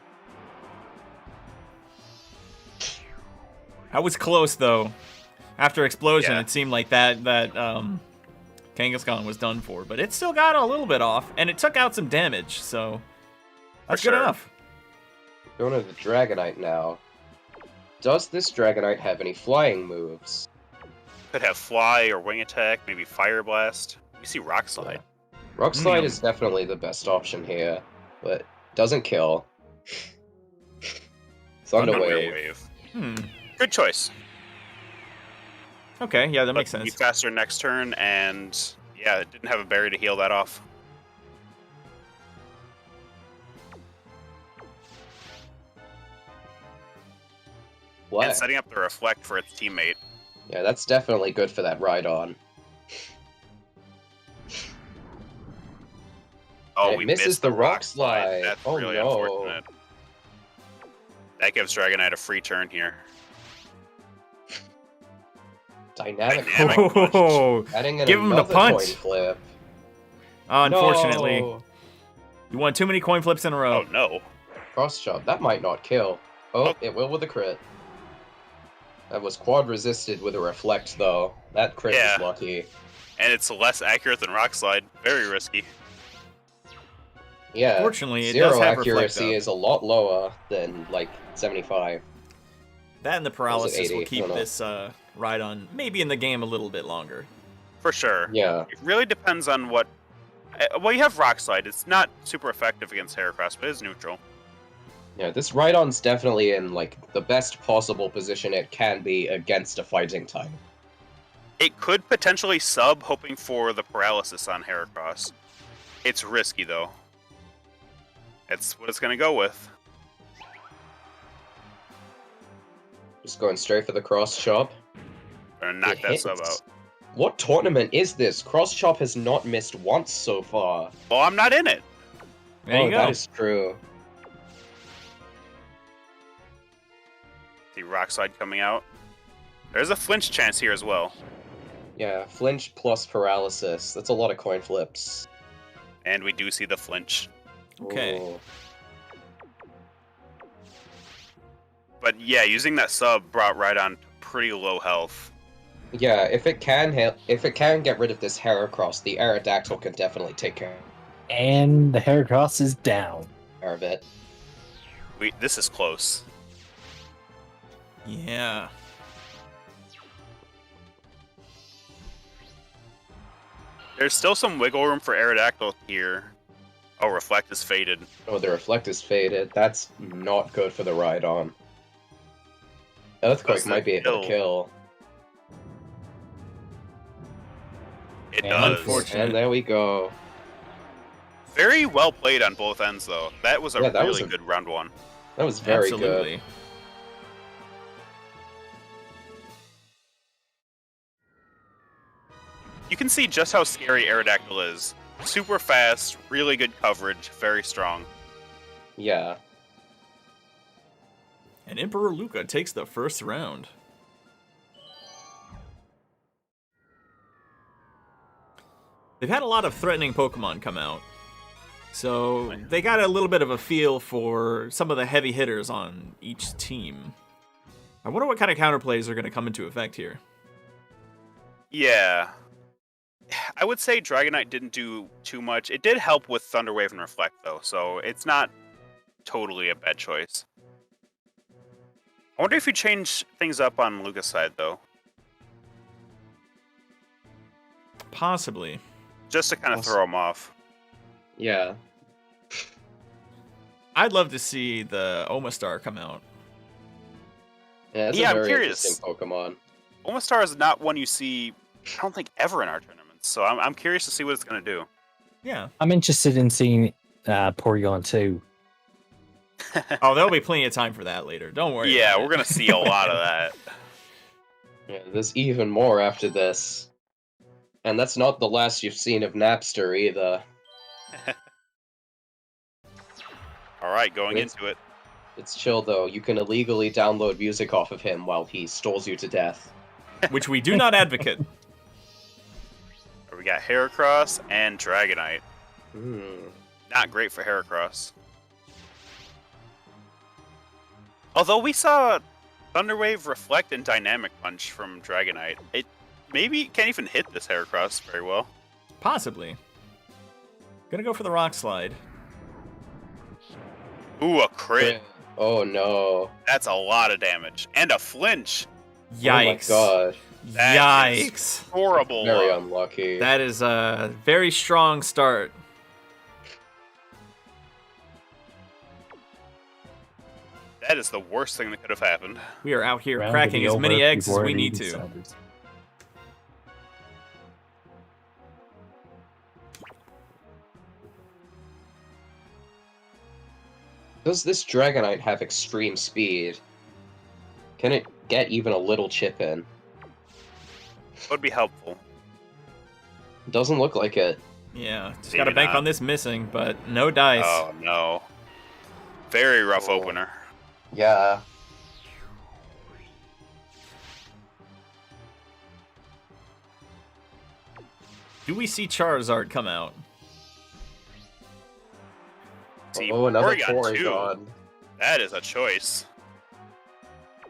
[SPEAKER 1] I was close though. After explosion,
[SPEAKER 2] Yeah.
[SPEAKER 1] it seemed like that Kangaskhan was done for, but it still got a little bit off, and it took out some damage, so that's
[SPEAKER 2] For
[SPEAKER 1] good
[SPEAKER 2] sure.
[SPEAKER 1] enough.
[SPEAKER 3] Going to the Dragonite now. Does this Dragonite have any flying moves?
[SPEAKER 2] Could have Fly or Wing Attack, maybe Fire Blast. We see Rock Slide.
[SPEAKER 3] Rock Slide is definitely the best option here, but doesn't kill. Thunder Wave.
[SPEAKER 2] Good choice.
[SPEAKER 1] Okay, yeah, that
[SPEAKER 2] But
[SPEAKER 1] makes
[SPEAKER 2] be
[SPEAKER 1] sense.
[SPEAKER 2] faster next turn, and yeah, it didn't have a berry to heal that off.
[SPEAKER 3] What?
[SPEAKER 2] And setting up the reflect for its teammate.
[SPEAKER 3] Yeah, that's definitely good for that ride-on.
[SPEAKER 2] Oh,
[SPEAKER 3] And it
[SPEAKER 2] we
[SPEAKER 3] misses
[SPEAKER 2] missed
[SPEAKER 3] the Rock Slide.
[SPEAKER 2] That's
[SPEAKER 3] Oh,
[SPEAKER 2] really
[SPEAKER 3] no.
[SPEAKER 2] unfortunate. That gives Dragonite a free turn here.
[SPEAKER 3] Dynamic
[SPEAKER 2] Dynamic
[SPEAKER 3] punch.
[SPEAKER 1] Oh,
[SPEAKER 3] Adding in
[SPEAKER 1] give him the
[SPEAKER 3] another
[SPEAKER 1] punch.
[SPEAKER 3] coin flip.
[SPEAKER 1] Unfortunately,
[SPEAKER 3] No.
[SPEAKER 1] you won too many coin flips in a row.
[SPEAKER 2] Oh no.
[SPEAKER 3] Cross chop. That might not kill. Oh,
[SPEAKER 2] Oh.
[SPEAKER 3] it will with a crit. That was quad resisted with a reflect, though. That crit
[SPEAKER 2] Yeah.
[SPEAKER 3] was lucky.
[SPEAKER 2] And it's less accurate than Rock Slide. Very risky.
[SPEAKER 3] Yeah.
[SPEAKER 1] Fortunately, it
[SPEAKER 3] Zero
[SPEAKER 1] does have
[SPEAKER 3] accuracy
[SPEAKER 1] reflect,
[SPEAKER 3] is a lot lower than, like, 75.
[SPEAKER 1] That and the paralysis
[SPEAKER 3] 80?
[SPEAKER 1] will
[SPEAKER 3] I
[SPEAKER 1] keep
[SPEAKER 3] don't know.
[SPEAKER 1] this ride on maybe in the game a little bit longer.
[SPEAKER 2] For sure.
[SPEAKER 3] Yeah.
[SPEAKER 2] It really depends on what... Well, you have Rock Slide. It's not super effective against Heracross, but it is neutral.
[SPEAKER 3] Yeah, this Rhydon's definitely in, like, the best possible position it can be against a fighting type.
[SPEAKER 2] It could potentially sub, hoping for the paralysis on Heracross. It's risky, though. It's what it's going to go with.
[SPEAKER 3] Just going straight for the cross chop.
[SPEAKER 2] Gonna knock
[SPEAKER 3] It
[SPEAKER 2] that sub
[SPEAKER 3] hits.
[SPEAKER 2] out.
[SPEAKER 3] What tournament is this? Cross chop has not missed once so far.
[SPEAKER 2] Well, I'm not in it.
[SPEAKER 1] There you go.
[SPEAKER 3] That is true.
[SPEAKER 2] The Rock Slide coming out. There's a flinch chance here as well.
[SPEAKER 3] Yeah, flinch plus paralysis. That's a lot of coin flips.
[SPEAKER 2] And we do see the flinch.
[SPEAKER 1] Okay.
[SPEAKER 3] Ooh.
[SPEAKER 2] But yeah, using that sub brought Rhydon to pretty low health.
[SPEAKER 3] Yeah, if it can get rid of this Heracross, the Aerodactyl can definitely take care
[SPEAKER 4] And the Heracross is down.
[SPEAKER 3] of it.
[SPEAKER 2] This is close.
[SPEAKER 1] Yeah.
[SPEAKER 2] There's still some wiggle room for Aerodactyl here. Oh, Reflect is faded.
[SPEAKER 3] Oh, the reflect is faded. That's not good for the Rhydon. Earthquake
[SPEAKER 2] Does
[SPEAKER 3] might be
[SPEAKER 2] it
[SPEAKER 3] able to kill.
[SPEAKER 2] It
[SPEAKER 4] And
[SPEAKER 2] does.
[SPEAKER 1] unfortunate.
[SPEAKER 3] And there we go.
[SPEAKER 2] Very well played on both ends, though. That was a
[SPEAKER 3] Yeah, that
[SPEAKER 2] really
[SPEAKER 3] was a-
[SPEAKER 2] good round one.
[SPEAKER 3] That was very
[SPEAKER 1] Absolutely.
[SPEAKER 3] good.
[SPEAKER 2] You can see just how scary Aerodactyl is. Super fast, really good coverage, very strong.
[SPEAKER 3] Yeah.
[SPEAKER 1] And Emperor Lucca takes the first round. They've had a lot of threatening Pokemon come out. So they got a little bit of a feel for some of the heavy hitters on each team. I wonder what kind of counterplays are going to come into effect here.
[SPEAKER 2] Yeah. I would say Dragonite didn't do too much. It did help with Thunder Wave and Reflect, though, so it's not totally a bad choice. I wonder if you change things up on Lucca's side, though,
[SPEAKER 1] Possibly.
[SPEAKER 2] just to kind of throw him off.
[SPEAKER 3] Yeah.
[SPEAKER 1] I'd love to see the Omastar come out.
[SPEAKER 3] Yeah, that's
[SPEAKER 2] Yeah,
[SPEAKER 3] a
[SPEAKER 2] I'm
[SPEAKER 3] very
[SPEAKER 2] curious.
[SPEAKER 3] interesting Pokemon.
[SPEAKER 2] Omastar is not one you see, I don't think, ever in our tournaments, so I'm curious to see what it's going to do.
[SPEAKER 1] Yeah.
[SPEAKER 4] I'm interested in seeing Porygon too.
[SPEAKER 1] Oh, there'll be plenty of time for that later. Don't worry.
[SPEAKER 2] Yeah,
[SPEAKER 1] about
[SPEAKER 2] we're
[SPEAKER 1] it.
[SPEAKER 2] going to see a lot of that.
[SPEAKER 3] Yeah, there's even more after this. And that's not the last you've seen of Napster either.
[SPEAKER 2] All right, going
[SPEAKER 3] It's-
[SPEAKER 2] into it.
[SPEAKER 3] It's chill though. You can illegally download music off of him while he stalls you to death.
[SPEAKER 1] Which we do not advocate.
[SPEAKER 2] We got Heracross and Dragonite.
[SPEAKER 3] Hmm.
[SPEAKER 2] Not great for Heracross. Although we saw Thunderwave, Reflect, and Dynamic Punch from Dragonite. It maybe can't even hit this Heracross very well.
[SPEAKER 1] Possibly. Gonna go for the Rock Slide.
[SPEAKER 2] Ooh, a crit.
[SPEAKER 3] Oh no.
[SPEAKER 2] That's a lot of damage. And a flinch.
[SPEAKER 1] Yikes.
[SPEAKER 3] Oh my god.
[SPEAKER 2] That is
[SPEAKER 1] Yikes.
[SPEAKER 2] horrible.
[SPEAKER 3] Very unlucky.
[SPEAKER 1] That is a very strong start.
[SPEAKER 2] That is the worst thing that could have happened.
[SPEAKER 1] We are out here
[SPEAKER 4] Round
[SPEAKER 1] cracking
[SPEAKER 4] will be
[SPEAKER 1] as many
[SPEAKER 4] over
[SPEAKER 1] eggs as
[SPEAKER 4] before
[SPEAKER 1] we
[SPEAKER 4] it
[SPEAKER 1] need
[SPEAKER 4] even
[SPEAKER 1] to.
[SPEAKER 4] started.
[SPEAKER 3] Does this Dragonite have extreme speed? Can it get even a little chip in?
[SPEAKER 2] Would be helpful.
[SPEAKER 3] Doesn't look like it.
[SPEAKER 1] Yeah, just
[SPEAKER 2] Maybe
[SPEAKER 1] gotta bank
[SPEAKER 2] not.
[SPEAKER 1] on this missing, but no dice.
[SPEAKER 2] Oh no. Very rough
[SPEAKER 3] Oh.
[SPEAKER 2] opener.
[SPEAKER 3] Yeah.
[SPEAKER 1] Do we see Charizard come out?
[SPEAKER 2] See,
[SPEAKER 3] Oh, another
[SPEAKER 2] Porygon 2.
[SPEAKER 3] Porygon.
[SPEAKER 2] That is a choice.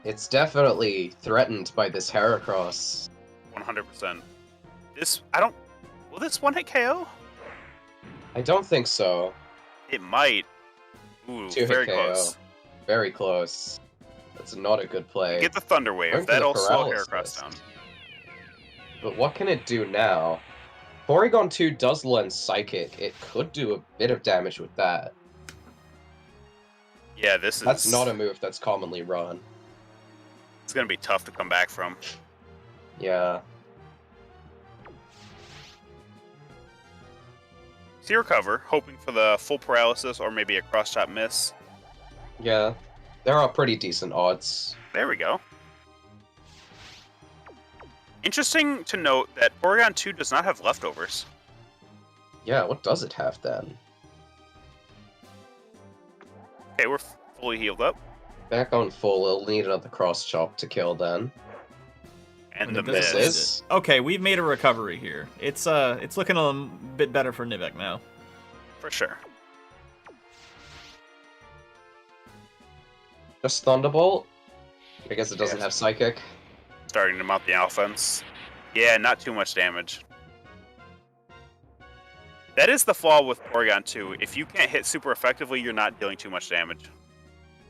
[SPEAKER 3] It's definitely threatened by this Heracross.
[SPEAKER 2] 100%. I don't... Will this one hit KO?
[SPEAKER 3] I don't think so.
[SPEAKER 2] It might. Ooh,
[SPEAKER 3] Two-hit
[SPEAKER 2] very
[SPEAKER 3] KO.
[SPEAKER 2] close.
[SPEAKER 3] Very close. That's not a good play.
[SPEAKER 2] Get the Thunder
[SPEAKER 3] Going
[SPEAKER 2] Wave.
[SPEAKER 3] for the
[SPEAKER 2] That'll slow
[SPEAKER 3] paralysis.
[SPEAKER 2] Heracross down.
[SPEAKER 3] But what can it do now? Porygon 2 does lend Psychic. It could do a bit of damage with that.
[SPEAKER 2] Yeah, this is...
[SPEAKER 3] That's not a move that's commonly run.
[SPEAKER 2] It's going to be tough to come back from.
[SPEAKER 3] Yeah.
[SPEAKER 2] See recover, hoping for the full paralysis or maybe a cross-chop miss.
[SPEAKER 3] Yeah. There are pretty decent odds.
[SPEAKER 2] There we go. Interesting to note that Porygon 2 does not have leftovers.
[SPEAKER 3] Yeah, what does it have then?
[SPEAKER 2] Okay, we're fully healed up.
[SPEAKER 3] Back on full, it'll need another cross chop to kill then.
[SPEAKER 2] And
[SPEAKER 1] And
[SPEAKER 2] the
[SPEAKER 1] it doesn't
[SPEAKER 2] miss.
[SPEAKER 1] land it. Okay, we've made a recovery here. It's looking a bit better for Nivek now.
[SPEAKER 2] For sure.
[SPEAKER 3] Just Thunderbolt? I guess it doesn't
[SPEAKER 2] Yeah.
[SPEAKER 3] have Psychic.
[SPEAKER 2] Starting to mount the offense. Yeah, not too much damage. That is the flaw with Porygon 2. If you can't hit super effectively, you're not dealing too much damage.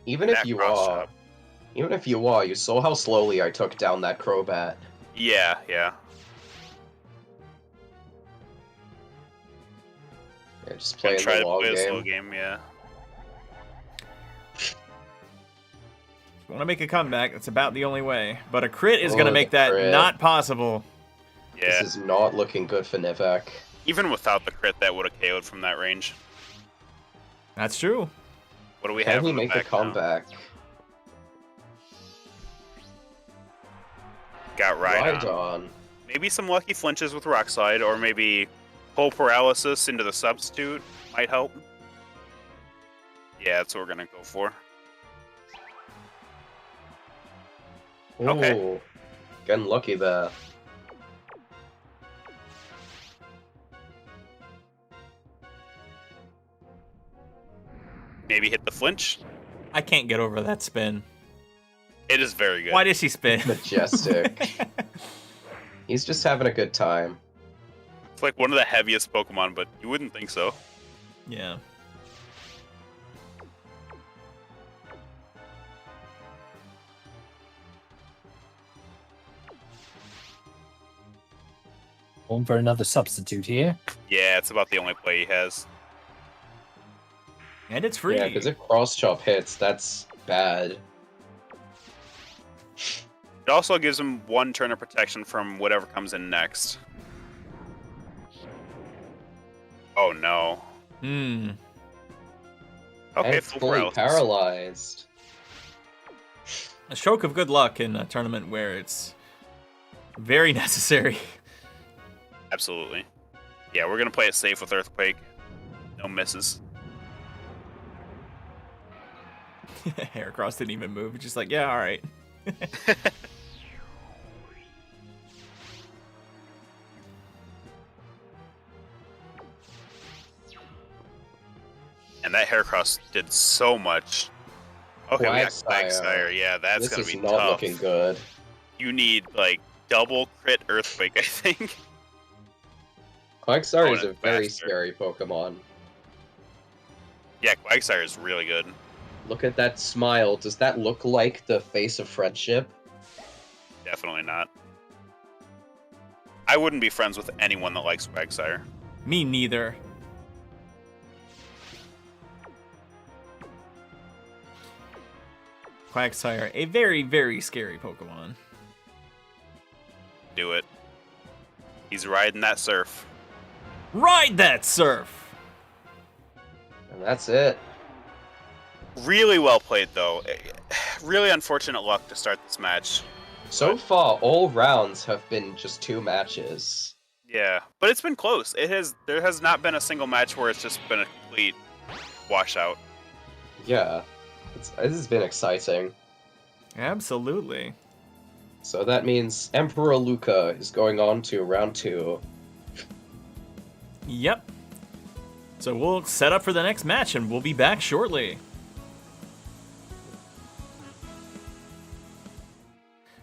[SPEAKER 3] Even if
[SPEAKER 2] That
[SPEAKER 3] you
[SPEAKER 2] cross
[SPEAKER 3] are,
[SPEAKER 2] chop.
[SPEAKER 3] you saw how slowly I took down that Crobat.
[SPEAKER 2] Yeah, yeah.
[SPEAKER 3] Yeah, just
[SPEAKER 2] Gonna
[SPEAKER 3] playing
[SPEAKER 2] try
[SPEAKER 3] the
[SPEAKER 2] to
[SPEAKER 3] long
[SPEAKER 2] play a
[SPEAKER 3] game.
[SPEAKER 2] slow game, yeah.
[SPEAKER 1] Want to make a comeback? That's about the only way. But a crit is
[SPEAKER 3] Oh,
[SPEAKER 1] going to make
[SPEAKER 3] the
[SPEAKER 1] that
[SPEAKER 3] crit.
[SPEAKER 1] not possible.
[SPEAKER 2] Yeah.
[SPEAKER 3] This is not looking good for Nivek.
[SPEAKER 2] Even without the crit, that would have KO'd from that range.
[SPEAKER 1] That's true.
[SPEAKER 2] What do we have
[SPEAKER 3] Can he
[SPEAKER 2] in the
[SPEAKER 3] make a
[SPEAKER 2] back now?
[SPEAKER 3] comeback?
[SPEAKER 2] Got right on.
[SPEAKER 3] on.
[SPEAKER 2] Maybe some lucky flinches with Rock Slide, or maybe full paralysis into the substitute might help. Yeah, that's what we're gonna go for. Okay.
[SPEAKER 3] Ooh, getting lucky there.
[SPEAKER 2] Maybe hit the flinch.
[SPEAKER 1] I can't get over that spin.
[SPEAKER 2] It is very good.
[SPEAKER 1] Why does he spin?
[SPEAKER 3] Majestic. He's just having a good time.
[SPEAKER 2] It's like one of the heaviest Pokemon, but you wouldn't think so.
[SPEAKER 1] Yeah.
[SPEAKER 4] Home for another substitute here.
[SPEAKER 2] Yeah, it's about the only play he has.
[SPEAKER 1] And it's free.
[SPEAKER 3] Yeah, because if cross chop hits, that's bad.
[SPEAKER 2] It also gives him one turn of protection from whatever comes in next. Oh no.
[SPEAKER 1] Hmm.
[SPEAKER 2] Okay,
[SPEAKER 3] And it's
[SPEAKER 2] full
[SPEAKER 3] fully
[SPEAKER 2] paralysis.
[SPEAKER 3] paralyzed.
[SPEAKER 1] A stroke of good luck in a tournament where it's very necessary.
[SPEAKER 2] Absolutely. Yeah, we're gonna play it safe with Earthquake. No misses.
[SPEAKER 1] Heracross didn't even move. Just like, yeah, all right.
[SPEAKER 2] And that Heracross did so much. Okay, we got
[SPEAKER 3] Quagsire.
[SPEAKER 2] Quagsire. Yeah, that's
[SPEAKER 3] This
[SPEAKER 2] gonna
[SPEAKER 3] is
[SPEAKER 2] be
[SPEAKER 3] not
[SPEAKER 2] tough.
[SPEAKER 3] looking good.
[SPEAKER 2] You need like double crit Earthquake, I think.
[SPEAKER 3] Quagsire
[SPEAKER 2] Oh,
[SPEAKER 3] is a
[SPEAKER 2] that's
[SPEAKER 3] very
[SPEAKER 2] faster.
[SPEAKER 3] scary Pokemon.
[SPEAKER 2] Yeah, Quagsire is really good.
[SPEAKER 3] Look at that smile. Does that look like the face of friendship?
[SPEAKER 2] Definitely not. I wouldn't be friends with anyone that likes Quagsire.
[SPEAKER 1] Me neither. Quagsire, a very, very scary Pokemon.
[SPEAKER 2] Do it. He's riding that surf.
[SPEAKER 1] Ride that surf!
[SPEAKER 3] And that's it.
[SPEAKER 2] Really well played, though. Really unfortunate luck to start this match.
[SPEAKER 3] So far, all rounds have been just 2 matches.
[SPEAKER 2] Yeah, but it's been close. There has not been a single match where it's just been a complete washout.
[SPEAKER 3] Yeah, this has been exciting.
[SPEAKER 1] Absolutely.
[SPEAKER 3] So that means Emperor Lucca is going on to round 2.
[SPEAKER 1] Yep. So we'll set up for the next match, and we'll be back shortly.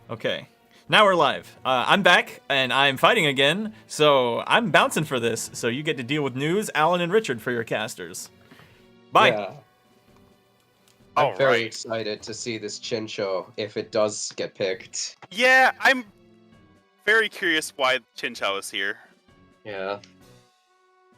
[SPEAKER 1] Okay, now we're live. I'm back, and I'm fighting again, so I'm bouncing for this. So you get to deal with News, Alan, and Richard for your casters. Bye.
[SPEAKER 3] Yeah. I'm very excited to see this Chincho if it does get picked.
[SPEAKER 2] Yeah, I'm very curious why Chinchou is here.
[SPEAKER 3] Yeah.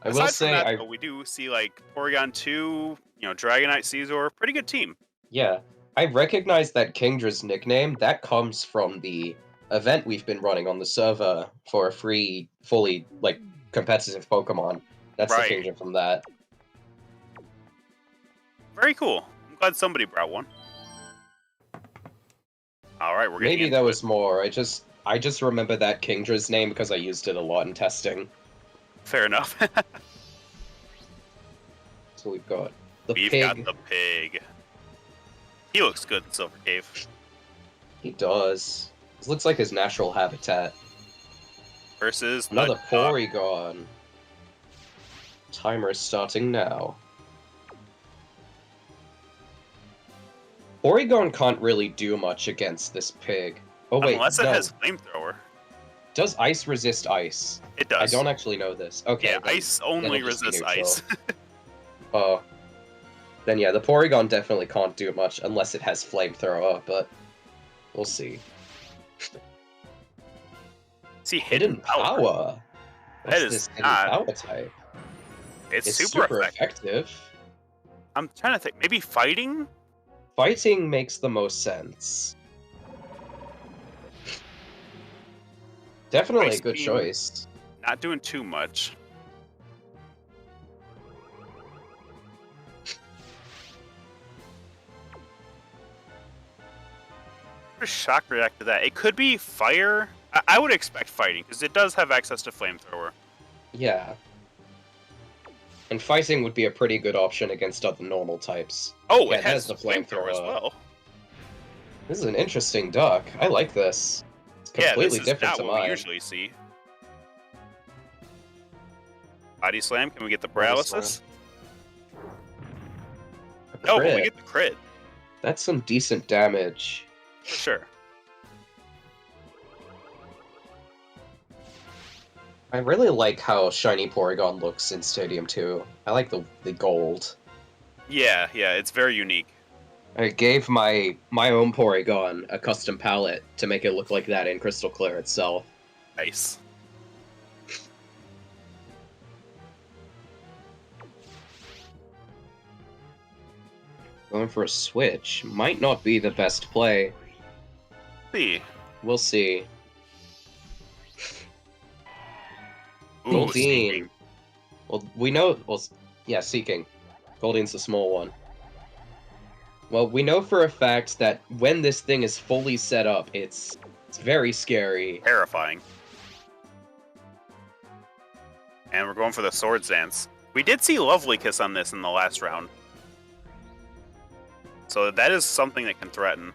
[SPEAKER 3] I
[SPEAKER 2] Aside
[SPEAKER 3] will
[SPEAKER 2] from
[SPEAKER 3] say,
[SPEAKER 2] that, though, we do see like Porygon 2, Dragonite, Caesar, pretty good team.
[SPEAKER 3] yeah, I recognize that Kingdra's nickname. That comes from the event we've been running on the server for a free, fully competitive Pokemon. That's
[SPEAKER 2] Right.
[SPEAKER 3] the Kingdra from that.
[SPEAKER 2] Very cool. I'm glad somebody brought one. All right, we're getting
[SPEAKER 3] Maybe
[SPEAKER 2] into
[SPEAKER 3] there
[SPEAKER 2] it.
[SPEAKER 3] was more. I just remember that Kingdra's name because I used it a lot in testing.
[SPEAKER 2] Fair enough.
[SPEAKER 3] So we've got the
[SPEAKER 2] We've
[SPEAKER 3] pig.
[SPEAKER 2] got the pig. He looks good in Silver Cave.
[SPEAKER 3] He does. This looks like his natural habitat.
[SPEAKER 2] Versus the
[SPEAKER 3] Another
[SPEAKER 2] duck.
[SPEAKER 3] Porygon. Timer is starting now. Porygon can't really do much against this pig. Oh wait,
[SPEAKER 2] Unless it
[SPEAKER 3] no.
[SPEAKER 2] has Flamethrower.
[SPEAKER 3] Does ice resist ice?
[SPEAKER 2] It does.
[SPEAKER 3] I don't actually know this. Okay.
[SPEAKER 2] Yeah,
[SPEAKER 3] then-
[SPEAKER 2] ice only
[SPEAKER 3] it'll just be
[SPEAKER 2] resists
[SPEAKER 3] neutral.
[SPEAKER 2] ice.
[SPEAKER 3] Oh. Then yeah, the Porygon definitely can't do much unless it has Flamethrower, but we'll see.
[SPEAKER 2] See,
[SPEAKER 3] Hidden power.
[SPEAKER 2] That
[SPEAKER 3] What's
[SPEAKER 2] is
[SPEAKER 3] this hidden
[SPEAKER 2] not-
[SPEAKER 3] power type?
[SPEAKER 2] It's
[SPEAKER 3] It's
[SPEAKER 2] super effective.
[SPEAKER 3] effective.
[SPEAKER 2] I'm trying to think. Maybe fighting?
[SPEAKER 3] Fighting makes the most sense. Definitely a
[SPEAKER 2] Ice
[SPEAKER 3] good
[SPEAKER 2] Beam.
[SPEAKER 3] choice.
[SPEAKER 2] Not doing too much. Just shock react to that. It could be fire. I would expect fighting because it does have access to flamethrower.
[SPEAKER 3] Yeah. And fighting would be a pretty good option against other normal types.
[SPEAKER 2] Oh,
[SPEAKER 3] Yeah,
[SPEAKER 2] it has
[SPEAKER 3] there's
[SPEAKER 2] the
[SPEAKER 3] the
[SPEAKER 2] flamethrower as
[SPEAKER 3] flamethrower.
[SPEAKER 2] well.
[SPEAKER 3] This is an interesting duck. I like this. It's
[SPEAKER 2] Yeah,
[SPEAKER 3] completely
[SPEAKER 2] this is
[SPEAKER 3] different
[SPEAKER 2] not
[SPEAKER 3] to
[SPEAKER 2] what we
[SPEAKER 3] mine.
[SPEAKER 2] usually see. Body slam. Can we get the
[SPEAKER 3] Body
[SPEAKER 2] paralysis?
[SPEAKER 3] A
[SPEAKER 2] No, but we
[SPEAKER 3] crit.
[SPEAKER 2] get the crit
[SPEAKER 3] That's some decent damage.
[SPEAKER 2] for sure.
[SPEAKER 3] I really like how shiny Porygon looks in Stadium 2. I like the gold.
[SPEAKER 2] Yeah, it's very unique.
[SPEAKER 3] I gave my own Porygon a custom palette to make it look like that in Crystal Clear itself.
[SPEAKER 2] Nice.
[SPEAKER 3] Going for a switch might not be the best play.
[SPEAKER 2] See.
[SPEAKER 3] We'll see.
[SPEAKER 2] Ooh,
[SPEAKER 3] Goldeen.
[SPEAKER 2] sneaking.
[SPEAKER 3] Well, we know. Well, yeah, Seeking. Goldeen's the small one. Well, we know for a fact that when this thing is fully set up, it's very scary.
[SPEAKER 2] Terrifying. And we're going for the Swords Dance. We did see Lovely Kiss on this in the last round. So that is something that can threaten.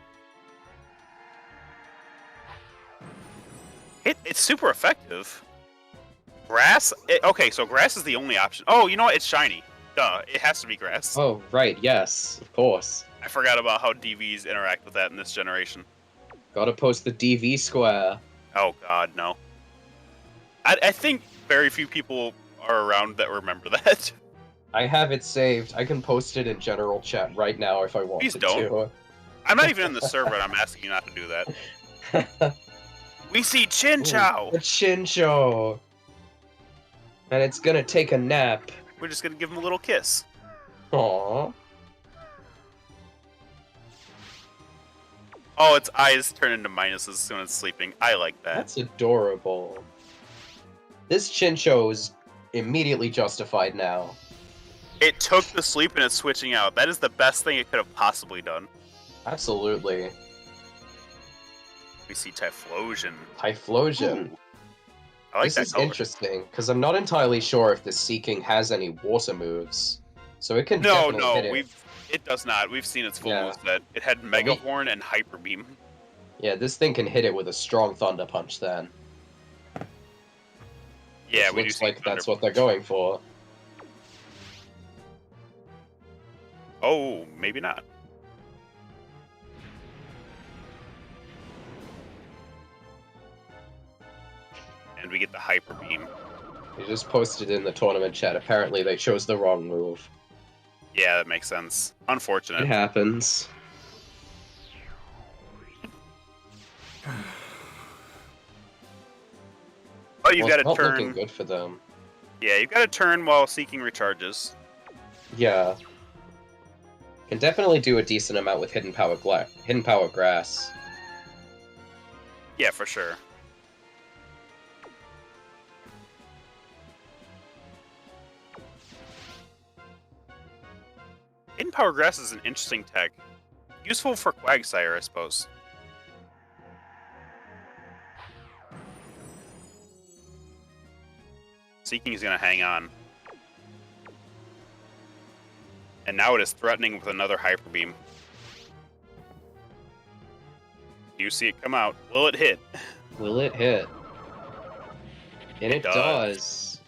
[SPEAKER 2] It's super effective. Grass? Okay, so grass is the only option. Oh, you know what? It's shiny. Duh, it has to be grass.
[SPEAKER 3] Oh, right, yes, of course.
[SPEAKER 2] I forgot about how DVs interact with that in this generation.
[SPEAKER 3] Gotta post the DV square.
[SPEAKER 2] Oh god, no. I think very few people are around that remember that.
[SPEAKER 3] I have it saved. I can post it in general chat right now if I wanted
[SPEAKER 2] Please don't. I'm not even in the server and I'm asking you not to do that. We see Chinchou!
[SPEAKER 3] The Chinchou! And it's gonna take a nap.
[SPEAKER 2] We're just gonna give him a little kiss.
[SPEAKER 3] Aww.
[SPEAKER 2] Oh, its eyes turn into minuses when it's sleeping. I like that.
[SPEAKER 3] That's adorable. This Chinchou is immediately justified now.
[SPEAKER 2] It took the sleep and it's switching out. That is the best thing it could have possibly done.
[SPEAKER 3] Absolutely.
[SPEAKER 2] We see Typhlosion.
[SPEAKER 3] Typhlosion.
[SPEAKER 2] Ooh. I like
[SPEAKER 3] This
[SPEAKER 2] that
[SPEAKER 3] is
[SPEAKER 2] color.
[SPEAKER 3] interesting, because I'm not entirely sure if the Seeking has any water moves. So it can
[SPEAKER 2] No,
[SPEAKER 3] definitely hit it.
[SPEAKER 2] it does not. We've seen its full
[SPEAKER 3] Yeah.
[SPEAKER 2] moveset. It had Mega Horn and Hyper Beam.
[SPEAKER 3] Yeah, this thing can hit it with a strong Thunder Punch then.
[SPEAKER 2] Yeah,
[SPEAKER 3] Which
[SPEAKER 2] we do
[SPEAKER 3] looks
[SPEAKER 2] see
[SPEAKER 3] like
[SPEAKER 2] Thunder
[SPEAKER 3] that's what they're
[SPEAKER 2] Punch.
[SPEAKER 3] going for.
[SPEAKER 2] Oh, maybe not. And we get the Hyper Beam.
[SPEAKER 3] You just posted in the tournament chat. Apparently they chose the wrong move.
[SPEAKER 2] Yeah, that makes sense.
[SPEAKER 3] It
[SPEAKER 2] Unfortunate.
[SPEAKER 3] happens.
[SPEAKER 2] Oh, you've
[SPEAKER 3] Well,
[SPEAKER 2] got
[SPEAKER 3] it's
[SPEAKER 2] to
[SPEAKER 3] not looking
[SPEAKER 2] turn.
[SPEAKER 3] good for them.
[SPEAKER 2] Yeah, you've got to turn while Seeking recharges.
[SPEAKER 3] Yeah. Can definitely do a decent amount with Hidden Power Grass.
[SPEAKER 2] Yeah, for sure. Hidden Power Grass is an interesting tech. Useful for Quagsire, I suppose. Seeking is going to hang on. And now it is threatening with another Hyper Beam. You see it come out. Will it hit?
[SPEAKER 3] Will it hit? And
[SPEAKER 2] It
[SPEAKER 3] it
[SPEAKER 2] does.
[SPEAKER 3] does.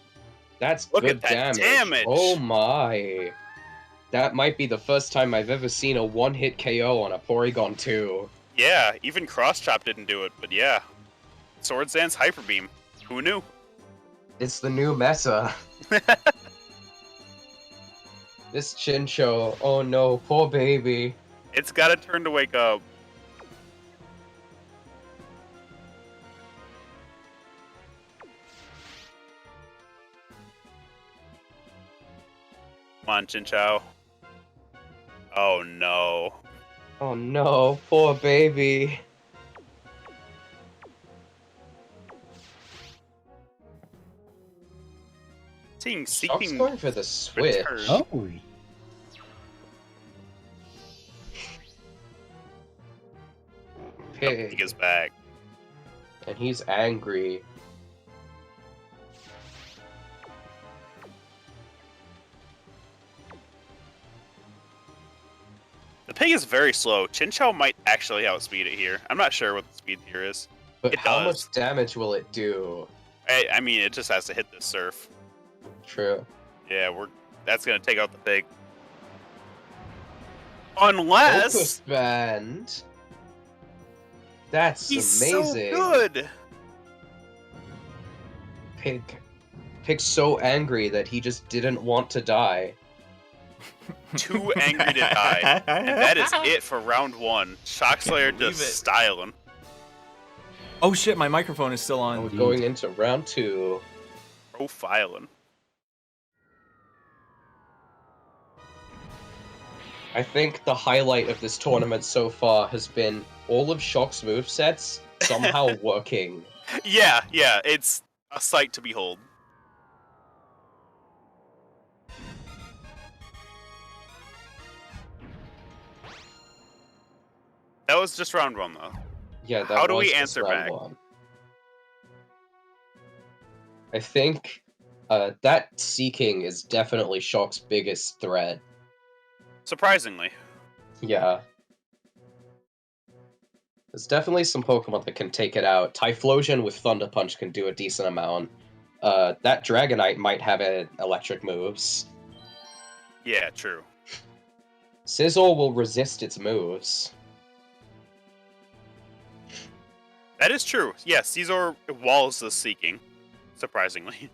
[SPEAKER 3] That's
[SPEAKER 2] Look
[SPEAKER 3] good
[SPEAKER 2] at that damage.
[SPEAKER 3] Oh my. That might be the first time I've ever seen a one-hit KO on a Porygon 2.
[SPEAKER 2] Yeah, even Cross Chop didn't do it, but yeah. Sword Dance Hyper Beam. Who knew?
[SPEAKER 3] It's the new meta. This Chinchou, oh no, poor baby.
[SPEAKER 2] It's got a turn to wake up. Come on, Chinchou. Oh no.
[SPEAKER 3] Oh no, poor baby.
[SPEAKER 2] Seeing
[SPEAKER 3] Shock's going for the switch.
[SPEAKER 2] return.
[SPEAKER 4] Oh,
[SPEAKER 3] Pig.
[SPEAKER 2] Pig is back.
[SPEAKER 3] And he's angry.
[SPEAKER 2] The pig is very slow. Chinchou might actually outspeed it here. I'm not sure what the speed here is.
[SPEAKER 3] But
[SPEAKER 2] It
[SPEAKER 3] how
[SPEAKER 2] does.
[SPEAKER 3] much damage will it do?
[SPEAKER 2] I mean, it just has to hit this surf.
[SPEAKER 3] True.
[SPEAKER 2] Yeah, that's gonna take out the pig. Unless
[SPEAKER 3] Focus Band. That's
[SPEAKER 2] he's
[SPEAKER 3] amazing.
[SPEAKER 2] so good.
[SPEAKER 3] Pig's so angry that he just didn't want to die.
[SPEAKER 2] Too angry to die. And that is it for round one. Shockslayer
[SPEAKER 1] believe
[SPEAKER 2] just
[SPEAKER 1] it.
[SPEAKER 2] styling.
[SPEAKER 1] Oh shit, my microphone is still on.
[SPEAKER 3] We're going into round 2.
[SPEAKER 2] Profiling.
[SPEAKER 3] I think the highlight of this tournament so far has been all of Shock's movesets somehow working.
[SPEAKER 2] Yeah, it's a sight to behold. That was just round one, though.
[SPEAKER 3] Yeah, that
[SPEAKER 2] How do
[SPEAKER 3] was
[SPEAKER 2] we
[SPEAKER 3] just
[SPEAKER 2] answer
[SPEAKER 3] round
[SPEAKER 2] back?
[SPEAKER 3] 1. I think that Seeking is definitely Shock's biggest threat.
[SPEAKER 2] Surprisingly.
[SPEAKER 3] Yeah. There's definitely some Pokemon that can take it out. Typhlosion with Thunder Punch can do a decent amount. That Dragonite might have electric moves.
[SPEAKER 2] Yeah, true.
[SPEAKER 3] Scizor will resist its moves.
[SPEAKER 2] That is true. Yeah, Caesar walls the Seeking. Surprisingly.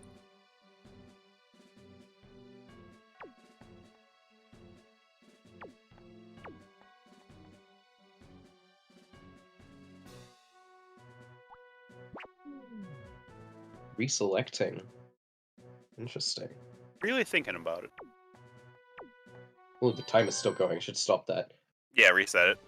[SPEAKER 3] Reselecting. Interesting.
[SPEAKER 2] Really thinking about it.
[SPEAKER 3] Oh, the time is still going. I should stop that.
[SPEAKER 2] Yeah, reset it.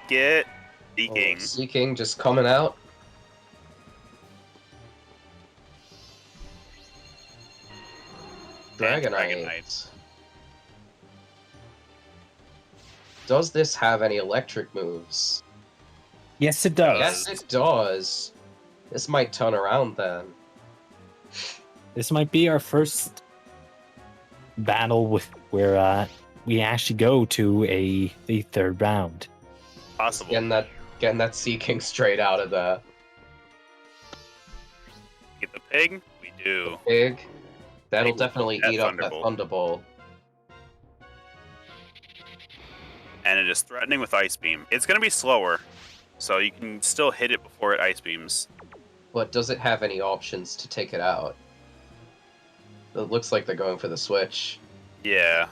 [SPEAKER 2] Get Seeking.
[SPEAKER 3] Oh, Seeking just coming out.
[SPEAKER 2] And
[SPEAKER 3] Dragonite. Does this have any electric moves?
[SPEAKER 4] Yes, it does.
[SPEAKER 3] Yes, it does. This might turn around then.
[SPEAKER 4] This might be our first battle where we actually go to the third round.
[SPEAKER 2] Possible.
[SPEAKER 3] Getting that Seeking straight out of there.
[SPEAKER 2] Get the pig? We do.
[SPEAKER 3] Pig. That'll
[SPEAKER 2] Pig will
[SPEAKER 3] definitely
[SPEAKER 2] eat that
[SPEAKER 3] eat up that
[SPEAKER 2] Thunderbolt.
[SPEAKER 3] Thunderbolt.
[SPEAKER 2] And it is threatening with Ice Beam. It's going to be slower, so you can still hit it before it Ice Beams.
[SPEAKER 3] But does it have any options to take it out? It looks like they're going for the switch.
[SPEAKER 2] Yeah.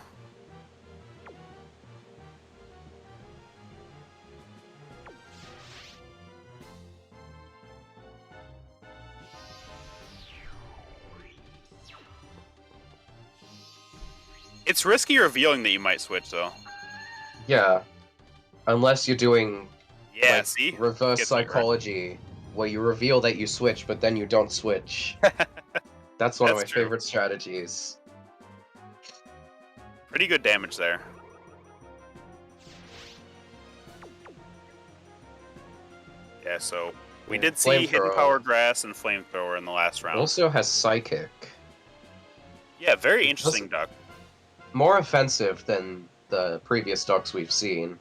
[SPEAKER 2] It's risky revealing that you might switch, though.
[SPEAKER 3] Yeah. Unless you're doing
[SPEAKER 2] Yeah,
[SPEAKER 3] like,
[SPEAKER 2] see?
[SPEAKER 3] reverse
[SPEAKER 2] Gets me right.
[SPEAKER 3] psychology, where you reveal that you switch, but then you don't switch. That's one of my
[SPEAKER 2] That's true.
[SPEAKER 3] favorite strategies.
[SPEAKER 2] Pretty good damage there. Yeah, so we
[SPEAKER 3] Yeah,
[SPEAKER 2] did see Hidden
[SPEAKER 3] Flamethrower.
[SPEAKER 2] Power Grass and Flamethrower in the last round.
[SPEAKER 3] Also has Psychic.
[SPEAKER 2] Yeah, very interesting duck.
[SPEAKER 3] More offensive than the previous ducks we've seen.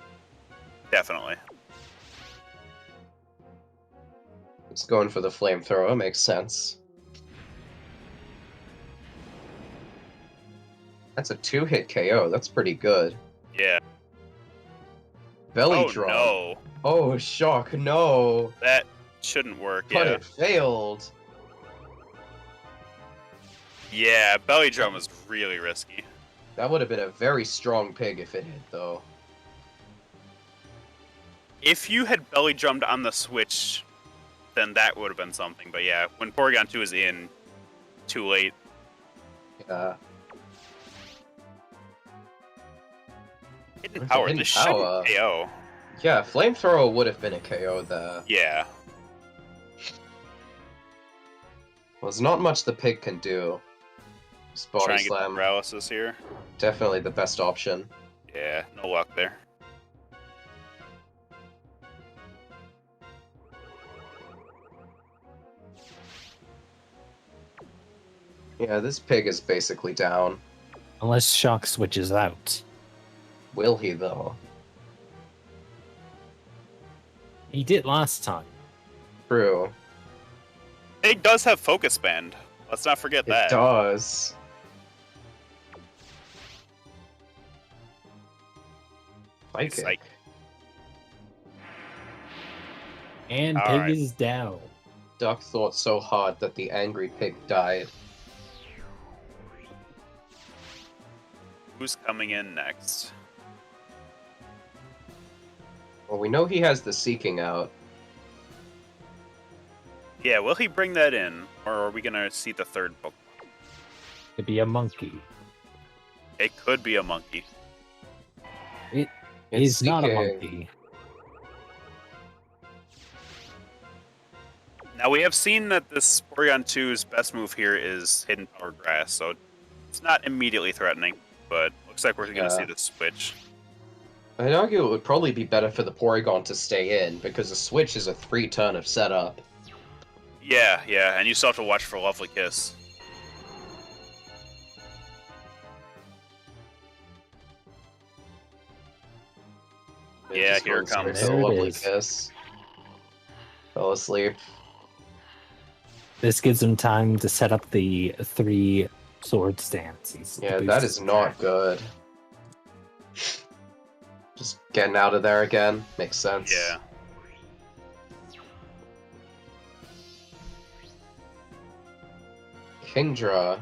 [SPEAKER 2] Definitely.
[SPEAKER 3] It's going for the Flamethrower, makes sense. That's a 2-hit KO, that's pretty good.
[SPEAKER 2] Yeah.
[SPEAKER 3] Belly
[SPEAKER 2] Oh,
[SPEAKER 3] drum.
[SPEAKER 2] no.
[SPEAKER 3] Oh, shock, no.
[SPEAKER 2] That shouldn't work,
[SPEAKER 3] But
[SPEAKER 2] yeah.
[SPEAKER 3] it failed.
[SPEAKER 2] Yeah, Belly Drum was really risky.
[SPEAKER 3] That would have been a very strong pig if it hit, though.
[SPEAKER 2] If you had Belly Drummed on the switch, then that would have been something. But yeah, when Porygon 2 is in, too late.
[SPEAKER 3] Yeah.
[SPEAKER 2] Hidden
[SPEAKER 3] Where's the
[SPEAKER 2] Power,
[SPEAKER 3] Hidden
[SPEAKER 2] this
[SPEAKER 3] Power?
[SPEAKER 2] shouldn't KO.
[SPEAKER 3] Yeah, Flamethrower would have been a KO there.
[SPEAKER 2] Yeah.
[SPEAKER 3] Well, there's not much the pig can do. Just
[SPEAKER 2] Trying
[SPEAKER 3] Body
[SPEAKER 2] to get the
[SPEAKER 3] Slam,
[SPEAKER 2] paralysis here.
[SPEAKER 3] definitely the best option.
[SPEAKER 2] Yeah, no luck there.
[SPEAKER 3] Yeah, this pig is basically down.
[SPEAKER 4] Unless Shock switches out.
[SPEAKER 3] Will he, though?
[SPEAKER 4] He did last time.
[SPEAKER 3] True.
[SPEAKER 2] It does have Focus Band. Let's not forget
[SPEAKER 3] It
[SPEAKER 2] that.
[SPEAKER 3] does. Psychic.
[SPEAKER 2] Psych.
[SPEAKER 4] And
[SPEAKER 2] All
[SPEAKER 4] Pig
[SPEAKER 2] right.
[SPEAKER 4] is down.
[SPEAKER 3] Duck thought so hard that the angry pig died.
[SPEAKER 2] Who's coming in next?
[SPEAKER 3] Well, we know he has the Seeking out.
[SPEAKER 2] Yeah, will he bring that in? Or are we going to see the third book?
[SPEAKER 4] To be a monkey.
[SPEAKER 2] It could be a monkey.
[SPEAKER 4] It
[SPEAKER 3] It's
[SPEAKER 4] is not a
[SPEAKER 3] Seeking.
[SPEAKER 4] monkey.
[SPEAKER 2] Now, we have seen that this Porygon 2's best move here is Hidden Power Grass, so it's not immediately threatening, but looks like we're going to see the switch.
[SPEAKER 3] I'd argue it would probably be better for the Porygon to stay in, because the switch is a 3-turn of setup.
[SPEAKER 2] Yeah, and you still have to watch for Lovely Kiss. Yeah,
[SPEAKER 3] Just
[SPEAKER 2] here
[SPEAKER 3] going
[SPEAKER 2] it
[SPEAKER 3] straight
[SPEAKER 2] comes.
[SPEAKER 3] for the
[SPEAKER 4] There it
[SPEAKER 3] Lovely
[SPEAKER 4] is.
[SPEAKER 3] Kiss. Fell asleep.
[SPEAKER 4] This gives him time to set up the 3 sword stances.
[SPEAKER 3] Yeah, that is not good. Just getting out of there again. Makes sense.
[SPEAKER 2] Yeah.
[SPEAKER 3] Kingdra.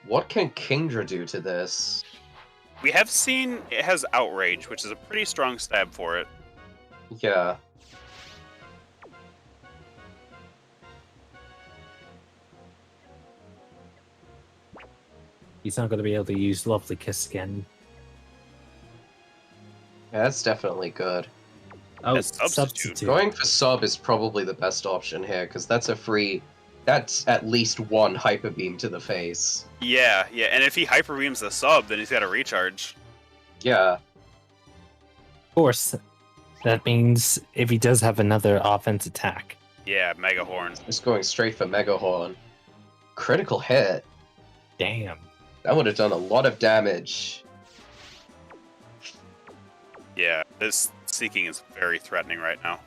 [SPEAKER 3] What can Kingdra do to this?
[SPEAKER 2] We have seen it has Outrage, which is a pretty strong stab for it.
[SPEAKER 3] Yeah.
[SPEAKER 4] He's not going to be able to use Lovely Kiss again.
[SPEAKER 3] Yeah, that's definitely good.
[SPEAKER 4] Oh,
[SPEAKER 2] As substitute.
[SPEAKER 4] substitute.
[SPEAKER 3] Going for sub is probably the best option here, because that's a free... That's at least one Hyper Beam to the face.
[SPEAKER 2] Yeah, and if he Hyper Beams the sub, then he's got a recharge.
[SPEAKER 3] Yeah.
[SPEAKER 4] Of course, that means if he does have another offense attack.
[SPEAKER 2] Yeah, Mega Horn.
[SPEAKER 3] Just going straight for Mega Horn. Critical hit.
[SPEAKER 4] Damn.
[SPEAKER 3] That would have done a lot of damage.
[SPEAKER 2] Yeah, this Seeking is very threatening right now.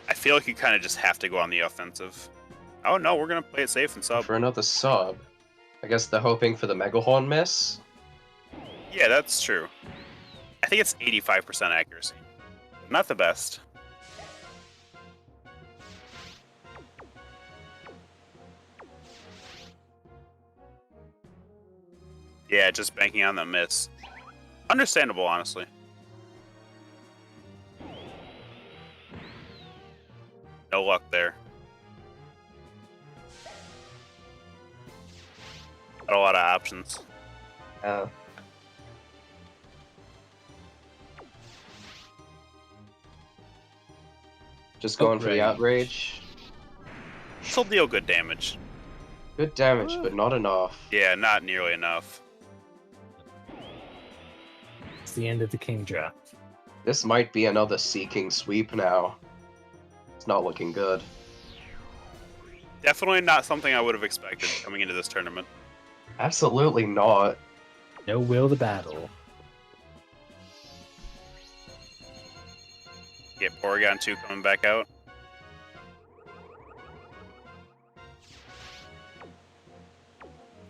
[SPEAKER 2] I feel like you kind of just have to go on the offensive. Oh no, we're going to play it safe and sub.
[SPEAKER 3] For another sub. I guess they're hoping for the Mega Horn miss?
[SPEAKER 2] Yeah, that's true. I think it's 85% accuracy. Not the best. Yeah, just banking on the miss. Understandable, honestly. No luck there. Not a lot of options.
[SPEAKER 3] Just going for the
[SPEAKER 4] Outrage.
[SPEAKER 3] Outrage.
[SPEAKER 2] This'll deal good damage.
[SPEAKER 3] Good damage, but not enough.
[SPEAKER 2] Yeah, not nearly enough.
[SPEAKER 4] It's the end of the King draft.
[SPEAKER 3] This might be another Seeking sweep now. It's not looking good.
[SPEAKER 2] Definitely not something I would have expected coming into this tournament.
[SPEAKER 3] Absolutely not.
[SPEAKER 4] No will to battle.
[SPEAKER 2] Get Porygon 2 coming back out.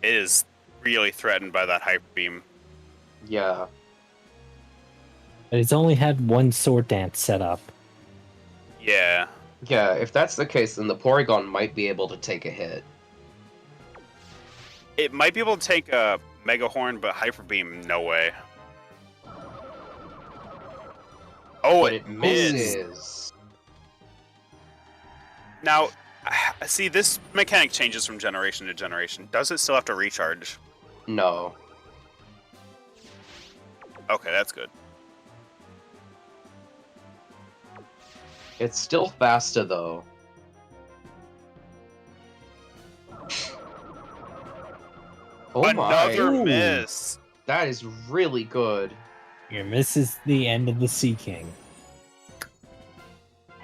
[SPEAKER 2] It is really threatened by that Hyper Beam.
[SPEAKER 3] Yeah.
[SPEAKER 4] But it's only had one Sword Dance set up.
[SPEAKER 2] Yeah.
[SPEAKER 3] Yeah, if that's the case, then the Porygon might be able to take a hit.
[SPEAKER 2] It might be able to take a Mega Horn, but Hyper Beam, no way. Oh,
[SPEAKER 3] But
[SPEAKER 2] it
[SPEAKER 3] it
[SPEAKER 2] missed.
[SPEAKER 3] misses.
[SPEAKER 2] Now, see, this mechanic changes from generation to generation. Does it still have to recharge?
[SPEAKER 3] No.
[SPEAKER 2] Okay, that's good.
[SPEAKER 3] It's still faster, though. Oh
[SPEAKER 2] Another
[SPEAKER 3] my.
[SPEAKER 2] miss.
[SPEAKER 3] That is really good.
[SPEAKER 4] Your miss is the end of the Sea King.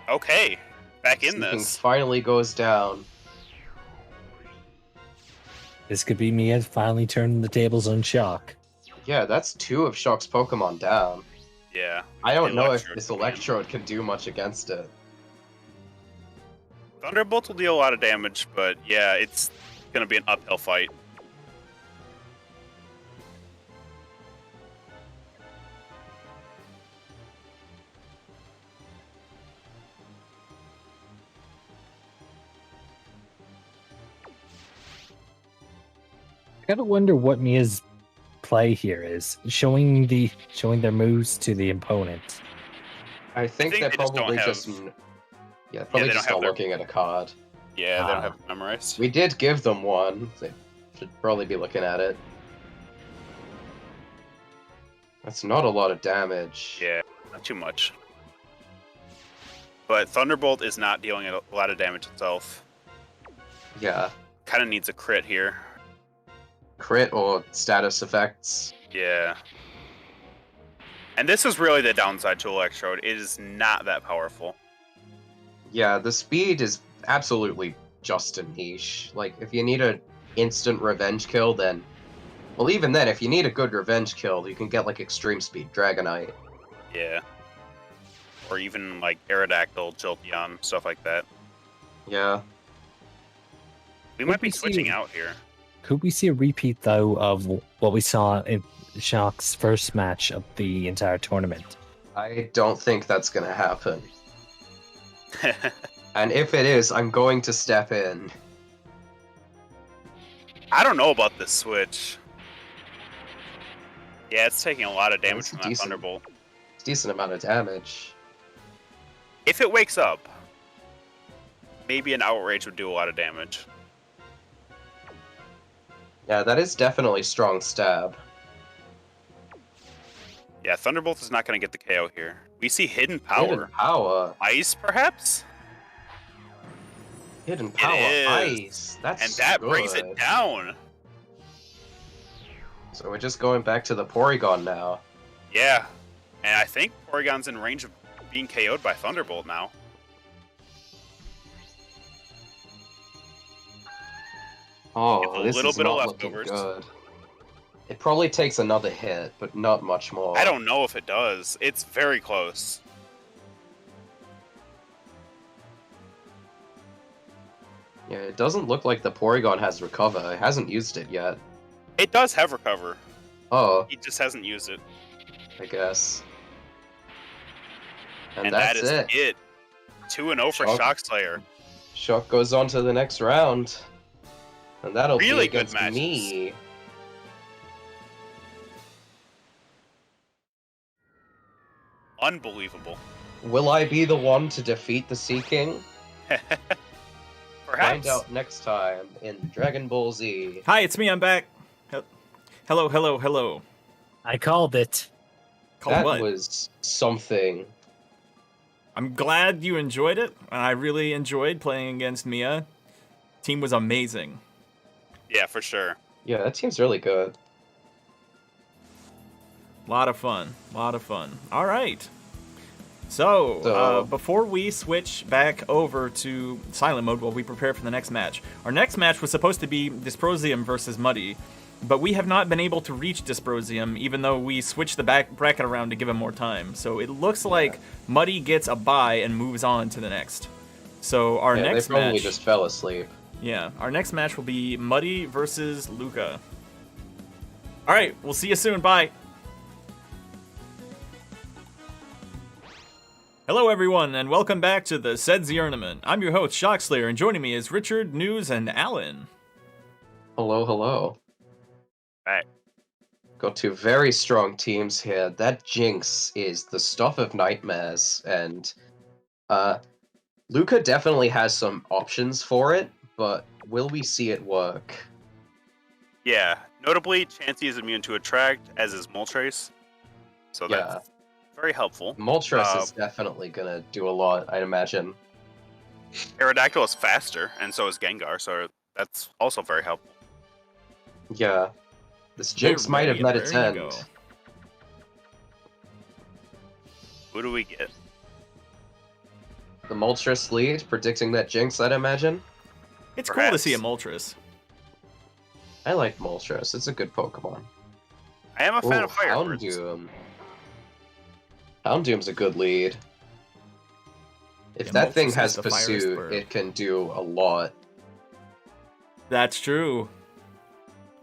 [SPEAKER 2] Okay, back in
[SPEAKER 3] Seeking
[SPEAKER 2] this.
[SPEAKER 3] finally goes down.
[SPEAKER 4] This could be me finally turning the tables on Shock.
[SPEAKER 3] Yeah, that's two of Shock's Pokemon down.
[SPEAKER 2] Yeah.
[SPEAKER 3] I don't know if
[SPEAKER 2] Electrode
[SPEAKER 3] this
[SPEAKER 2] coming in.
[SPEAKER 3] Electrode can do much against it.
[SPEAKER 2] Thunderbolt will deal a lot of damage, but yeah, it's gonna be an uphill fight.
[SPEAKER 4] I gotta wonder what Mia's play here is. Showing their moves to the opponent.
[SPEAKER 3] I think
[SPEAKER 2] think
[SPEAKER 3] they're
[SPEAKER 2] they just don't
[SPEAKER 3] probably
[SPEAKER 2] have-
[SPEAKER 3] just... Yeah, probably
[SPEAKER 2] they don't
[SPEAKER 3] just
[SPEAKER 2] have
[SPEAKER 3] not
[SPEAKER 2] their-
[SPEAKER 3] looking at a card.
[SPEAKER 2] Yeah, they don't
[SPEAKER 4] Ah.
[SPEAKER 2] have it memorized.
[SPEAKER 3] We did give them one. They should probably be looking at it. That's not a lot of damage.
[SPEAKER 2] Yeah, not too much. But Thunderbolt is not dealing a lot of damage itself.
[SPEAKER 3] Yeah.
[SPEAKER 2] Kind of needs a crit here.
[SPEAKER 3] Crit or status effects.
[SPEAKER 2] Yeah. And this is really the downside to Electrode. It is not that powerful.
[SPEAKER 3] Yeah, the speed is absolutely just a niche. Like, if you need an instant revenge kill, then... Well, even then, if you need a good revenge kill, you can get, like, Extreme Speed Dragonite.
[SPEAKER 2] Yeah. Or even like Aerodactyl, Jolteon, stuff like that.
[SPEAKER 3] Yeah.
[SPEAKER 2] We might be
[SPEAKER 4] we see-
[SPEAKER 2] switching out here.
[SPEAKER 4] Could we see a repeat though of what we saw in Shock's first match of the entire tournament?
[SPEAKER 3] I don't think that's gonna happen. And if it is, I'm going to step in.
[SPEAKER 2] I don't know about this switch. Yeah, it's taking a lot of damage
[SPEAKER 3] That's
[SPEAKER 2] from
[SPEAKER 3] a
[SPEAKER 2] that
[SPEAKER 3] decent-
[SPEAKER 2] Thunderbolt.
[SPEAKER 3] It's a decent amount of damage.
[SPEAKER 2] If it wakes up, maybe an Outrage would do a lot of damage.
[SPEAKER 3] Yeah, that is definitely strong stab.
[SPEAKER 2] Yeah, Thunderbolt is not going to get the KO here. We see Hidden Power.
[SPEAKER 3] Hidden power.
[SPEAKER 2] Ice, perhaps?
[SPEAKER 3] Hidden power.
[SPEAKER 2] is.
[SPEAKER 3] Ice. That's
[SPEAKER 2] And that
[SPEAKER 3] good.
[SPEAKER 2] brings it down.
[SPEAKER 3] So we're just going back to the Porygon now.
[SPEAKER 2] Yeah. And I think Porygon's in range of being KO'd by Thunderbolt now.
[SPEAKER 3] Oh,
[SPEAKER 2] It's a
[SPEAKER 3] this
[SPEAKER 2] little
[SPEAKER 3] is
[SPEAKER 2] bit of
[SPEAKER 3] not looking
[SPEAKER 2] leftovers.
[SPEAKER 3] good. It probably takes another hit, but not much more.
[SPEAKER 2] I don't know if it does. It's very close.
[SPEAKER 3] Yeah, it doesn't look like the Porygon has Recover. It hasn't used it yet.
[SPEAKER 2] It does have Recover.
[SPEAKER 3] Oh,
[SPEAKER 2] He just hasn't used it.
[SPEAKER 3] I guess. And
[SPEAKER 2] That
[SPEAKER 3] that's
[SPEAKER 2] is
[SPEAKER 3] it.
[SPEAKER 2] it. 2-0 for
[SPEAKER 3] Shock.
[SPEAKER 2] Shock Slayer.
[SPEAKER 3] Shock goes on to the next round. And that'll
[SPEAKER 2] Really
[SPEAKER 3] be
[SPEAKER 2] good
[SPEAKER 3] against
[SPEAKER 2] matches.
[SPEAKER 3] me.
[SPEAKER 2] Unbelievable.
[SPEAKER 3] Will I be the one to defeat the Sea King?
[SPEAKER 2] Perhaps.
[SPEAKER 3] Find out next time in Dragon Ball Z.
[SPEAKER 1] Hi, it's me. I'm back. Hello, hello, hello.
[SPEAKER 4] I called it.
[SPEAKER 1] Called
[SPEAKER 3] That
[SPEAKER 1] what?
[SPEAKER 3] was something.
[SPEAKER 1] I'm glad you enjoyed it. I really enjoyed playing against Mia. Team was amazing.
[SPEAKER 2] Yeah, for sure.
[SPEAKER 3] Yeah, that seems really good.
[SPEAKER 1] Lot of fun. Lot of fun. All right. So, before we switch back over to silent mode while we prepare for the next match, our next match was supposed to be Dysprosium versus Muddy, but we have not been able to reach Dysprosium, even though we switched the bracket around to give him more time. So it looks like Muddy gets a bye and moves on to the next. So our
[SPEAKER 3] Yeah,
[SPEAKER 1] next
[SPEAKER 3] they probably
[SPEAKER 1] match,
[SPEAKER 3] just fell asleep.
[SPEAKER 1] yeah, our next match will be Muddy versus Lucca. All right, we'll see you soon. Bye. Hello, everyone, and welcome back to the Cedsiournament. I'm your host, Shockslayer, and joining me is Richard, News, and Alan.
[SPEAKER 3] Hello, hello.
[SPEAKER 2] Alright.
[SPEAKER 3] Got two very strong teams here. That Jinx is the stuff of nightmares, and Lucca definitely has some options for it, but will we see it work?
[SPEAKER 2] Yeah. Notably, Chansey is immune to Attract, as is Moltres. So
[SPEAKER 3] Yeah.
[SPEAKER 2] that's very helpful.
[SPEAKER 3] Moltres is definitely gonna do a lot, I'd imagine.
[SPEAKER 2] Aerodactyl is faster, and so is Gengar, so that's also very helpful.
[SPEAKER 3] Yeah. This Jinx
[SPEAKER 1] Get
[SPEAKER 3] might have
[SPEAKER 1] ready,
[SPEAKER 3] met its
[SPEAKER 1] there you
[SPEAKER 3] end.
[SPEAKER 1] go.
[SPEAKER 2] Who do we get?
[SPEAKER 3] The Moltres lead, predicting that Jinx, I'd imagine.
[SPEAKER 1] It's cool to see a
[SPEAKER 2] Perhaps.
[SPEAKER 1] Moltres.
[SPEAKER 3] I like Moltres, it's a good Pokemon.
[SPEAKER 2] I am a fan
[SPEAKER 3] Ooh,
[SPEAKER 2] of Firebirds.
[SPEAKER 3] Houndoom. Houndoom's a good lead. If
[SPEAKER 1] Yeah,
[SPEAKER 3] that thing
[SPEAKER 1] Moltres
[SPEAKER 3] has
[SPEAKER 1] is the Fire
[SPEAKER 3] Pursuit,
[SPEAKER 1] Spur.
[SPEAKER 3] it can do a lot.
[SPEAKER 1] That's true.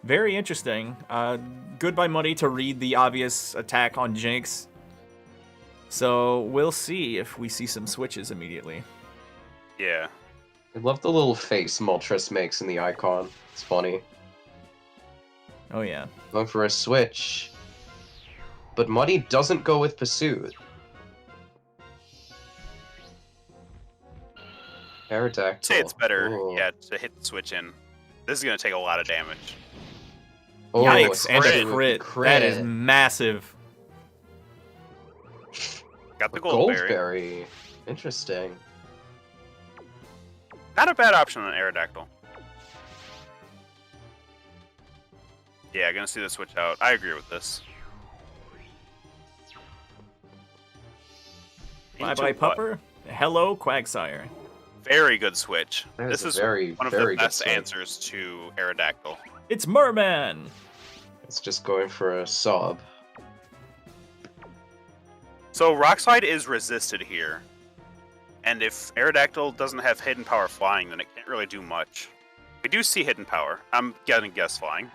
[SPEAKER 1] Very interesting. Good by Muddy to read the obvious attack on Jinx. So we'll see if we see some switches immediately.
[SPEAKER 2] Yeah.
[SPEAKER 3] I love the little face Moltres makes in the icon. It's funny.
[SPEAKER 1] Oh yeah.
[SPEAKER 3] Going for a switch. But Muddy doesn't go with Pursuit. Aerodactyl.
[SPEAKER 2] Say it's better,
[SPEAKER 3] Ooh.
[SPEAKER 2] yeah, to hit the switch in. This is going to take a lot of damage.
[SPEAKER 3] Oh,
[SPEAKER 1] Yikes, and a
[SPEAKER 3] crit.
[SPEAKER 1] crit. That is massive.
[SPEAKER 2] Got the Goldberry.
[SPEAKER 3] Goldberry. Interesting.
[SPEAKER 2] Not a bad option on Aerodactyl. Yeah, gonna see the switch out. I agree with this.
[SPEAKER 1] Bye
[SPEAKER 2] Into
[SPEAKER 1] bye,
[SPEAKER 2] what?
[SPEAKER 1] Pupper. Hello, Quagsire.
[SPEAKER 2] Very good switch.
[SPEAKER 3] That
[SPEAKER 2] This
[SPEAKER 3] a
[SPEAKER 2] is
[SPEAKER 3] very,
[SPEAKER 2] one of
[SPEAKER 3] very
[SPEAKER 2] the
[SPEAKER 3] good
[SPEAKER 2] best
[SPEAKER 3] switch.
[SPEAKER 2] answers to Aerodactyl.
[SPEAKER 1] It's Merman.
[SPEAKER 3] It's just going for a sob.
[SPEAKER 2] So Rock Slide is resisted here. And if Aerodactyl doesn't have Hidden Power Flying, then it can't really do much. We do see Hidden Power. I'm gonna guess Flying.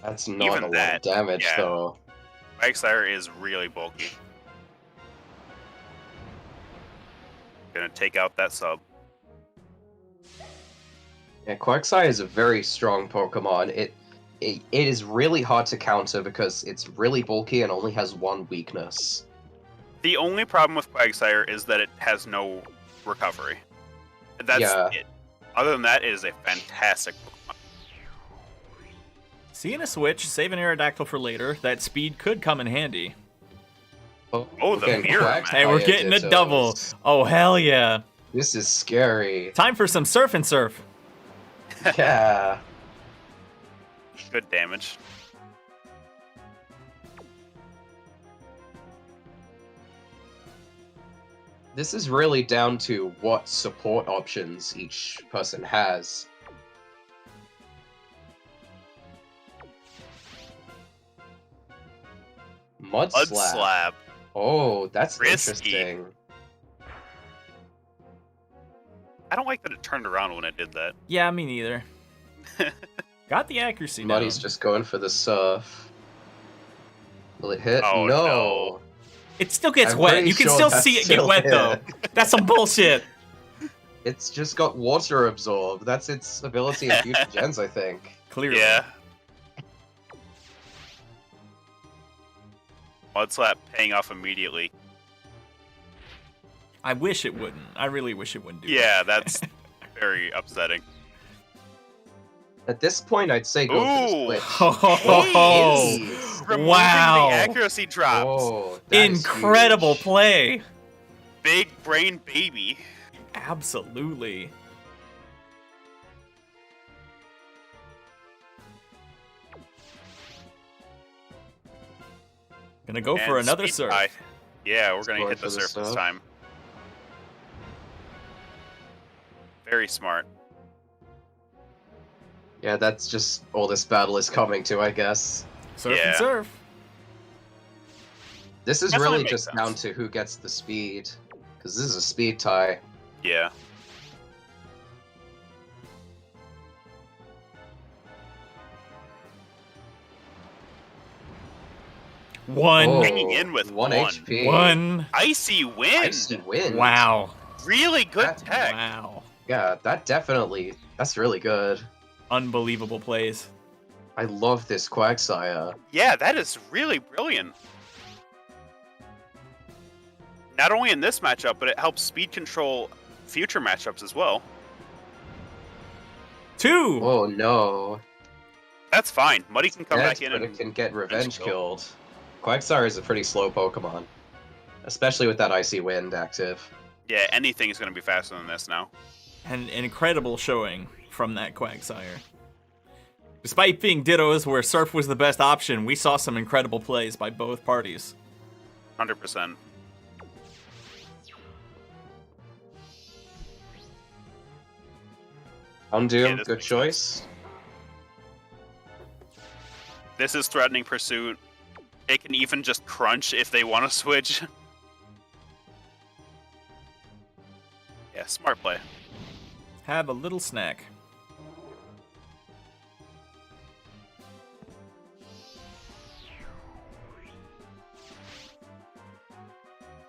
[SPEAKER 3] That's not
[SPEAKER 2] Even
[SPEAKER 3] a lot of
[SPEAKER 2] that,
[SPEAKER 3] damage,
[SPEAKER 2] yeah.
[SPEAKER 3] though.
[SPEAKER 2] Quagsire is really bulky. Gonna take out that sub.
[SPEAKER 3] Yeah, Quagsire is a very strong Pokemon. it is really hard to counter because it's really bulky and only has one weakness.
[SPEAKER 2] The only problem with Quagsire is that it has no recovery. That's
[SPEAKER 3] Yeah.
[SPEAKER 2] it. Other than that, it is a fantastic Pokemon.
[SPEAKER 1] Seeing a switch, save an Aerodactyl for later. That speed could come in handy.
[SPEAKER 2] Oh,
[SPEAKER 3] we're
[SPEAKER 2] the
[SPEAKER 3] getting
[SPEAKER 2] mirror
[SPEAKER 3] whacked
[SPEAKER 2] match.
[SPEAKER 1] Hey, we're
[SPEAKER 3] by
[SPEAKER 1] getting a
[SPEAKER 3] Dittos.
[SPEAKER 1] double. Oh, hell yeah.
[SPEAKER 3] This is scary.
[SPEAKER 1] Time for some surf and surf.
[SPEAKER 3] Yeah.
[SPEAKER 2] Good damage.
[SPEAKER 3] This is really down to what support options each person has. Mud
[SPEAKER 2] Mud
[SPEAKER 3] Slap.
[SPEAKER 2] Slab.
[SPEAKER 3] Oh, that's
[SPEAKER 2] Risky.
[SPEAKER 3] interesting.
[SPEAKER 2] I don't like that it turned around when it did that.
[SPEAKER 1] Yeah, me neither. Got the accuracy
[SPEAKER 3] Muddy's
[SPEAKER 1] down.
[SPEAKER 3] just going for the surf. Will it hit?
[SPEAKER 2] Oh, no.
[SPEAKER 1] It still gets
[SPEAKER 3] I'm
[SPEAKER 1] wet.
[SPEAKER 3] pretty
[SPEAKER 1] You can
[SPEAKER 3] sure
[SPEAKER 1] still
[SPEAKER 3] that's
[SPEAKER 1] see it get
[SPEAKER 3] still
[SPEAKER 1] wet,
[SPEAKER 3] hit.
[SPEAKER 1] though. That's some bullshit.
[SPEAKER 3] It's just got water absorbed. That's its ability in future gens, I think.
[SPEAKER 1] Clearly.
[SPEAKER 2] Yeah. Mud Slap paying off immediately.
[SPEAKER 1] I wish it wouldn't. I really wish it wouldn't do
[SPEAKER 2] Yeah, that's very upsetting.
[SPEAKER 3] At this point, I'd say go
[SPEAKER 2] Ooh.
[SPEAKER 3] for the switch.
[SPEAKER 1] Oh,
[SPEAKER 3] Jeez.
[SPEAKER 2] Removing
[SPEAKER 1] Wow.
[SPEAKER 2] the accuracy drops.
[SPEAKER 3] Oh, that is
[SPEAKER 1] incredible
[SPEAKER 3] huge.
[SPEAKER 1] play.
[SPEAKER 2] Big brain baby.
[SPEAKER 1] Absolutely. Gonna go for
[SPEAKER 2] And
[SPEAKER 1] another
[SPEAKER 2] speed
[SPEAKER 1] surf.
[SPEAKER 2] tie. Yeah, we're gonna
[SPEAKER 3] Going
[SPEAKER 2] hit the
[SPEAKER 3] for the
[SPEAKER 2] surf this
[SPEAKER 3] surf.
[SPEAKER 2] time. Very smart.
[SPEAKER 3] Yeah, that's just all this battle is coming to, I guess.
[SPEAKER 1] Surf
[SPEAKER 2] Yeah.
[SPEAKER 1] and surf.
[SPEAKER 3] This is
[SPEAKER 2] Definitely
[SPEAKER 3] really
[SPEAKER 2] makes
[SPEAKER 3] just
[SPEAKER 2] sense.
[SPEAKER 3] down to who gets the speed, because this is a speed tie.
[SPEAKER 2] Yeah.
[SPEAKER 1] One.
[SPEAKER 3] Oh,
[SPEAKER 2] Hanging in with
[SPEAKER 3] one
[SPEAKER 2] one.
[SPEAKER 3] HP.
[SPEAKER 1] One.
[SPEAKER 2] Icy wind.
[SPEAKER 3] Icy wind.
[SPEAKER 1] Wow.
[SPEAKER 2] Really good
[SPEAKER 3] That-
[SPEAKER 2] tech.
[SPEAKER 1] Wow.
[SPEAKER 3] Yeah, that's really good.
[SPEAKER 1] Unbelievable plays.
[SPEAKER 3] I love this Quagsire.
[SPEAKER 2] Yeah, that is really brilliant. Not only in this matchup, but it helps speed control future matchups as well.
[SPEAKER 1] Two.
[SPEAKER 3] Oh no.
[SPEAKER 2] That's fine. Muddy can come
[SPEAKER 3] Yes,
[SPEAKER 2] back in
[SPEAKER 3] but
[SPEAKER 2] and
[SPEAKER 3] it can get revenge
[SPEAKER 2] kill.
[SPEAKER 3] killed. Quagsire is a pretty slow Pokemon. Especially with that Icy Wind active.
[SPEAKER 2] yeah, anything is going to be faster than this now.
[SPEAKER 1] And an incredible showing from that Quagsire. Despite being dittos where surf was the best option, we saw some incredible plays by both parties.
[SPEAKER 2] 100%.
[SPEAKER 3] Houndoom,
[SPEAKER 2] this
[SPEAKER 3] good
[SPEAKER 2] makes
[SPEAKER 3] choice.
[SPEAKER 2] This is threatening pursuit. It can even just crunch if they want to switch. Yeah, smart play.
[SPEAKER 1] Have a little snack.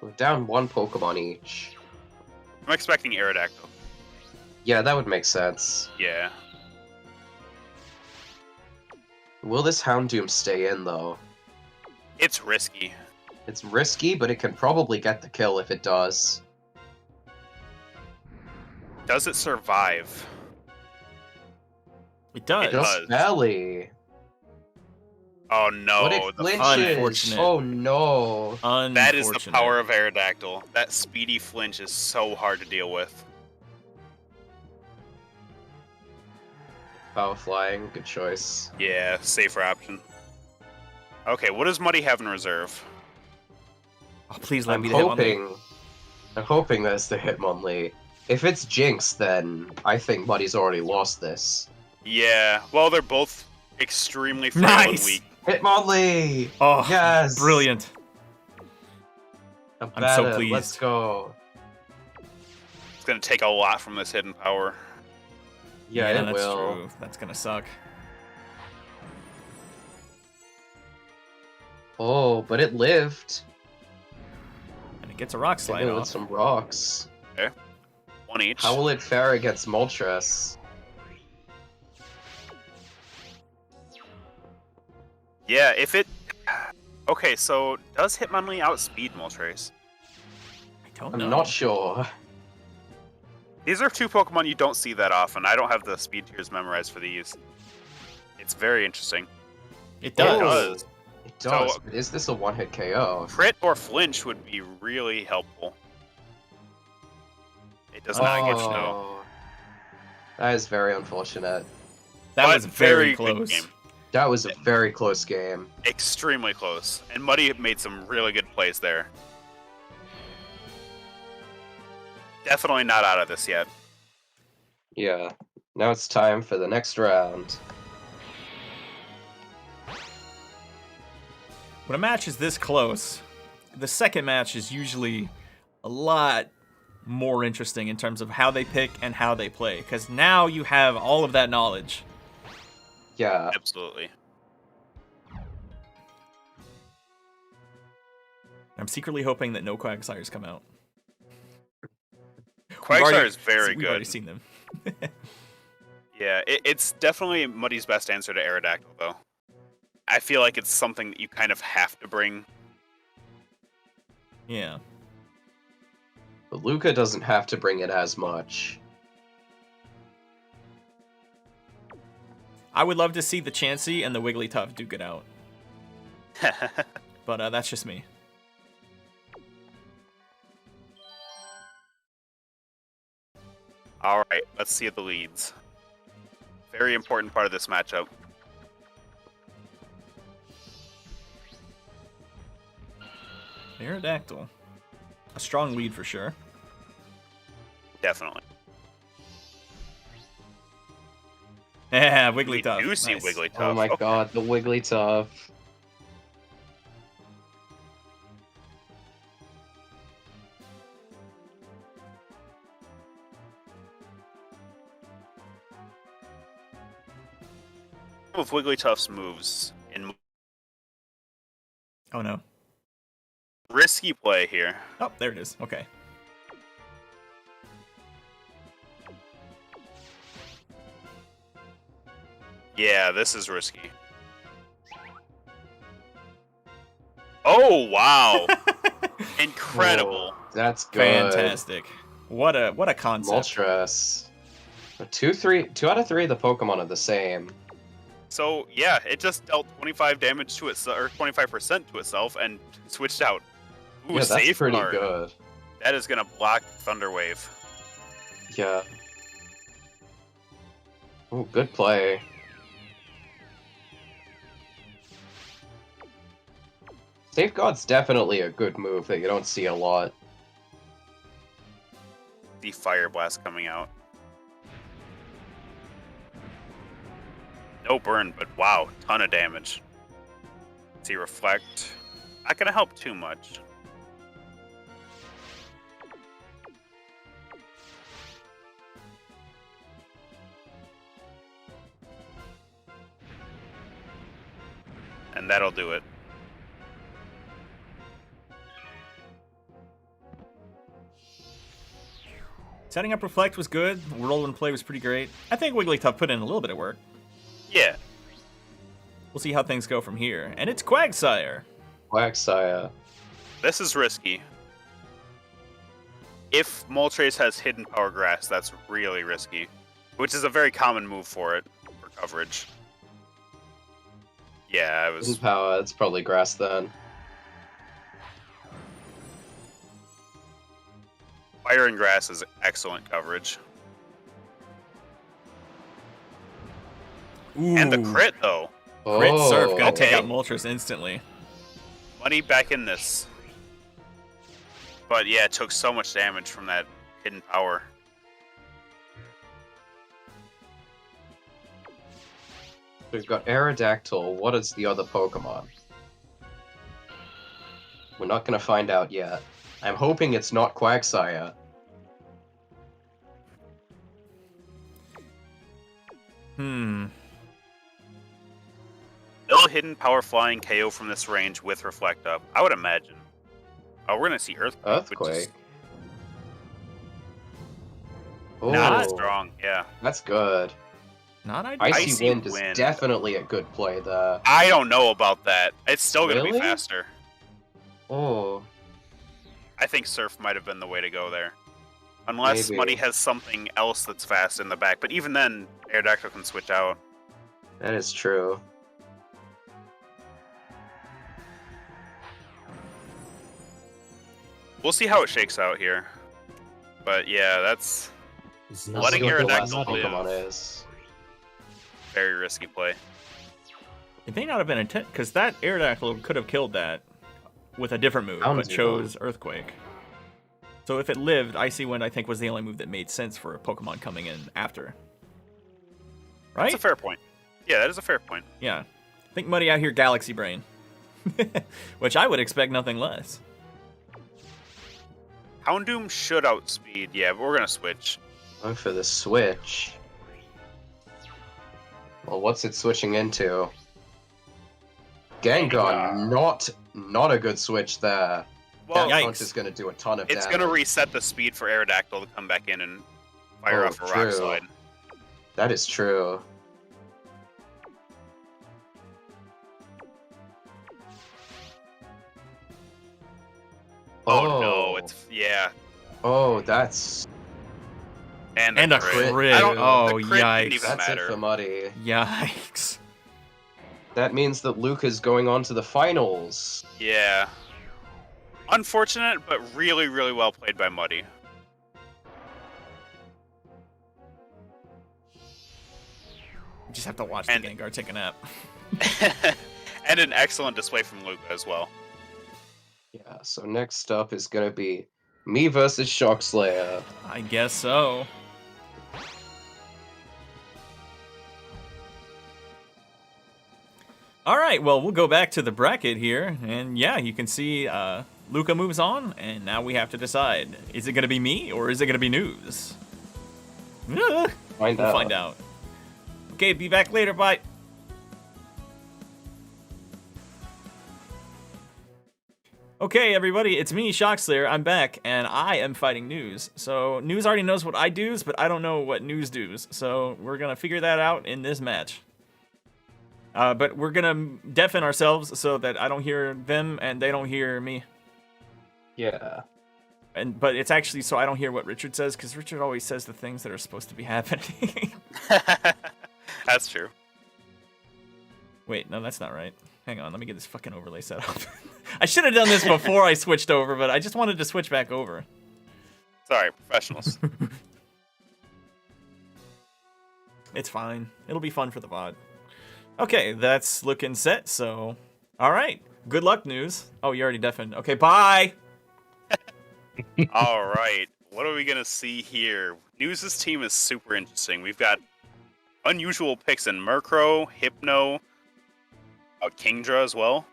[SPEAKER 3] We're down one Pokemon each.
[SPEAKER 2] I'm expecting Aerodactyl.
[SPEAKER 3] Yeah, that would make sense.
[SPEAKER 2] Yeah.
[SPEAKER 3] Will this Houndoom stay in, though?
[SPEAKER 2] It's risky.
[SPEAKER 3] It's risky, but it can probably get the kill if it does.
[SPEAKER 2] Does it survive?
[SPEAKER 1] It does.
[SPEAKER 2] It
[SPEAKER 3] Just
[SPEAKER 2] does.
[SPEAKER 3] barely.
[SPEAKER 2] Oh no.
[SPEAKER 3] But it
[SPEAKER 2] the
[SPEAKER 3] flinches!
[SPEAKER 1] Unfortunate.
[SPEAKER 3] Oh no!
[SPEAKER 2] That is the
[SPEAKER 1] Unfortunate.
[SPEAKER 2] power of Aerodactyl. That speedy flinch is so hard to deal with.
[SPEAKER 3] Power Flying, good choice.
[SPEAKER 2] Yeah, safer option. Okay, what does Muddy have in reserve?
[SPEAKER 1] Oh, please let
[SPEAKER 3] I'm
[SPEAKER 1] me the hit on the-
[SPEAKER 3] hoping that's the Hitmonlee. If it's Jinx, then I think Muddy's already lost this.
[SPEAKER 2] Yeah, well, they're both extremely frail and
[SPEAKER 1] Nice!
[SPEAKER 2] weak.
[SPEAKER 3] Hitmonlee!
[SPEAKER 1] Oh,
[SPEAKER 3] Yes!
[SPEAKER 1] brilliant.
[SPEAKER 3] I'm
[SPEAKER 1] so
[SPEAKER 3] Let's
[SPEAKER 1] pleased.
[SPEAKER 3] go.
[SPEAKER 2] It's gonna take a lot from this hidden power.
[SPEAKER 3] Yeah, it
[SPEAKER 1] that's
[SPEAKER 3] will.
[SPEAKER 1] true. That's gonna suck.
[SPEAKER 3] Oh, but it lived.
[SPEAKER 1] And it gets a rock
[SPEAKER 3] Hit
[SPEAKER 1] slide
[SPEAKER 3] it with
[SPEAKER 1] off.
[SPEAKER 3] some rocks.
[SPEAKER 2] One each.
[SPEAKER 3] How will it fare against Moltres?
[SPEAKER 2] Yeah, if it... Okay, so does Hitmonlee outspeed Moltres?
[SPEAKER 1] I don't know.
[SPEAKER 3] I'm not sure.
[SPEAKER 2] These are two Pokemon you don't see that often. I don't have the speed tiers memorized for these. It's very interesting.
[SPEAKER 1] It does.
[SPEAKER 2] does.
[SPEAKER 3] It does.
[SPEAKER 2] So-
[SPEAKER 3] But is this a one-hit KO?
[SPEAKER 2] Crit or flinch would be really helpful. It does not get you though.
[SPEAKER 3] Oh. That is very unfortunate.
[SPEAKER 1] That
[SPEAKER 2] But
[SPEAKER 1] was very
[SPEAKER 2] good
[SPEAKER 1] close.
[SPEAKER 2] game.
[SPEAKER 3] That was a very close game.
[SPEAKER 2] Extremely close. And Muddy made some really good plays there. Definitely not out of this yet.
[SPEAKER 3] Yeah. Now it's time for the next round.
[SPEAKER 1] When a match is this close, the second match is usually a lot more interesting in terms of how they pick and how they play, because now you have all of that knowledge.
[SPEAKER 3] Yeah.
[SPEAKER 2] Absolutely.
[SPEAKER 1] I'm secretly hoping that no Quagsires come out.
[SPEAKER 2] Quagsire is very
[SPEAKER 1] We've already
[SPEAKER 2] good.
[SPEAKER 1] seen them.
[SPEAKER 2] Yeah, it's definitely Muddy's best answer to Aerodactyl, though. I feel like it's something that you kind of have to bring.
[SPEAKER 1] Yeah.
[SPEAKER 3] But Lucca doesn't have to bring it as much.
[SPEAKER 1] I would love to see the Chansey and the Wigglytuff duke it out, but that's just me.
[SPEAKER 2] All right, let's see the leads. Very important part of this matchup.
[SPEAKER 1] Aerodactyl. A strong lead for sure.
[SPEAKER 2] Definitely.
[SPEAKER 1] Yeah,
[SPEAKER 2] We
[SPEAKER 1] Wigglytuff.
[SPEAKER 2] do see
[SPEAKER 1] Nice.
[SPEAKER 2] Wigglytuff.
[SPEAKER 3] Oh my
[SPEAKER 2] Okay.
[SPEAKER 3] god, the Wigglytuff.
[SPEAKER 2] Some of Wigglytuff's moves in
[SPEAKER 1] Oh no.
[SPEAKER 2] risky play here.
[SPEAKER 1] Oh, there it is. Okay.
[SPEAKER 2] Yeah, this is risky. Oh wow! Incredible.
[SPEAKER 3] Whoa, that's good.
[SPEAKER 1] Fantastic. What a concept.
[SPEAKER 3] Moltres. But two out of three of the Pokemon are the same.
[SPEAKER 2] So yeah, it just dealt 25 damage to itself, or 25% to itself, and switched out. Ooh,
[SPEAKER 3] Yeah, that's pretty
[SPEAKER 2] Safeguard.
[SPEAKER 3] good.
[SPEAKER 2] That is gonna block Thunder Wave.
[SPEAKER 3] Yeah. Oh, good play. Safeguard's definitely a good move that you don't see a lot.
[SPEAKER 2] The Fire Blast coming out. No burn, but wow, ton of damage. See Reflect. Not gonna help too much. And that'll do it.
[SPEAKER 1] Setting up Reflect was good. Roll and play was pretty great. I think Wigglytuff put in a little bit of work.
[SPEAKER 2] Yeah.
[SPEAKER 1] We'll see how things go from here. And it's Quagsire.
[SPEAKER 3] Quagsire.
[SPEAKER 2] This is risky. If Moltres has Hidden Power Grass, that's really risky. Which is a very common move for it, for coverage. Yeah, it
[SPEAKER 3] Hidden
[SPEAKER 2] was...
[SPEAKER 3] power, it's probably grass then.
[SPEAKER 2] Fire and Grass is excellent coverage.
[SPEAKER 1] Ooh.
[SPEAKER 2] And the crit, though.
[SPEAKER 1] Crit Surf. Gonna
[SPEAKER 3] Oh.
[SPEAKER 1] take
[SPEAKER 2] Okay.
[SPEAKER 1] out Moltres instantly.
[SPEAKER 2] Money back in this. But yeah, it took so much damage from that Hidden Power.
[SPEAKER 3] We've got Aerodactyl. What is the other Pokemon? We're not gonna find out yet. I'm hoping it's not Quagsire.
[SPEAKER 1] Hmm.
[SPEAKER 2] No Hidden Power Flying KO from this range with Reflect Up, I would imagine. Oh, we're gonna see Earthquake. Which
[SPEAKER 3] Earthquake.
[SPEAKER 2] is
[SPEAKER 3] Oh,
[SPEAKER 2] not strong, yeah.
[SPEAKER 3] that's good.
[SPEAKER 1] Not ideal.
[SPEAKER 3] Icy Wind is
[SPEAKER 2] Wind.
[SPEAKER 3] definitely a good play there.
[SPEAKER 2] I don't know about that. It's still going to
[SPEAKER 3] Really?
[SPEAKER 2] be faster.
[SPEAKER 3] Oh,
[SPEAKER 2] I think Surf might have been the way to go there. Unless
[SPEAKER 3] Maybe.
[SPEAKER 2] Muddy has something else that's fast in the back. But even then, Aerodactyl can switch out.
[SPEAKER 3] that is true.
[SPEAKER 2] We'll see how it shakes out here. But yeah, that's
[SPEAKER 4] It's
[SPEAKER 3] Let's
[SPEAKER 2] Letting
[SPEAKER 3] see what the last
[SPEAKER 2] Aerodactyl live.
[SPEAKER 3] Pokemon is.
[SPEAKER 2] very risky play.
[SPEAKER 1] It may not have been intent, because that Aerodactyl could have killed that with a different move,
[SPEAKER 3] Sounds
[SPEAKER 1] but chose Earthquake. So if it lived, Icy Wind, I think, was the only move that made sense for a Pokemon coming in after. Right?
[SPEAKER 2] That's a fair point. Yeah, that is a fair point.
[SPEAKER 1] Yeah. I think Muddy out here Galaxy Brain. Which I would expect nothing less.
[SPEAKER 2] Houndoom should outspeed. Yeah, but we're going to switch.
[SPEAKER 3] Going for the switch. Well, what's it switching into? Gengar, not a good switch there.
[SPEAKER 2] Well,
[SPEAKER 3] that
[SPEAKER 1] yikes.
[SPEAKER 3] punch is going to do a ton of
[SPEAKER 2] it's
[SPEAKER 3] damage.
[SPEAKER 2] going to reset the speed for Aerodactyl to come back in and fire
[SPEAKER 3] Oh,
[SPEAKER 2] off a Rock
[SPEAKER 3] true.
[SPEAKER 2] Slide.
[SPEAKER 3] That is true.
[SPEAKER 2] Oh, no, it's... Yeah.
[SPEAKER 3] Oh, that's
[SPEAKER 2] And
[SPEAKER 1] And a
[SPEAKER 2] crit.
[SPEAKER 1] crit.
[SPEAKER 2] I don't,
[SPEAKER 1] Oh,
[SPEAKER 2] the crit
[SPEAKER 1] yikes.
[SPEAKER 2] didn't even
[SPEAKER 3] that's
[SPEAKER 2] matter.
[SPEAKER 3] it for Muddy.
[SPEAKER 1] Yikes.
[SPEAKER 3] That means that Lucca's going on to the finals.
[SPEAKER 2] Yeah. Unfortunate, but really, really well played by Muddy.
[SPEAKER 1] You just have to watch
[SPEAKER 2] And-
[SPEAKER 1] the Gengar take a nap.
[SPEAKER 2] And an excellent display from Lucca as well.
[SPEAKER 3] Yeah, so next up is going to be me versus Shockslayer.
[SPEAKER 1] I guess so. All right, well, we'll go back to the bracket here, and yeah, you can see Lucca moves on, and now we have to decide: is it going to be me or is it going to be News? We'll
[SPEAKER 3] Find out.
[SPEAKER 1] find out. Okay, be back later. Bye. Okay, everybody, it's me, Shockslayer. I'm back, and I am fighting News. So News already knows what I do's, but I don't know what News do's. So we're gonna figure that out in this match. But we're gonna deafen ourselves so that I don't hear them and they don't hear me.
[SPEAKER 3] Yeah.
[SPEAKER 1] But it's actually so I don't hear what Richard says, because Richard always says the things that are supposed to be happening.
[SPEAKER 2] That's true.
[SPEAKER 1] Wait, no, that's not right. Hang on, let me get this fucking overlay set up. I should have done this before I switched over, but I just wanted to switch back over.
[SPEAKER 2] Sorry, professionals.
[SPEAKER 1] It's fine. It'll be fun for the VOD. Okay, that's looking set, so... Alright, good luck, News. Oh, you already deafened. Okay, bye!
[SPEAKER 2] All right, what are we gonna see here? News's team is super interesting. We've got unusual picks in Murkrow, Hypno, Kingdra as well,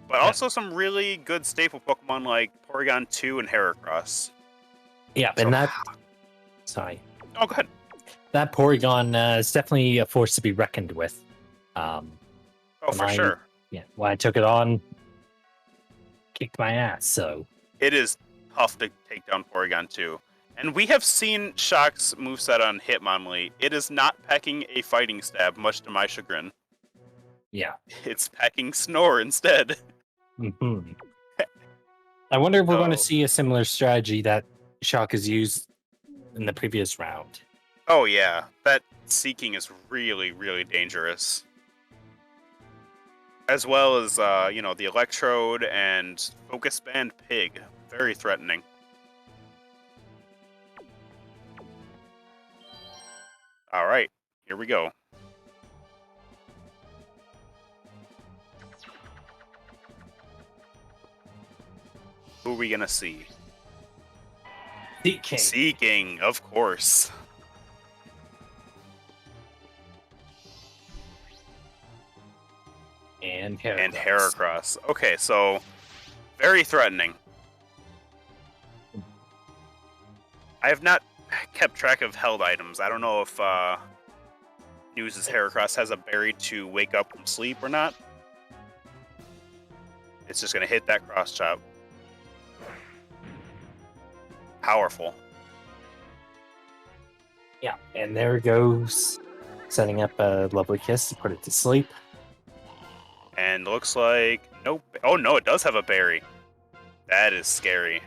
[SPEAKER 2] but also some really good staple Pokemon like Porygon 2 and Heracross.
[SPEAKER 4] Yeah,
[SPEAKER 2] So-
[SPEAKER 4] and that. Sorry.
[SPEAKER 2] Oh, go ahead.
[SPEAKER 4] That Porygon is definitely a force to be reckoned with.
[SPEAKER 2] Oh, for
[SPEAKER 4] Mine-
[SPEAKER 2] sure.
[SPEAKER 4] Yeah, when I took it on, kicked my ass. So
[SPEAKER 2] It is tough to take down Porygon 2. And we have seen Shock's moveset on Hitmonlee. It is not packing a fighting stab, much to my chagrin.
[SPEAKER 4] yeah.
[SPEAKER 2] It's packing Snore instead.
[SPEAKER 4] hmm I wonder if we're going to
[SPEAKER 2] Oh.
[SPEAKER 4] see a similar strategy that Shock has used in the previous round.
[SPEAKER 2] Oh yeah, that Seeking is really, really dangerous. As well as, the Electrode and Focus Band Pig. Very threatening. Alright, here we go. Who are we gonna see?
[SPEAKER 4] DK.
[SPEAKER 2] Seeking, of course.
[SPEAKER 4] And Heracross.
[SPEAKER 2] And Heracross. Okay, so very threatening. I have not kept track of held items. I don't know if News's Heracross has a berry to wake up from sleep or not. It's just gonna hit that cross chop. Powerful.
[SPEAKER 4] Yeah, and there goes setting up a lovely kiss to put it to sleep.
[SPEAKER 2] And looks like nope. Oh no, it does have a berry. That is scary.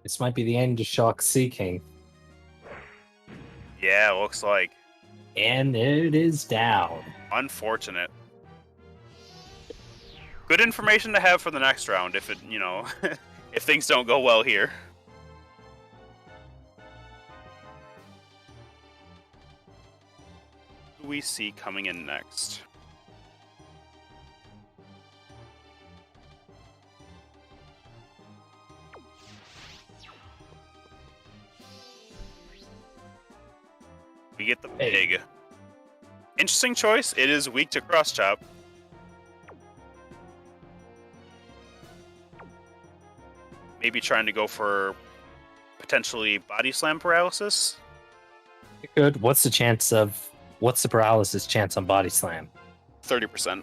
[SPEAKER 4] This might be the end of Shock Seeking.
[SPEAKER 2] Yeah, looks like.
[SPEAKER 4] And it is down.
[SPEAKER 2] Unfortunate. Good information to have for the next round if it, if things don't go well here. Who do we see coming in next? We get the pig. Interesting choice. It is weak to cross chop. Maybe trying to go for potentially body slam paralysis.
[SPEAKER 4] Good. What's the paralysis chance on body slam?
[SPEAKER 2] 30%.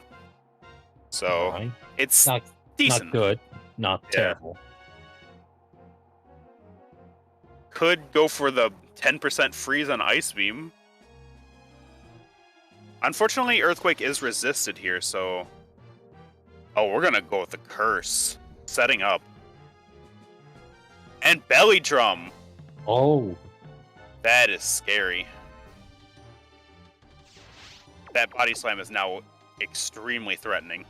[SPEAKER 2] So
[SPEAKER 4] Alright.
[SPEAKER 2] it's
[SPEAKER 4] Not
[SPEAKER 2] decent.
[SPEAKER 4] Not good. Not
[SPEAKER 2] Yeah.
[SPEAKER 4] terrible.
[SPEAKER 2] Could go for the 10% freeze on Ice Beam. Unfortunately, Earthquake is resisted here, so... Oh, we're gonna go with the Curse. Setting up. And Belly Drum!
[SPEAKER 4] Oh,
[SPEAKER 2] That is scary. That Body Slam is now extremely threatening.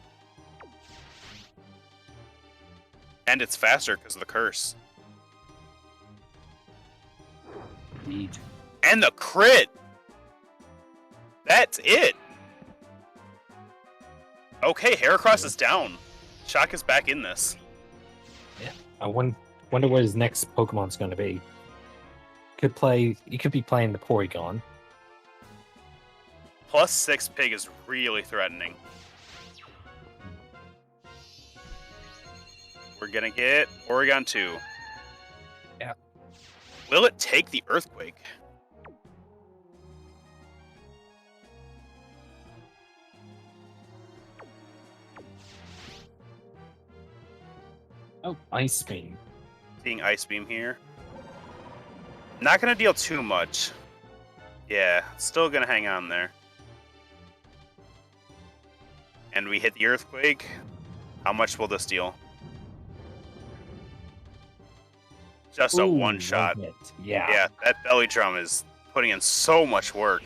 [SPEAKER 2] And it's faster because of the Curse.
[SPEAKER 4] indeed.
[SPEAKER 2] And the crit! That's it! Okay, Heracross is down. Shock is back in this.
[SPEAKER 4] I wonder what his next Pokemon's going to be. You could be playing the Porygon.
[SPEAKER 2] +6 Pig is really threatening. We're gonna get Oregon 2.
[SPEAKER 4] Yeah.
[SPEAKER 2] Will it take the Earthquake?
[SPEAKER 4] Oh, Ice Beam.
[SPEAKER 2] Seeing Ice Beam here. Not gonna deal too much. Yeah, still gonna hang on there. And we hit the Earthquake. How much will this deal? Just a
[SPEAKER 4] Ooh,
[SPEAKER 2] one shot.
[SPEAKER 4] hit. Yeah.
[SPEAKER 2] Yeah, that Belly Drum is putting in so much work.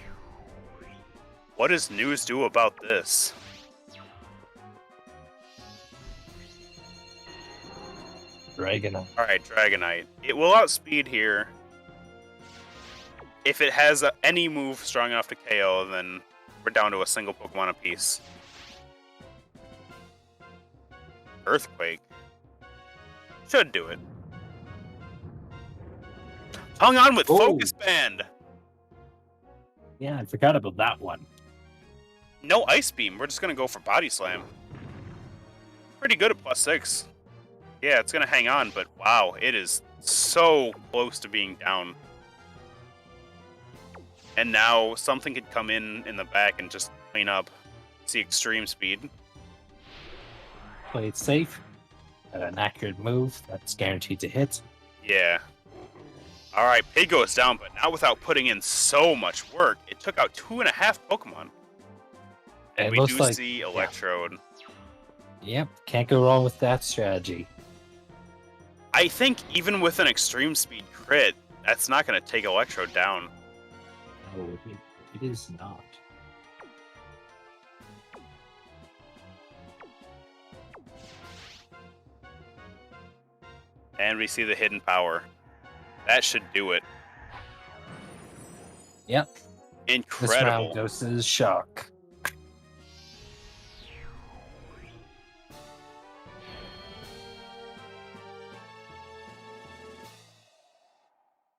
[SPEAKER 2] What does News do about this?
[SPEAKER 4] Dragonite.
[SPEAKER 2] Alright, Dragonite. It will outspeed here. If it has any move strong enough to KO, then we're down to a single Pokemon apiece. Earthquake. Should do it. Hung on with
[SPEAKER 4] Ooh.
[SPEAKER 2] Focus Band!
[SPEAKER 4] Yeah, I forgot about that one.
[SPEAKER 2] No Ice Beam, we're just gonna go for Body Slam. Pretty good at +6. Yeah, it's gonna hang on, but wow, it is so close to being down. And now something could come in the back and just clean up. See extreme speed.
[SPEAKER 4] Play it safe. An accurate move that's guaranteed to hit.
[SPEAKER 2] Yeah. Alright, Pig goes down, but not without putting in so much work. It took out 2.5 Pokemon. And
[SPEAKER 4] It
[SPEAKER 2] we
[SPEAKER 4] looks
[SPEAKER 2] do
[SPEAKER 4] like-
[SPEAKER 2] see Electrode.
[SPEAKER 4] Yep, can't go wrong with that strategy.
[SPEAKER 2] I think even with an extreme speed crit, that's not going to take Electrode down.
[SPEAKER 4] No, it is not.
[SPEAKER 2] And we see the hidden power. That should do it.
[SPEAKER 4] Yep. This
[SPEAKER 2] Incredible.
[SPEAKER 4] round goes to Shock.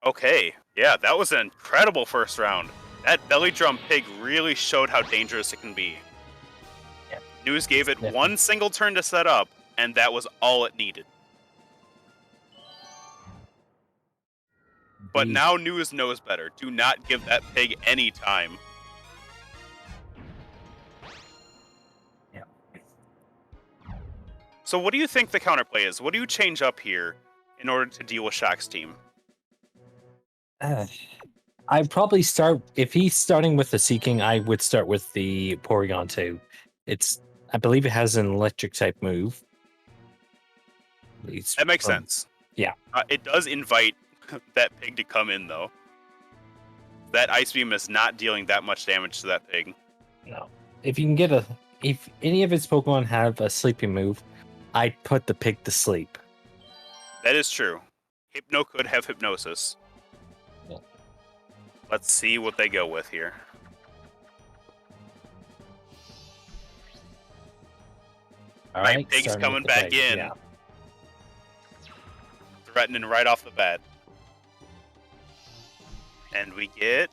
[SPEAKER 2] Okay, yeah, that was an incredible first round. That Belly Drum Pig really showed how dangerous it can be.
[SPEAKER 4] Yep.
[SPEAKER 2] News gave it
[SPEAKER 4] Definitely.
[SPEAKER 2] one single turn to set up, and that was all it needed. But
[SPEAKER 4] Indeed.
[SPEAKER 2] now News knows better. Do not give that pig any time.
[SPEAKER 4] Yeah.
[SPEAKER 2] So what do you think the counterplay is? What do you change up here in order to deal with Shock's team?
[SPEAKER 4] I'd probably start if he's starting with the Seeking. I would start with the Porygon 2. I believe it has an electric type move.
[SPEAKER 2] That makes sense.
[SPEAKER 4] Yeah.
[SPEAKER 2] It does invite that pig to come in, though. That Ice Beam is not dealing that much damage to that pig.
[SPEAKER 4] No. If you can get if any of its Pokemon have a sleeping move, I'd put the pig to sleep.
[SPEAKER 2] That is true. Hypno could have Hypnosis.
[SPEAKER 4] Yeah.
[SPEAKER 2] Let's see what they go with here.
[SPEAKER 4] All
[SPEAKER 2] right,
[SPEAKER 4] right,
[SPEAKER 2] pig's
[SPEAKER 4] starting
[SPEAKER 2] coming
[SPEAKER 4] with the
[SPEAKER 2] back
[SPEAKER 4] pig,
[SPEAKER 2] in.
[SPEAKER 4] Yeah.
[SPEAKER 2] Threatening right off the bat. And we get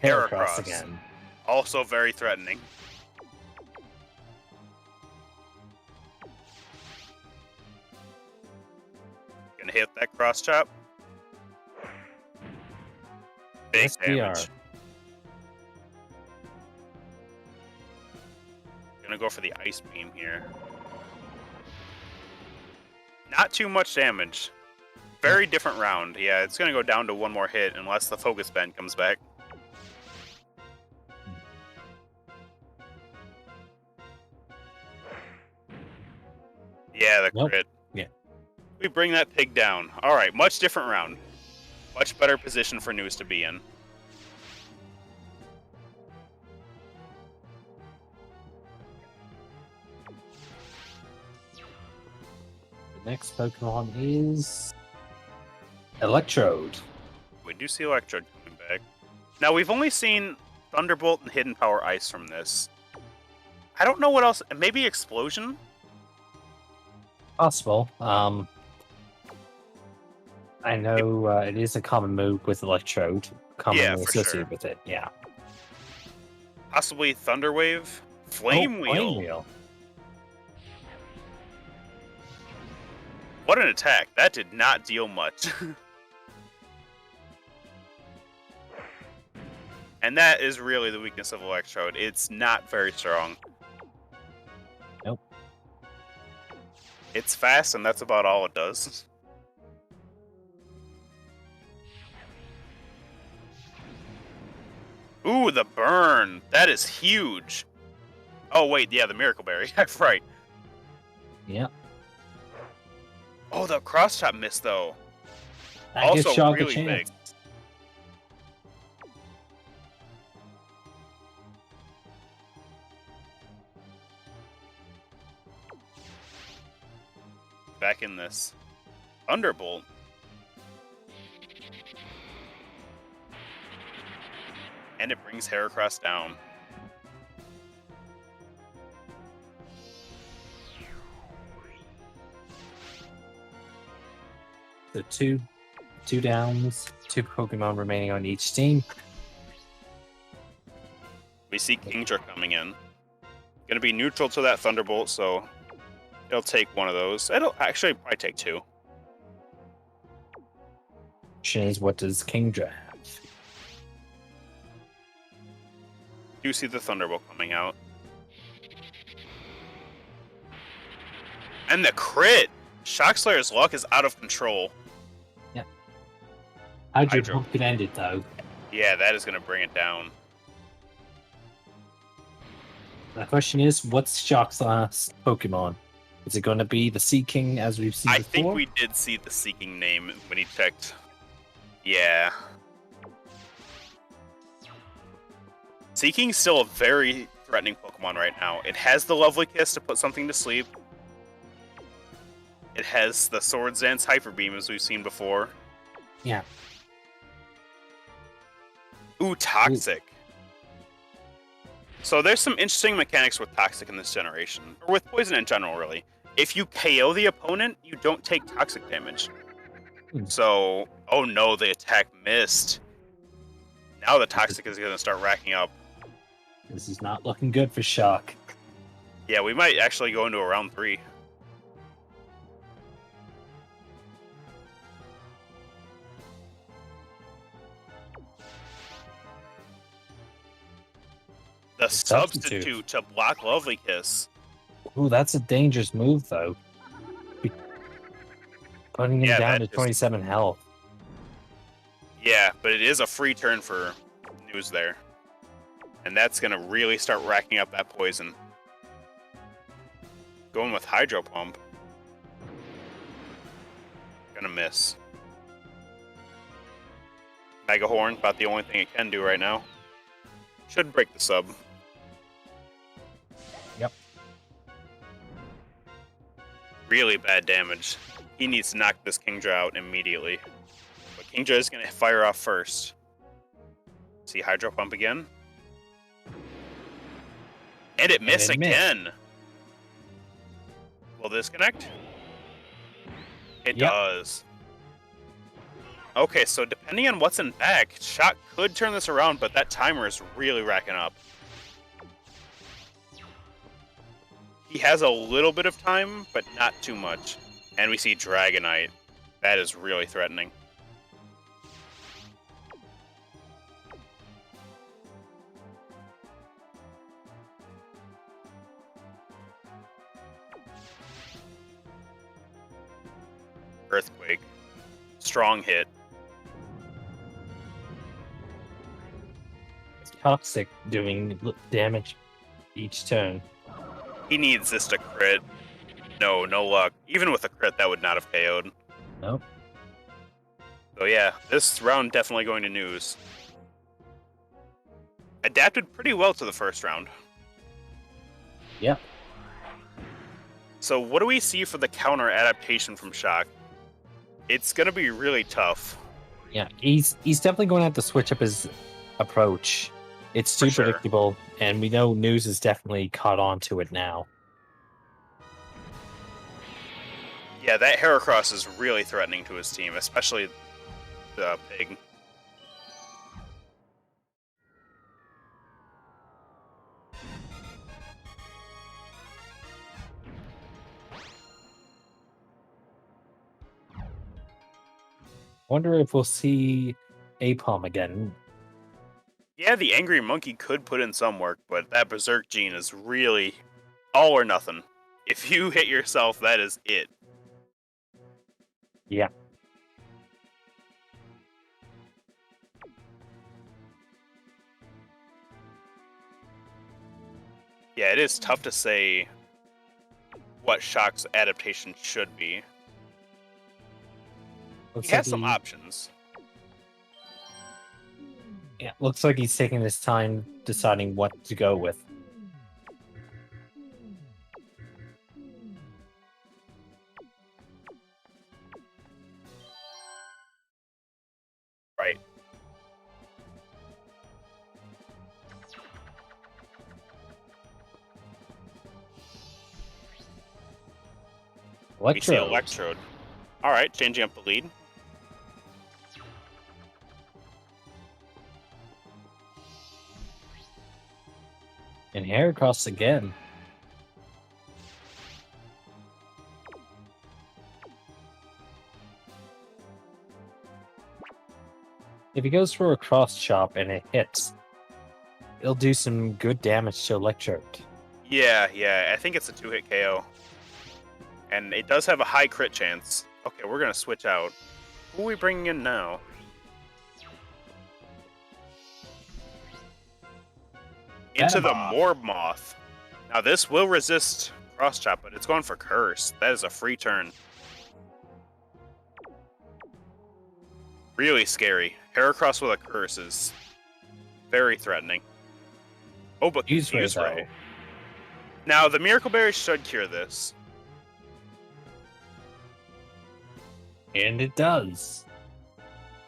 [SPEAKER 4] Heracross
[SPEAKER 2] Heracross.
[SPEAKER 4] again.
[SPEAKER 2] Also very threatening. Gonna hit that cross chop. Big
[SPEAKER 4] Yes, we are.
[SPEAKER 2] damage. Gonna go for the Ice Beam here. Not too much damage. Very different round. Yeah, it's gonna go down to one more hit unless the Focus Bend comes back. Yeah, the
[SPEAKER 4] Nope.
[SPEAKER 2] crit.
[SPEAKER 4] Yeah.
[SPEAKER 2] We bring that pig down. Alright, much different round. Much better position for News to be in.
[SPEAKER 4] The next Pokemon is Electrode.
[SPEAKER 2] We do see Electrode coming back. Now, we've only seen Thunderbolt and Hidden Power Ice from this. I don't know what else. Maybe Explosion?
[SPEAKER 4] Possible. I know it is a common move with Electrode. Commonly
[SPEAKER 2] Yeah, for
[SPEAKER 4] associated
[SPEAKER 2] sure.
[SPEAKER 4] with it. Yeah.
[SPEAKER 2] Possibly Thunder Wave? Flame Wheel?
[SPEAKER 4] Flame Wheel.
[SPEAKER 2] What an attack. That did not deal much. And that is really the weakness of Electrode. It's not very strong.
[SPEAKER 4] Nope.
[SPEAKER 2] It's fast, and that's about all it does. Ooh, the burn. That is huge. Oh, wait, yeah, the Miracle Berry. That's right.
[SPEAKER 4] Yeah.
[SPEAKER 2] Oh, the cross chop missed, though.
[SPEAKER 4] That gives
[SPEAKER 2] Also
[SPEAKER 4] Shock a
[SPEAKER 2] really
[SPEAKER 4] chance.
[SPEAKER 2] big. Back in this. Thunderbolt. And it brings Heracross down.
[SPEAKER 4] So two downs, 2 Pokemon remaining on each team.
[SPEAKER 2] We see Kingdra coming in. Gonna be neutral to that Thunderbolt, so it'll take one of those. It'll actually probably take 2.
[SPEAKER 4] Question is, what does Kingdra have?
[SPEAKER 2] Do see the Thunderbolt coming out. And the crit! Shock Slayer's luck is out of control.
[SPEAKER 4] Hydro
[SPEAKER 2] Hydro.
[SPEAKER 4] Pump could end it though.
[SPEAKER 2] Yeah, that is gonna bring it down.
[SPEAKER 4] The question is, what's Shock's last Pokemon? Is it going to be the Sea King as we've seen
[SPEAKER 2] I
[SPEAKER 4] before?
[SPEAKER 2] think we did see the Seeking name when he checked. Yeah. Seeking's still a very threatening Pokemon right now. It has the Lovely Kiss to put something to sleep. It has the Swords Dance Hyper Beam as we've seen before.
[SPEAKER 4] Yeah.
[SPEAKER 2] Ooh, Toxic. So there's some interesting mechanics with Toxic in this generation, or with Poison in general, really. If you KO the opponent, you don't take Toxic damage. So, oh no, the attack missed. Now the Toxic is going to start racking up.
[SPEAKER 4] This is not looking good for Shock.
[SPEAKER 2] Yeah, we might actually go into a round 3. The substitute to block Lovely Kiss.
[SPEAKER 4] Ooh, that's a dangerous move though. Putting him
[SPEAKER 2] Yeah,
[SPEAKER 4] down
[SPEAKER 2] that
[SPEAKER 4] to 27 health.
[SPEAKER 2] Yeah, but it is a free turn for news there. And that's going to really start racking up that poison. Going with Hydro Pump. Gonna miss. Mega Horn, about the only thing it can do right now. Should break the sub.
[SPEAKER 4] Yep.
[SPEAKER 2] Really bad damage. He needs to knock this Kingdra out immediately. But Kingdra is going to fire off first. See Hydro Pump again. And it missed again. Will this connect? It does. Okay, so depending on what's in back, Shock could turn this around, but that timer is really racking up. He has a little bit of time, but not too much. And we see Dragonite. That is really threatening. Earthquake. Strong hit.
[SPEAKER 4] It's Toxic doing damage each turn.
[SPEAKER 2] He needs this to crit. No luck. Even with a crit, that would not have KO'd.
[SPEAKER 4] Nope.
[SPEAKER 2] So yeah, this round definitely going to news. Adapted pretty well to the first round.
[SPEAKER 4] Yep.
[SPEAKER 2] So what do we see for the counter adaptation from Shock? It's going to be really tough.
[SPEAKER 4] Yeah, he's definitely going to have to switch up his approach. It's too predictable, and we know News is definitely caught on to it now.
[SPEAKER 2] Yeah, that Heracross is really threatening to his team, especially the pig.
[SPEAKER 4] Wonder if we'll see Apom again.
[SPEAKER 2] Yeah, the Angry Monkey could put in some work, but that Berserk Gene is really all or nothing. If you hit yourself, that is it.
[SPEAKER 4] Yeah.
[SPEAKER 2] Yeah, it is tough to say what Shock's adaptation should be.
[SPEAKER 4] Looks
[SPEAKER 2] He has
[SPEAKER 4] like
[SPEAKER 2] some options.
[SPEAKER 4] Yeah, looks like he's taking his time deciding what to go with.
[SPEAKER 2] Right. We see Electrode. Alright, changing up the lead.
[SPEAKER 4] And Heracross again. If he goes for a cross chop and it hits, it'll do some good damage to Electrode.
[SPEAKER 2] Yeah, I think it's a 2-hit KO. And it does have a high crit chance. Okay, we're going to switch out. Who are we bringing in now? Into the Morb Moth. Now this will resist Cross Chop, but it's going for Curse. That is a free turn. Really scary. Heracross with a Curse is very threatening. Oh, but
[SPEAKER 4] Use
[SPEAKER 2] Ray. Now the Miracle Berry should cure this.
[SPEAKER 4] And it does.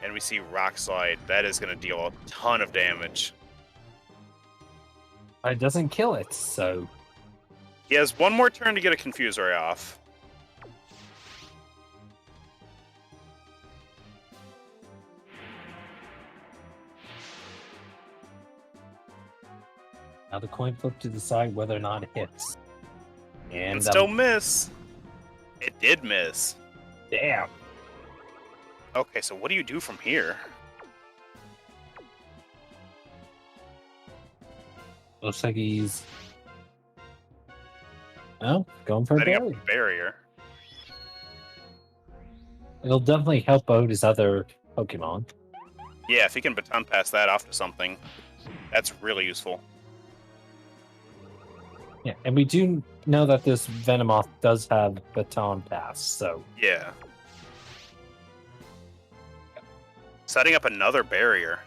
[SPEAKER 2] And we see Rock Slide. That is going to deal a ton of damage.
[SPEAKER 4] But it doesn't kill it, so...
[SPEAKER 2] He has one more turn to get a Confuse Ray off.
[SPEAKER 4] Now the coin flip to decide whether or not it hits.
[SPEAKER 2] And still miss. It did miss.
[SPEAKER 4] Damn.
[SPEAKER 2] Okay, so what do you do from here?
[SPEAKER 4] Looks like he's... Oh, going for a
[SPEAKER 2] Setting up
[SPEAKER 4] barrier.
[SPEAKER 2] a barrier.
[SPEAKER 4] It'll definitely help out his other Pokemon.
[SPEAKER 2] Yeah, if he can baton pass that off to something, that's really useful.
[SPEAKER 4] Yeah, and we do know that this Venomoth does have baton pass, so
[SPEAKER 2] Yeah. Setting up another barrier.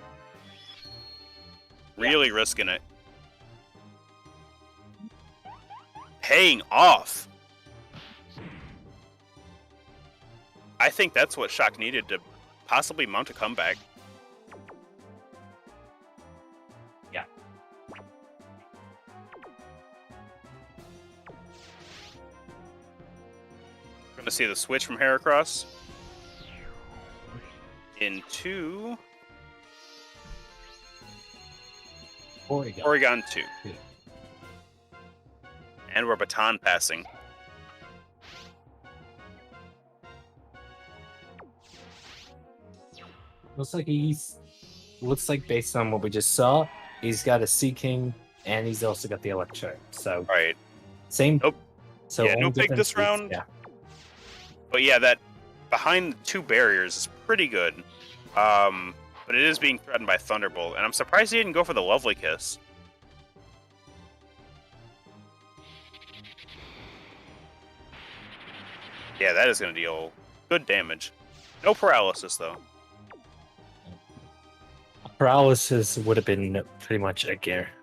[SPEAKER 2] Really risking it. Paying off. I think that's what Shock needed to possibly mount a comeback.
[SPEAKER 4] yeah.
[SPEAKER 2] We're going to see the switch from Heracross into Oregon 2.
[SPEAKER 4] Yeah.
[SPEAKER 2] And we're baton passing.
[SPEAKER 4] Looks like based on what we just saw, he's got a Sea King and he's also got the Electro. So
[SPEAKER 2] Right.
[SPEAKER 4] same.
[SPEAKER 2] Nope.
[SPEAKER 4] So
[SPEAKER 2] Yeah, no
[SPEAKER 4] only
[SPEAKER 2] pick this
[SPEAKER 4] difference is-
[SPEAKER 2] round.
[SPEAKER 4] Yeah.
[SPEAKER 2] But yeah, that behind the 2 barriers is pretty good. But it is being threatened by Thunderbolt, and I'm surprised he didn't go for the Lovely Kiss. Yeah, that is going to deal good damage. No paralysis, though.
[SPEAKER 4] Paralysis would have been pretty much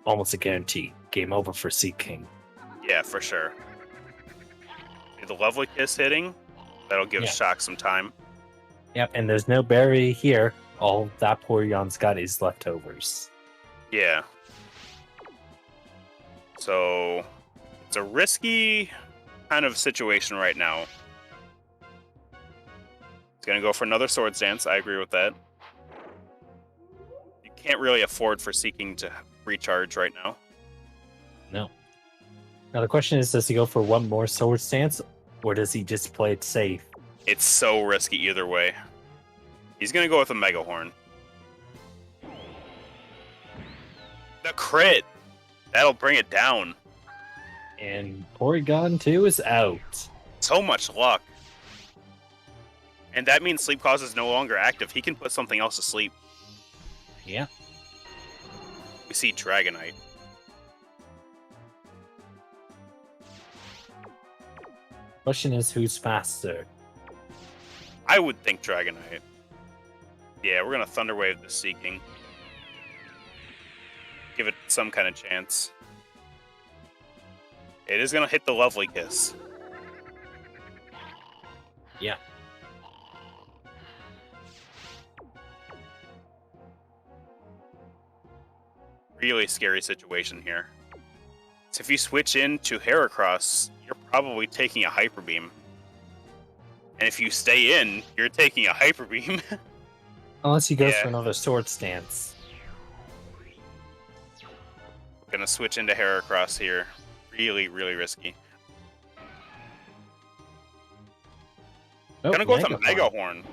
[SPEAKER 4] almost a guarantee. Game over for Sea King.
[SPEAKER 2] Yeah, for sure. The Lovely Kiss hitting, that'll give
[SPEAKER 4] Yeah.
[SPEAKER 2] Shock some time.
[SPEAKER 4] Yep, and there's no berry here. All that Porygon's got is leftovers.
[SPEAKER 2] Yeah. So, it's a risky kind of situation right now. It's going to go for another Swords Dance. I agree with that. You can't really afford for Seeking to recharge right now.
[SPEAKER 4] No. Now the question is, does he go for one more Sword Stance, or does he just play it safe?
[SPEAKER 2] It's so risky either way. He's going to go with a Mega Horn. The crit! That'll bring it down.
[SPEAKER 4] And Porygon 2 is out.
[SPEAKER 2] So much luck. And that means Sleep Cause is no longer active. He can put something else to sleep.
[SPEAKER 4] Yeah.
[SPEAKER 2] We see Dragonite.
[SPEAKER 4] Question is, who's faster?
[SPEAKER 2] I would think Dragonite. Yeah, we're going to Thunder Wave the Seeking. Give it some kind of chance. It is going to hit the Lovely Kiss.
[SPEAKER 4] Yeah.
[SPEAKER 2] Really scary situation here. So if you switch into Heracross, you're probably taking a Hyper Beam. And if you stay in, you're taking a Hyper Beam.
[SPEAKER 4] Unless he goes
[SPEAKER 2] Yeah.
[SPEAKER 4] for another Sword Stance.
[SPEAKER 2] Gonna switch into Heracross here. Really, really risky.
[SPEAKER 4] Oh,
[SPEAKER 2] Gonna go with a
[SPEAKER 4] Horn.
[SPEAKER 2] Mega Horn.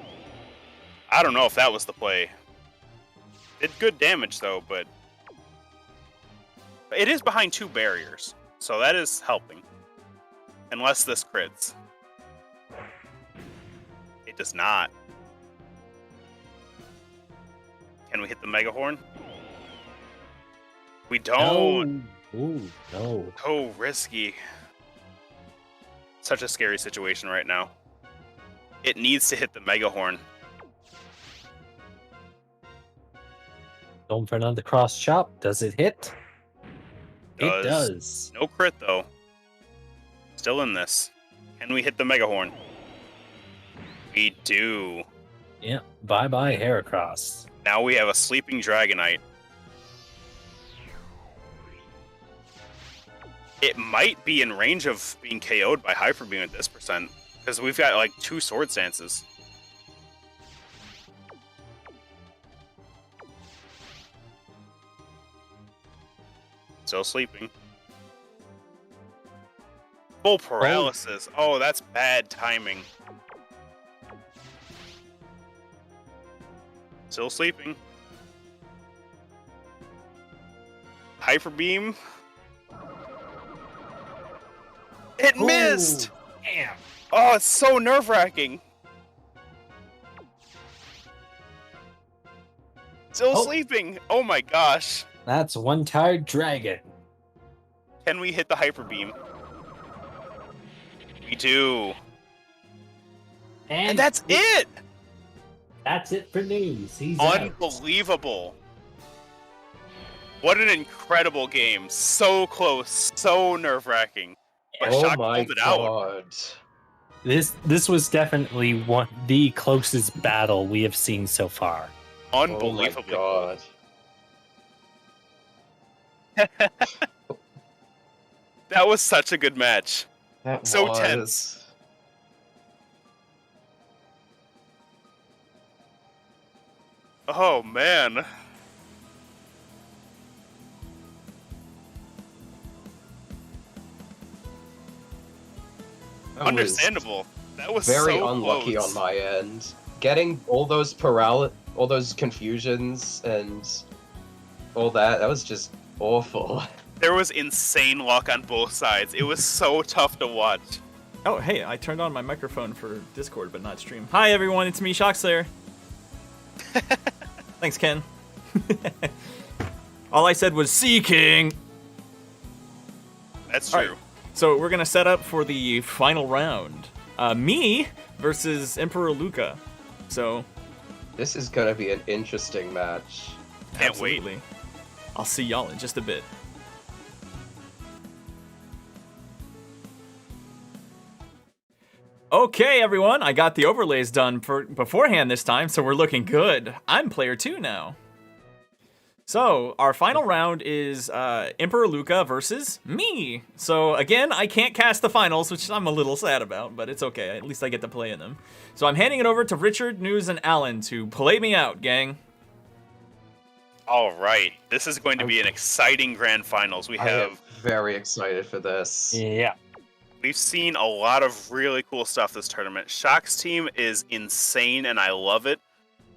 [SPEAKER 2] I don't know if that was the play. Did good damage though, but it is behind 2 barriers, so that is helping. Unless this crits. It does not. Can we hit the Mega Horn? We don't.
[SPEAKER 4] No. Ooh, no.
[SPEAKER 2] So risky. Such a scary situation right now. It needs to hit the Mega Horn.
[SPEAKER 4] Going for another cross chop. Does it hit? It
[SPEAKER 2] Does.
[SPEAKER 4] does.
[SPEAKER 2] No crit though. Still in this. Can we hit the Mega Horn? We do.
[SPEAKER 4] Yeah. Bye-bye, Heracross.
[SPEAKER 2] Now we have a sleeping Dragonite. It might be in range of being KO'd by Hyper Beam at this percent. Because we've got like 2 Sword Stances. Still sleeping. Full paralysis. Oh, that's bad timing. Still sleeping. Hyper Beam. It missed!
[SPEAKER 4] Damn.
[SPEAKER 2] Oh, it's so nerve-wracking. Still
[SPEAKER 4] Oh.
[SPEAKER 2] sleeping. Oh my gosh.
[SPEAKER 4] That's one tired dragon.
[SPEAKER 2] Can we hit the hyper beam? We do. And that's it.
[SPEAKER 4] That's it for news. He's out.
[SPEAKER 2] Unbelievable. What an incredible game. So close, so nerve-wracking. But
[SPEAKER 3] Oh
[SPEAKER 2] Shock
[SPEAKER 3] my
[SPEAKER 2] pulled it out.
[SPEAKER 3] god.
[SPEAKER 4] This was definitely the closest battle we have seen so far.
[SPEAKER 2] Unbelievably.
[SPEAKER 3] Oh my god.
[SPEAKER 2] That was such a good match.
[SPEAKER 3] That
[SPEAKER 2] So
[SPEAKER 3] was...
[SPEAKER 2] tense. Oh man.
[SPEAKER 3] That was
[SPEAKER 2] Understandable. That was
[SPEAKER 3] very
[SPEAKER 2] so
[SPEAKER 3] unlucky
[SPEAKER 2] close.
[SPEAKER 3] on my end. Getting all those confusions and all that was just awful.
[SPEAKER 2] There was insane luck on both sides. It was so tough to watch.
[SPEAKER 1] Oh, hey, I turned on my microphone for Discord, but not stream. Hi, everyone, it's me, Shockslayer. Thanks, Ken. All I said was Sea King.
[SPEAKER 2] That's
[SPEAKER 1] All
[SPEAKER 2] true.
[SPEAKER 1] right, so we're gonna set up for the final round. Me versus Emperor Lucca. So,
[SPEAKER 3] This is gonna be an interesting match.
[SPEAKER 2] Can't wait.
[SPEAKER 1] absolutely. I'll see y'all in just a bit. Okay, everyone, I got the overlays done beforehand this time, so we're looking good. I'm player 2 now. So, our final round is Emperor Lucca versus me. So, again, I can't cast the finals, which I'm a little sad about, but it's okay. At least I get to play in them. So, I'm handing it over to Richard, News, and Alan to play me out, gang.
[SPEAKER 2] All right. This is going to be an exciting grand finals. We
[SPEAKER 3] I am
[SPEAKER 2] have
[SPEAKER 3] very excited for this.
[SPEAKER 4] Yeah.
[SPEAKER 2] we've seen a lot of really cool stuff this tournament. Shock's team is insane and I love it.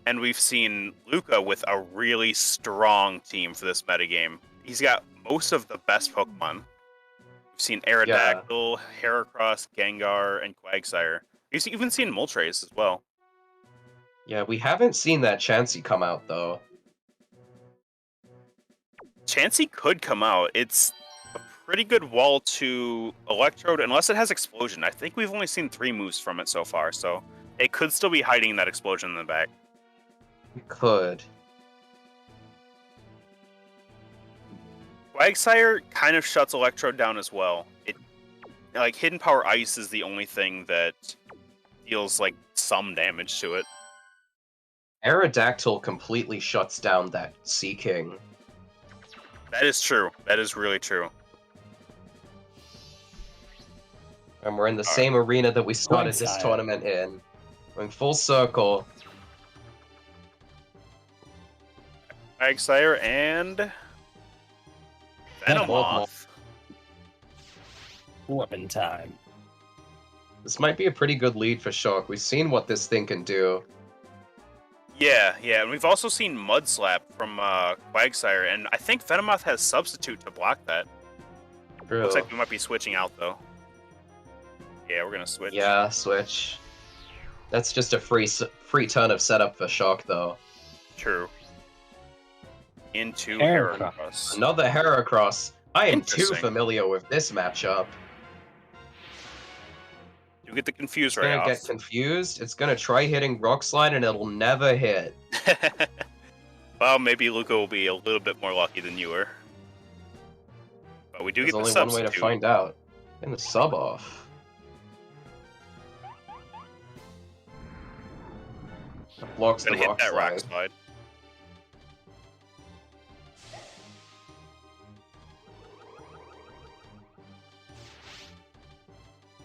[SPEAKER 2] And we've seen Lucca with a really strong team for this metagame. He's got most of the best Pokemon. We've seen Aerodactyl, Heracross, Gengar, and Quagsire. We've even seen Moltres as well.
[SPEAKER 3] Yeah, we haven't seen that Chansey come out, though.
[SPEAKER 2] Chansey could come out. It's a pretty good wall to Electrode, unless it has Explosion. I think we've only seen 3 moves from it so far, so it could still be hiding that Explosion in the back.
[SPEAKER 3] We could.
[SPEAKER 2] Quagsire kind of shuts Electrode down as well. Like, Hidden Power Ice is the only thing that deals, like, some damage to it.
[SPEAKER 3] Aerodactyl completely shuts down that Sea King.
[SPEAKER 2] That is true. That is really true.
[SPEAKER 3] And we're in the same arena that we started this
[SPEAKER 4] Quagsire.
[SPEAKER 3] tournament in. Going full circle.
[SPEAKER 2] Quagsire and Venomoth.
[SPEAKER 4] Weapon time.
[SPEAKER 3] This might be a pretty good lead for Shock. We've seen what this thing can do.
[SPEAKER 2] Yeah, and we've also seen Mud Slap from Quagsire, and I think Venomoth has Substitute to block that.
[SPEAKER 3] True.
[SPEAKER 2] Looks like we might be switching out, though. Yeah, we're gonna switch.
[SPEAKER 3] Yeah, switch. That's just a free ton of setup for Shock, though.
[SPEAKER 2] True. Into
[SPEAKER 4] Heracross.
[SPEAKER 2] Heracross.
[SPEAKER 3] Another Heracross. I am too
[SPEAKER 2] Interesting.
[SPEAKER 3] familiar with this matchup.
[SPEAKER 2] You get the confuse
[SPEAKER 3] It's
[SPEAKER 2] right
[SPEAKER 3] gonna
[SPEAKER 2] off.
[SPEAKER 3] get confused. It's gonna try hitting Rock Slide and it'll never hit.
[SPEAKER 2] Well, maybe Lucca will be a little bit more lucky than you were. But we do
[SPEAKER 3] There's
[SPEAKER 2] get the
[SPEAKER 3] only one way
[SPEAKER 2] substitute.
[SPEAKER 3] to find out. And the sub off. Blocks the
[SPEAKER 2] Gonna hit
[SPEAKER 3] Rock
[SPEAKER 2] that
[SPEAKER 3] Slide.
[SPEAKER 2] rock slide.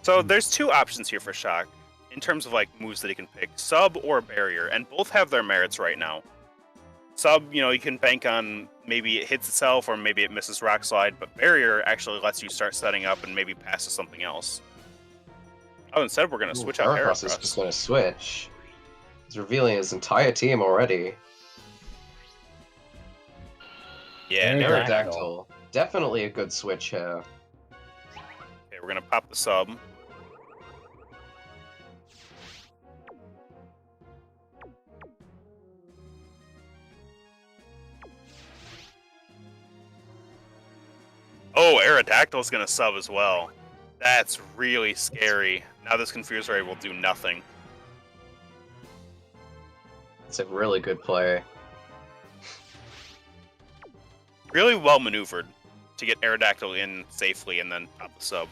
[SPEAKER 2] So there's 2 options here for Shock in terms of like moves that he can pick, Sub or Barrier, and both have their merits right now. Sub, you can bank on maybe it hits itself or maybe it misses Rock Slide, but Barrier actually lets you start setting up and maybe pass to something else. Oh, instead we're going to switch out
[SPEAKER 3] Heracross is
[SPEAKER 2] Heracross.
[SPEAKER 3] just gonna switch. He's revealing his entire team already.
[SPEAKER 2] Yeah,
[SPEAKER 4] Aerodactyl.
[SPEAKER 3] Aerodactyl. Definitely a good switch here.
[SPEAKER 2] Okay, we're going to pop the Sub. Oh, Aerodactyl's gonna sub as well. That's really scary. Now this Confuse Ray will do nothing.
[SPEAKER 3] It's a really good play.
[SPEAKER 2] Really well maneuvered to get Aerodactyl in safely and then pop the sub.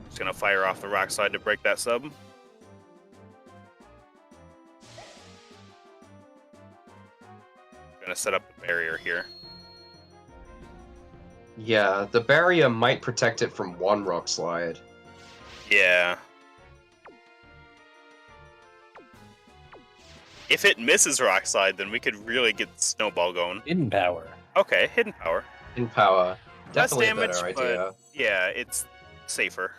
[SPEAKER 2] Just gonna fire off the rock slide to break that sub. Gonna set up the barrier here.
[SPEAKER 3] Yeah, the barrier might protect it from one rock slide.
[SPEAKER 2] Yeah. If it misses rock slide, then we could really get Snowball going.
[SPEAKER 4] Hidden power.
[SPEAKER 2] Okay, hidden power.
[SPEAKER 3] In power.
[SPEAKER 2] Less
[SPEAKER 3] Definitely
[SPEAKER 2] damage,
[SPEAKER 3] a better
[SPEAKER 2] but
[SPEAKER 3] idea.
[SPEAKER 2] yeah, it's safer.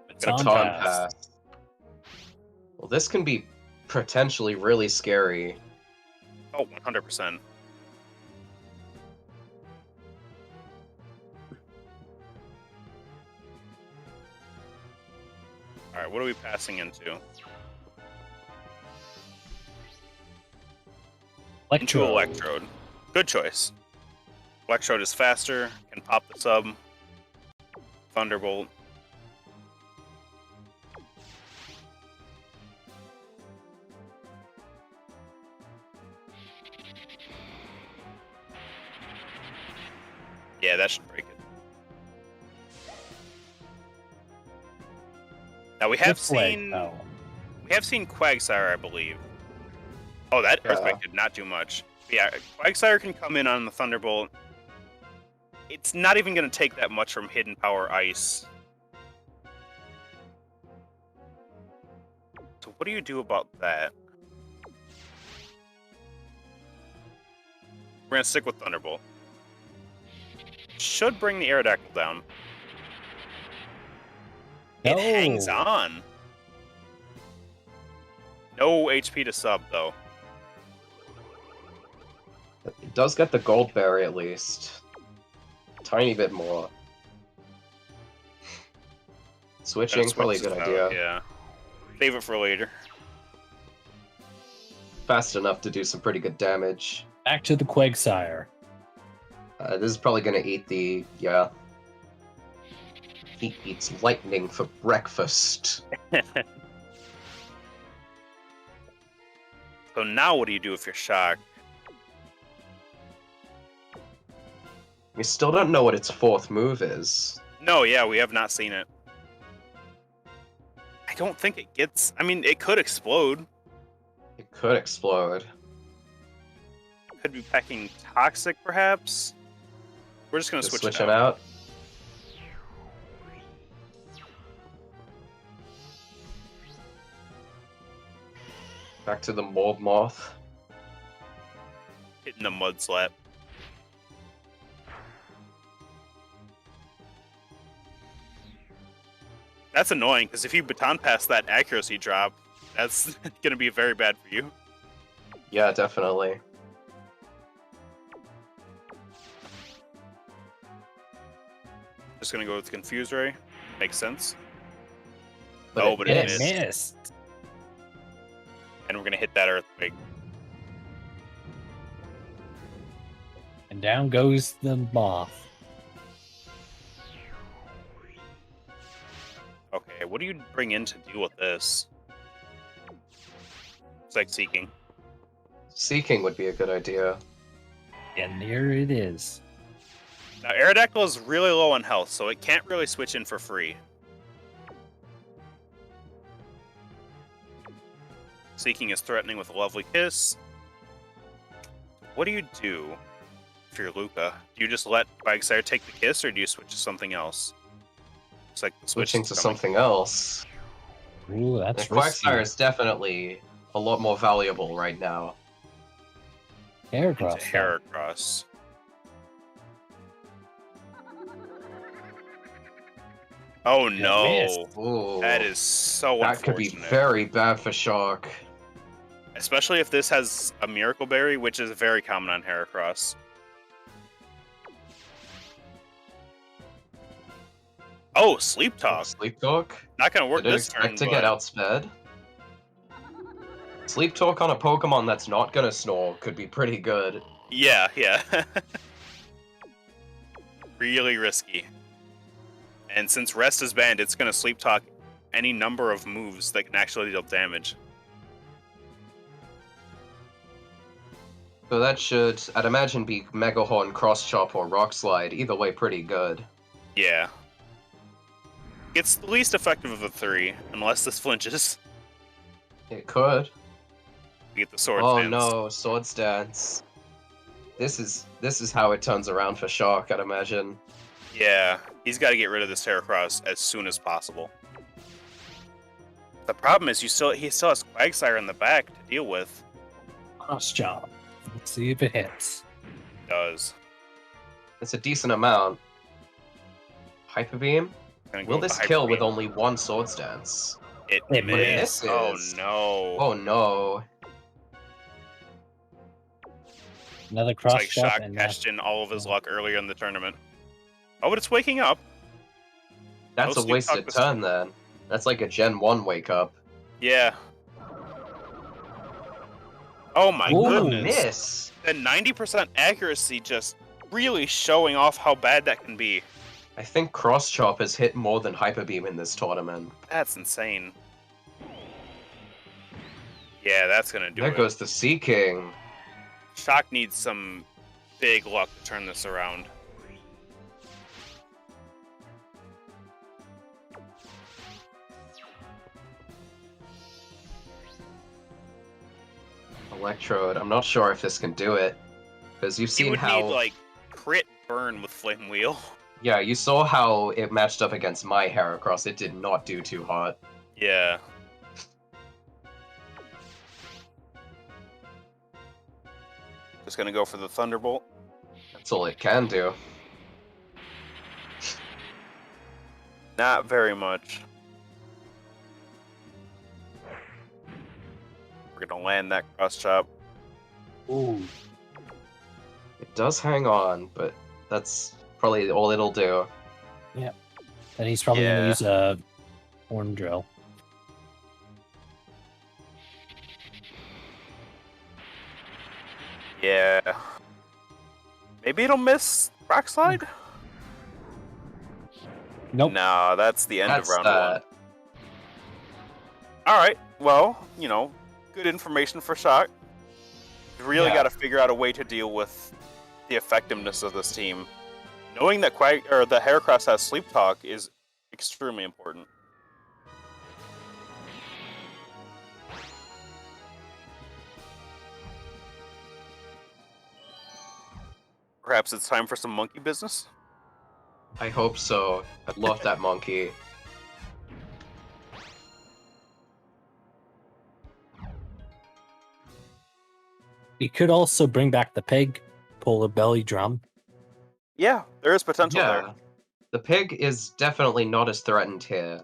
[SPEAKER 4] It's
[SPEAKER 2] Gonna
[SPEAKER 4] on
[SPEAKER 3] Con
[SPEAKER 4] pass.
[SPEAKER 3] pass. Well, this can be potentially really scary.
[SPEAKER 2] Oh, 100%. Alright, what are we passing into? Into Electrode. Good choice. Electrode is faster, can pop the sub. Thunderbolt. Yeah, that should break it. Now we have seen Quagsire, I believe. Oh, that
[SPEAKER 3] Yeah.
[SPEAKER 2] Earthquake did not do much. Yeah, Quagsire can come in on the Thunderbolt. It's not even going to take that much from Hidden Power Ice. So what do you do about that? We're going to stick with Thunderbolt. Should bring the Aerodactyl down. It hangs
[SPEAKER 4] No.
[SPEAKER 2] on. No HP to sub, though.
[SPEAKER 3] It does get the gold berry at least. Tiny bit more. Switching,
[SPEAKER 2] Gotta
[SPEAKER 3] probably a
[SPEAKER 2] switch
[SPEAKER 3] good
[SPEAKER 2] this
[SPEAKER 3] idea.
[SPEAKER 2] out, yeah. Save it for later.
[SPEAKER 3] Fast enough to do some pretty good damage.
[SPEAKER 4] Back to the Quagsire.
[SPEAKER 3] This is probably gonna eat the, yeah. He eats lightning for breakfast.
[SPEAKER 2] So now what do you do if you're shocked?
[SPEAKER 3] We still don't know what its fourth move is.
[SPEAKER 2] No, yeah, we have not seen it. I don't think it gets... I mean, it could explode.
[SPEAKER 3] It could explode.
[SPEAKER 2] Could be packing Toxic, perhaps? We're just going to
[SPEAKER 3] Just
[SPEAKER 2] switch
[SPEAKER 3] switch
[SPEAKER 2] it out.
[SPEAKER 3] Back to the mold moth.
[SPEAKER 2] Hitting the Mud Slap. That's annoying, because if you baton pass that accuracy drop, that's going to be very bad for you.
[SPEAKER 3] Yeah, definitely.
[SPEAKER 2] Just going to go with Confuse Ray. Makes sense.
[SPEAKER 3] But
[SPEAKER 2] Oh, but it missed.
[SPEAKER 4] Missed.
[SPEAKER 2] And we're going to hit that Earthquake.
[SPEAKER 4] And down goes the moth.
[SPEAKER 2] Okay, what do you bring in to deal with this? It's like Seeking.
[SPEAKER 3] Seeking would be a good idea.
[SPEAKER 4] And here it is.
[SPEAKER 2] Now, Aerodactyl is really low on health, so it can't really switch in for free. Seeking is threatening with a Lovely Kiss. What do you do if you're Lucca? Do you just let Quagsire take the kiss, or do you switch to something else? It's like the switch
[SPEAKER 3] Switching
[SPEAKER 2] is
[SPEAKER 3] to
[SPEAKER 2] coming.
[SPEAKER 3] something else.
[SPEAKER 4] Ooh, that's
[SPEAKER 3] The Quagsire is definitely a lot more valuable right now.
[SPEAKER 4] Heracross.
[SPEAKER 2] Into Heracross. Oh no!
[SPEAKER 4] missed.
[SPEAKER 3] Ooh,
[SPEAKER 2] That is so
[SPEAKER 3] that could be
[SPEAKER 2] unfortunate.
[SPEAKER 3] very bad for Shark.
[SPEAKER 2] Especially if this has a Miracle Berry, which is very common on Heracross. Oh, Sleep Talk.
[SPEAKER 3] Sleep Talk?
[SPEAKER 2] Not gonna work
[SPEAKER 3] Did it
[SPEAKER 2] this turn.
[SPEAKER 3] expect to get
[SPEAKER 2] but-
[SPEAKER 3] outsped? Sleep Talk on a Pokemon that's not gonna snore could be pretty good.
[SPEAKER 2] Yeah. Really risky. And since Rest is banned, it's going to Sleep Talk any number of moves that can actually deal damage.
[SPEAKER 3] So that should, I'd imagine, be Mega Horn, Cross Chop, or Rock Slide. Either way, pretty good.
[SPEAKER 2] Yeah. It's the least effective of the three, unless this flinches.
[SPEAKER 3] It could.
[SPEAKER 2] You get the Sword
[SPEAKER 3] Oh
[SPEAKER 2] Stance.
[SPEAKER 3] no, Sword Stance. This is how it turns around for Shark, I'd imagine.
[SPEAKER 2] Yeah, he's got to get rid of this Heracross as soon as possible. The problem is he still has Quagsire in the back to deal with.
[SPEAKER 4] Cross job. Let's see if it hits.
[SPEAKER 2] It does.
[SPEAKER 3] It's a decent amount. Hyper Beam?
[SPEAKER 2] Gonna go
[SPEAKER 3] Will
[SPEAKER 2] with
[SPEAKER 3] this
[SPEAKER 2] the
[SPEAKER 3] kill
[SPEAKER 2] Hyper
[SPEAKER 3] with
[SPEAKER 2] Beam.
[SPEAKER 3] only one Sword Stance?
[SPEAKER 2] It
[SPEAKER 4] It
[SPEAKER 2] missed. Oh
[SPEAKER 3] misses.
[SPEAKER 2] no.
[SPEAKER 3] Oh no.
[SPEAKER 4] Another
[SPEAKER 2] It's
[SPEAKER 4] cross
[SPEAKER 2] like
[SPEAKER 4] job
[SPEAKER 2] Shock
[SPEAKER 4] and
[SPEAKER 2] cashed in all of his luck earlier in the tournament. Oh, but it's waking up.
[SPEAKER 3] That's
[SPEAKER 2] No
[SPEAKER 3] a
[SPEAKER 2] Sleep
[SPEAKER 3] wasted
[SPEAKER 2] Talk this
[SPEAKER 3] turn then. That's like a Gen 1 wake up.
[SPEAKER 2] Yeah. Oh my
[SPEAKER 4] Ooh.
[SPEAKER 2] goodness.
[SPEAKER 3] Miss!
[SPEAKER 2] The 90% accuracy just really showing off how bad that can be.
[SPEAKER 3] I think Cross Chop has hit more than Hyper Beam in this tournament.
[SPEAKER 2] That's insane. Yeah, that's gonna do
[SPEAKER 3] There
[SPEAKER 2] it.
[SPEAKER 3] goes the Sea King.
[SPEAKER 2] Shock needs some big luck to turn this around.
[SPEAKER 3] Electrode. I'm not sure if this can do it. Because you've
[SPEAKER 2] He
[SPEAKER 3] seen
[SPEAKER 2] would
[SPEAKER 3] how...
[SPEAKER 2] need like crit burn with Flame Wheel.
[SPEAKER 3] Yeah, you saw how it matched up against my Heracross. It did not do too hot.
[SPEAKER 2] Yeah. Just gonna go for the Thunderbolt.
[SPEAKER 3] That's all it can do.
[SPEAKER 2] Not very much. We're gonna land that cross chop.
[SPEAKER 4] Ooh.
[SPEAKER 3] It does hang on, but that's probably all it'll do.
[SPEAKER 4] Then he's probably
[SPEAKER 2] Yeah.
[SPEAKER 4] gonna use a horn drill.
[SPEAKER 2] Yeah. Maybe it'll miss Rock Slide?
[SPEAKER 4] Nope.
[SPEAKER 2] No, that's the end
[SPEAKER 3] That's
[SPEAKER 2] of round one.
[SPEAKER 3] that.
[SPEAKER 2] Alright, well, good information for Shock. You really
[SPEAKER 3] Yeah.
[SPEAKER 2] got to figure out a way to deal with the effectiveness of this team. Knowing that the Heracross has Sleep Talk is extremely important. Perhaps it's time for some monkey business?
[SPEAKER 3] I hope so. I'd love that monkey.
[SPEAKER 4] He could also bring back the pig, pull a belly drum.
[SPEAKER 2] Yeah, there is potential there.
[SPEAKER 3] Yeah. The pig is definitely not as threatened here.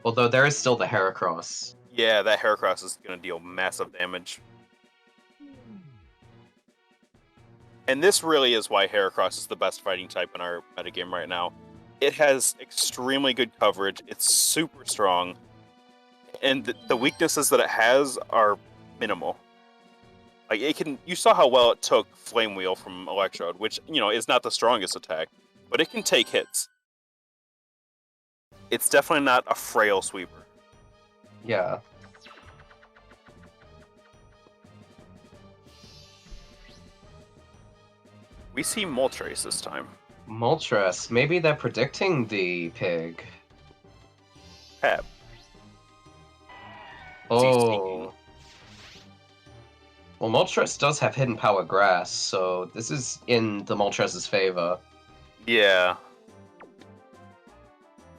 [SPEAKER 3] Although there is still the Heracross.
[SPEAKER 2] Yeah, that Heracross is going to deal massive damage. And this really is why Heracross is the best fighting type in our metagame right now. It has extremely good coverage, it's super strong, and the weaknesses that it has are minimal. Like, you saw how well it took Flame Wheel from Electrode, which, is not the strongest attack, but it can take hits. It's definitely not a frail sweeper.
[SPEAKER 3] Yeah.
[SPEAKER 2] We see Moltres this time.
[SPEAKER 3] Moltres. Maybe they're predicting the pig.
[SPEAKER 2] Pab.
[SPEAKER 3] Oh. Well, Moltres does have Hidden Power Grass, so this is in the Moltres' favor.
[SPEAKER 2] Yeah.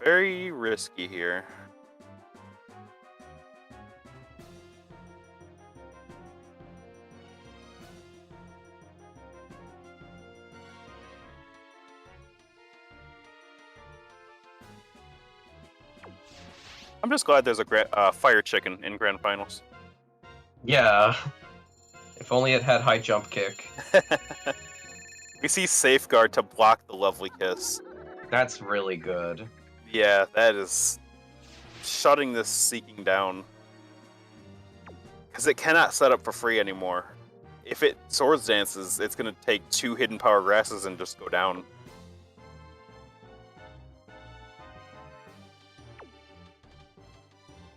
[SPEAKER 2] Very risky here. I'm just glad there's a fire chicken in grand finals.
[SPEAKER 3] Yeah. If only it had high jump kick.
[SPEAKER 2] We see Safeguard to block the Lovely Kiss.
[SPEAKER 3] That's really good.
[SPEAKER 2] Yeah, that is shutting this Seeking down. because it cannot set up for free anymore. If it Swords Dances, it's going to take 2 Hidden Power Grasses and just go down.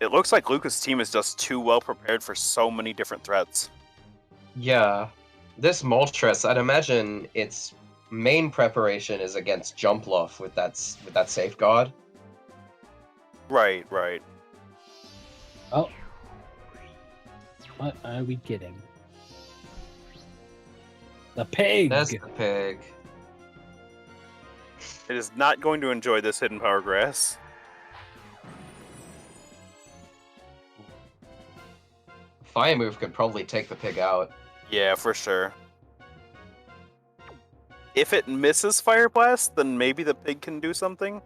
[SPEAKER 2] It looks like Lucca's team is just too well prepared for so many different threats.
[SPEAKER 3] Yeah. This Moltres, I'd imagine its main preparation is against Jumpluff with that safeguard.
[SPEAKER 2] Right.
[SPEAKER 4] Oh. What are we getting? The pig!
[SPEAKER 3] There's the pig.
[SPEAKER 2] It is not going to enjoy this Hidden Power Grass.
[SPEAKER 3] Fire move could probably take the pig out.
[SPEAKER 2] Yeah, for sure. If it misses Fire Blast, then maybe the pig can do something.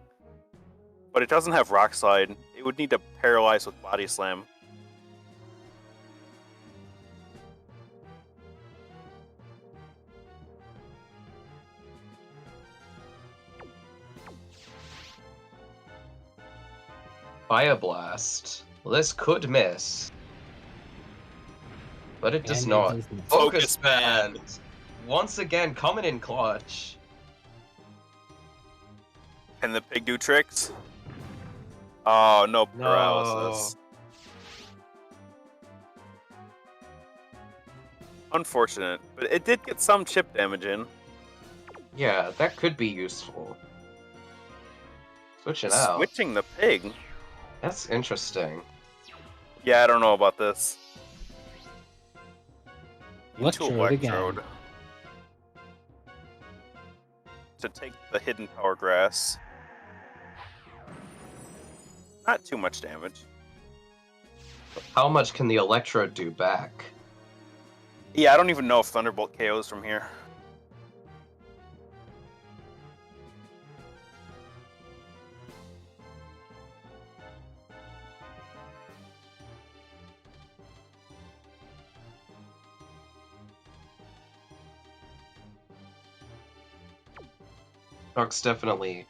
[SPEAKER 2] But it doesn't have Rock Slide. It would need to paralyze with Body Slam.
[SPEAKER 3] Fire Blast. Well, this could miss. But it does
[SPEAKER 4] And it
[SPEAKER 3] not.
[SPEAKER 4] doesn't.
[SPEAKER 3] Focus
[SPEAKER 2] Focus Band.
[SPEAKER 3] Band! Once again, coming in clutch.
[SPEAKER 2] Can the pig do tricks? Oh, no paralysis. Unfortunate, but it did get some chip damage in.
[SPEAKER 3] Yeah, that could be useful. Switching out.
[SPEAKER 2] Switching the pig?
[SPEAKER 3] That's interesting.
[SPEAKER 2] Yeah, I don't know about this. Into
[SPEAKER 4] Electrode again.
[SPEAKER 2] Electrode. To take the Hidden Power Grass. Not too much damage.
[SPEAKER 3] How much can the Electrode do back?
[SPEAKER 2] Yeah, I don't even know if Thunderbolt KOs from here.
[SPEAKER 3] Dark's definitely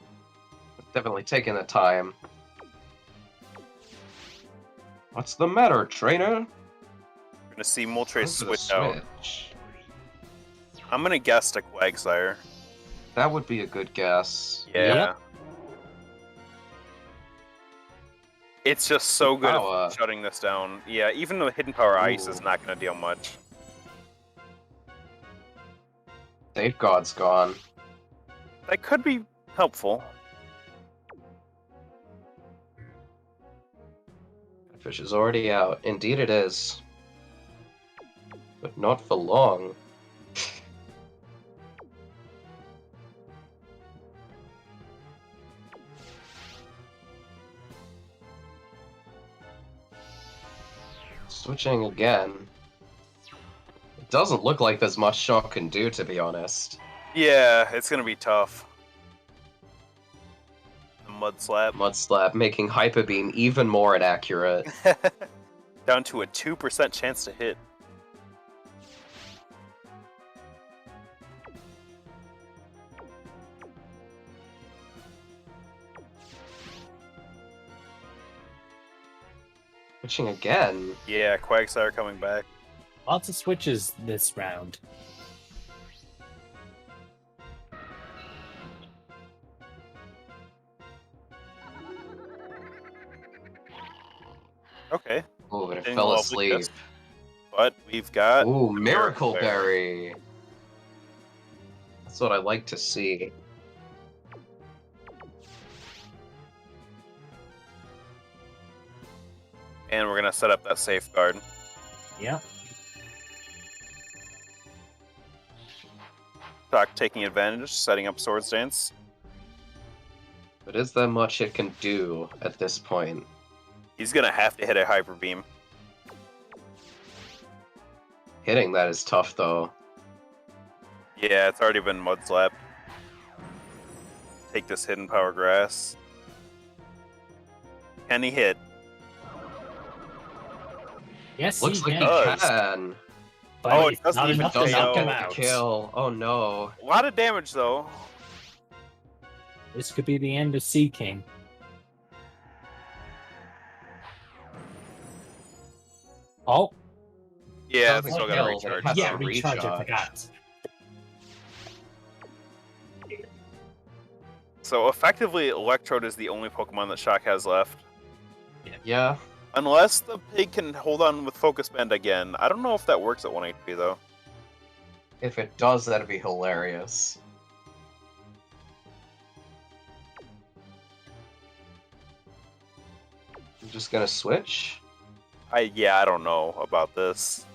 [SPEAKER 3] taking the time. What's the matter, trainer?
[SPEAKER 2] We're gonna see Moltres
[SPEAKER 3] Onto the
[SPEAKER 2] switch out.
[SPEAKER 3] switch.
[SPEAKER 2] I'm gonna guess to Quagsire.
[SPEAKER 3] That would be a good guess.
[SPEAKER 2] Yeah.
[SPEAKER 4] Yep.
[SPEAKER 2] It's just so good
[SPEAKER 3] Power.
[SPEAKER 2] at shutting this down. Yeah, even though Hidden Power Ice
[SPEAKER 3] Ooh.
[SPEAKER 2] is not gonna deal much.
[SPEAKER 3] Safeguard's gone.
[SPEAKER 2] That could be helpful.
[SPEAKER 3] Fish is already out. Indeed it is. But not for long. Switching again. It doesn't look like there's much Shock can do, to be honest.
[SPEAKER 2] Yeah, it's gonna be tough. The Mud Slap.
[SPEAKER 3] Mud Slap making Hyper Beam even more inaccurate.
[SPEAKER 2] Down to a 2% chance to hit.
[SPEAKER 3] Switching again.
[SPEAKER 2] Yeah, Quagsire coming back.
[SPEAKER 4] Lots of switches this round.
[SPEAKER 2] Okay.
[SPEAKER 3] Oh, but it
[SPEAKER 2] Didn't
[SPEAKER 3] fell
[SPEAKER 2] well
[SPEAKER 3] asleep.
[SPEAKER 2] Lucas. But we've got
[SPEAKER 3] Ooh, Miracle
[SPEAKER 2] Berry.
[SPEAKER 3] Berry. That's what I like to see.
[SPEAKER 2] And we're gonna set up that safeguard.
[SPEAKER 4] Yep.
[SPEAKER 2] Doc taking advantage, setting up Swords Dance.
[SPEAKER 3] But is there much it can do at this point?
[SPEAKER 2] He's gonna have to hit a Hyper Beam.
[SPEAKER 3] Hitting that is tough, though.
[SPEAKER 2] Yeah, it's already been Mud Slap. Take this Hidden Power Grass. Can he hit?
[SPEAKER 4] Yes,
[SPEAKER 3] Looks
[SPEAKER 4] he
[SPEAKER 3] like
[SPEAKER 4] can.
[SPEAKER 3] he
[SPEAKER 2] does.
[SPEAKER 3] can.
[SPEAKER 4] But
[SPEAKER 2] Oh, it
[SPEAKER 4] it's
[SPEAKER 2] doesn't
[SPEAKER 4] not
[SPEAKER 2] even
[SPEAKER 4] enough to
[SPEAKER 2] KO.
[SPEAKER 4] knock him
[SPEAKER 3] Get
[SPEAKER 4] out.
[SPEAKER 3] the kill. Oh no.
[SPEAKER 2] A lot of damage though.
[SPEAKER 4] This could be the end of Sea King. Oh,
[SPEAKER 2] Yeah, I
[SPEAKER 3] Doesn't
[SPEAKER 2] still gotta
[SPEAKER 3] kill, but it
[SPEAKER 2] recharge.
[SPEAKER 3] has
[SPEAKER 4] Yeah,
[SPEAKER 3] to
[SPEAKER 4] recharge, I
[SPEAKER 3] recharge.
[SPEAKER 4] forgot.
[SPEAKER 2] So effectively, Electrode is the only Pokemon that Shock has left.
[SPEAKER 3] Yeah.
[SPEAKER 2] Unless the pig can hold on with Focus Band again. I don't know if that works at 1 HP though.
[SPEAKER 3] If it does, that'd be hilarious. I'm just gonna switch.
[SPEAKER 2] I don't know about this.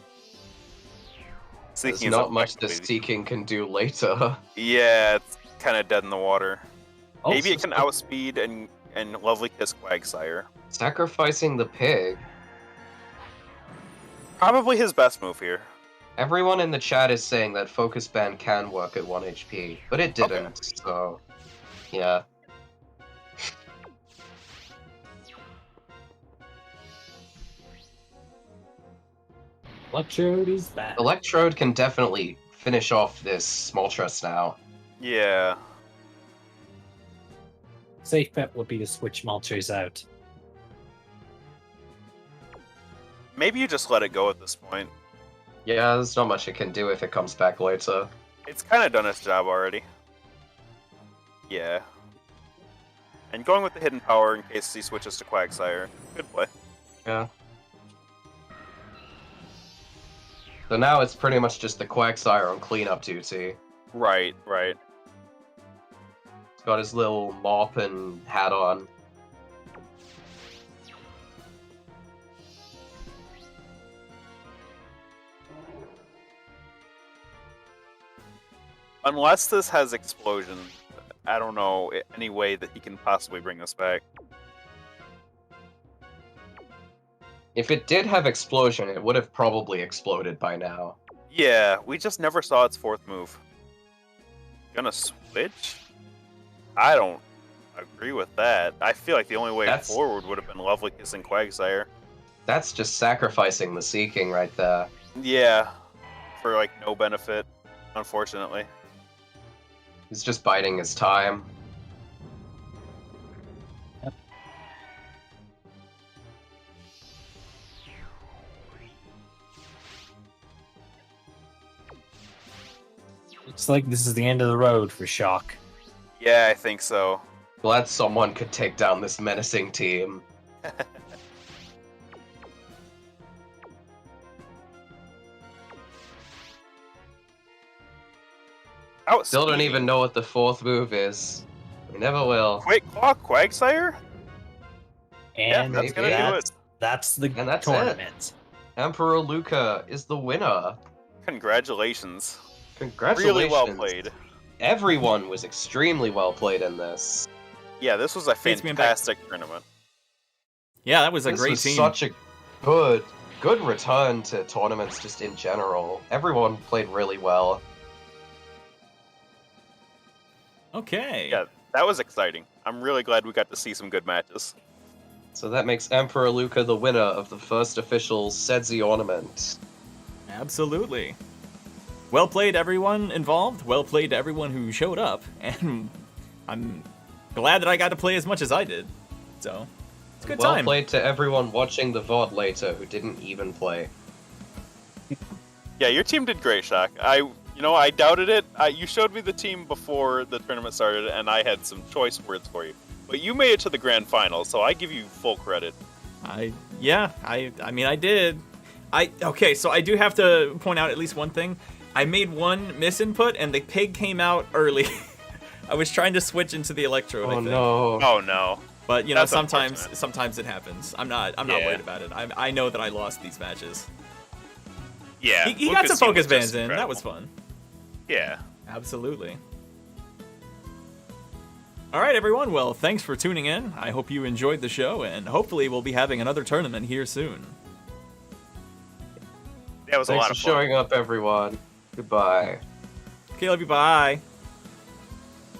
[SPEAKER 3] There's
[SPEAKER 2] Seeking is
[SPEAKER 3] not much the
[SPEAKER 2] effectively-
[SPEAKER 3] Seeking can do later.
[SPEAKER 2] Yeah, it's kind of dead in the water. Maybe it
[SPEAKER 3] Also,
[SPEAKER 2] can outspeed and Lovely Kiss Quagsire.
[SPEAKER 3] Sacrificing the pig.
[SPEAKER 2] Probably his best move here.
[SPEAKER 3] Everyone in the chat is saying that Focus Band can work at 1 HP, but it didn't, so... Yeah.
[SPEAKER 4] Electrode is back.
[SPEAKER 3] Electrode can definitely finish off this Moltres now.
[SPEAKER 2] Yeah.
[SPEAKER 4] Safe bet would be to switch Moltres out.
[SPEAKER 2] Maybe you just let it go at this point.
[SPEAKER 3] Yeah, there's not much it can do if it comes back later.
[SPEAKER 2] It's kind of done its job already. Yeah. And going with the hidden power in case he switches to Quagsire. Good play.
[SPEAKER 3] Yeah. So now it's pretty much just the Quagsire on cleanup duty.
[SPEAKER 2] Right, right.
[SPEAKER 3] He's got his little mop and hat on.
[SPEAKER 2] Unless this has explosion, I don't know any way that he can possibly bring this back.
[SPEAKER 3] If it did have explosion, it would have probably exploded by now.
[SPEAKER 2] Yeah, we just never saw its fourth move. Gonna switch? I don't agree with that. I feel like the only way
[SPEAKER 3] That's-
[SPEAKER 2] forward would have been Lovely Kiss and Quagsire.
[SPEAKER 3] That's just sacrificing the Seeking right there.
[SPEAKER 2] Yeah, for like no benefit, unfortunately.
[SPEAKER 3] He's just biding his time.
[SPEAKER 4] Looks like this is the end of the road for Shock.
[SPEAKER 2] Yeah, I think so.
[SPEAKER 3] Glad someone could take down this menacing team. Still don't even know what the fourth move is. We never will.
[SPEAKER 2] Quick Claw Quagsire? Yeah,
[SPEAKER 4] And
[SPEAKER 2] that's gonna do
[SPEAKER 4] that's,
[SPEAKER 2] it.
[SPEAKER 4] that's the
[SPEAKER 3] And that's it.
[SPEAKER 4] tournament.
[SPEAKER 3] Emperor Lucca is the winner.
[SPEAKER 2] Congratulations.
[SPEAKER 3] Congratulations.
[SPEAKER 2] Really well played.
[SPEAKER 3] Everyone was extremely well played in this.
[SPEAKER 2] Yeah, this was a
[SPEAKER 1] Thanks, man, back.
[SPEAKER 2] fantastic tournament.
[SPEAKER 1] Yeah, that was a
[SPEAKER 3] This
[SPEAKER 1] great
[SPEAKER 3] was
[SPEAKER 1] team.
[SPEAKER 3] such a good return to tournaments just in general. Everyone played really well.
[SPEAKER 1] Okay.
[SPEAKER 2] Yeah, that was exciting. I'm really glad we got to see some good matches.
[SPEAKER 3] So that makes Emperor Lucca the winner of the first official Cedsiournament.
[SPEAKER 1] Absolutely. Well played, everyone involved. Well played to everyone who showed up. And I'm glad that I got to play as much as I did. So, it's a good
[SPEAKER 3] Well
[SPEAKER 1] time.
[SPEAKER 3] played to everyone watching the VOD later who didn't even play.
[SPEAKER 2] Yeah, your team did great, Shock. I doubted it. You showed me the team before the tournament started, and I had some choice words for you. But you made it to the grand final, so I give you full credit.
[SPEAKER 1] I mean, I did. Okay, so I do have to point out at least one thing. I made one misinput, and the pig came out early. I was trying to switch into the Electrode, I
[SPEAKER 3] Oh
[SPEAKER 1] think.
[SPEAKER 3] no.
[SPEAKER 2] Oh no.
[SPEAKER 1] But, you know,
[SPEAKER 2] That's
[SPEAKER 1] sometimes
[SPEAKER 2] unfortunate.
[SPEAKER 1] it happens. I'm not
[SPEAKER 2] Yeah.
[SPEAKER 1] worried about it. I know that I lost these matches.
[SPEAKER 2] Yeah.
[SPEAKER 1] He got
[SPEAKER 2] Lucca's
[SPEAKER 1] some
[SPEAKER 2] team was
[SPEAKER 1] focus bands
[SPEAKER 2] just
[SPEAKER 1] in. That
[SPEAKER 2] incredible.
[SPEAKER 1] was fun.
[SPEAKER 2] Yeah.
[SPEAKER 1] Absolutely. All right, everyone. Well, thanks for tuning in. I hope you enjoyed the show, and hopefully we'll be having another tournament here soon.
[SPEAKER 2] That was a
[SPEAKER 3] Thanks
[SPEAKER 2] lot
[SPEAKER 3] for
[SPEAKER 2] of fun.
[SPEAKER 3] showing up, everyone. Goodbye.
[SPEAKER 1] Okay, love you. Bye.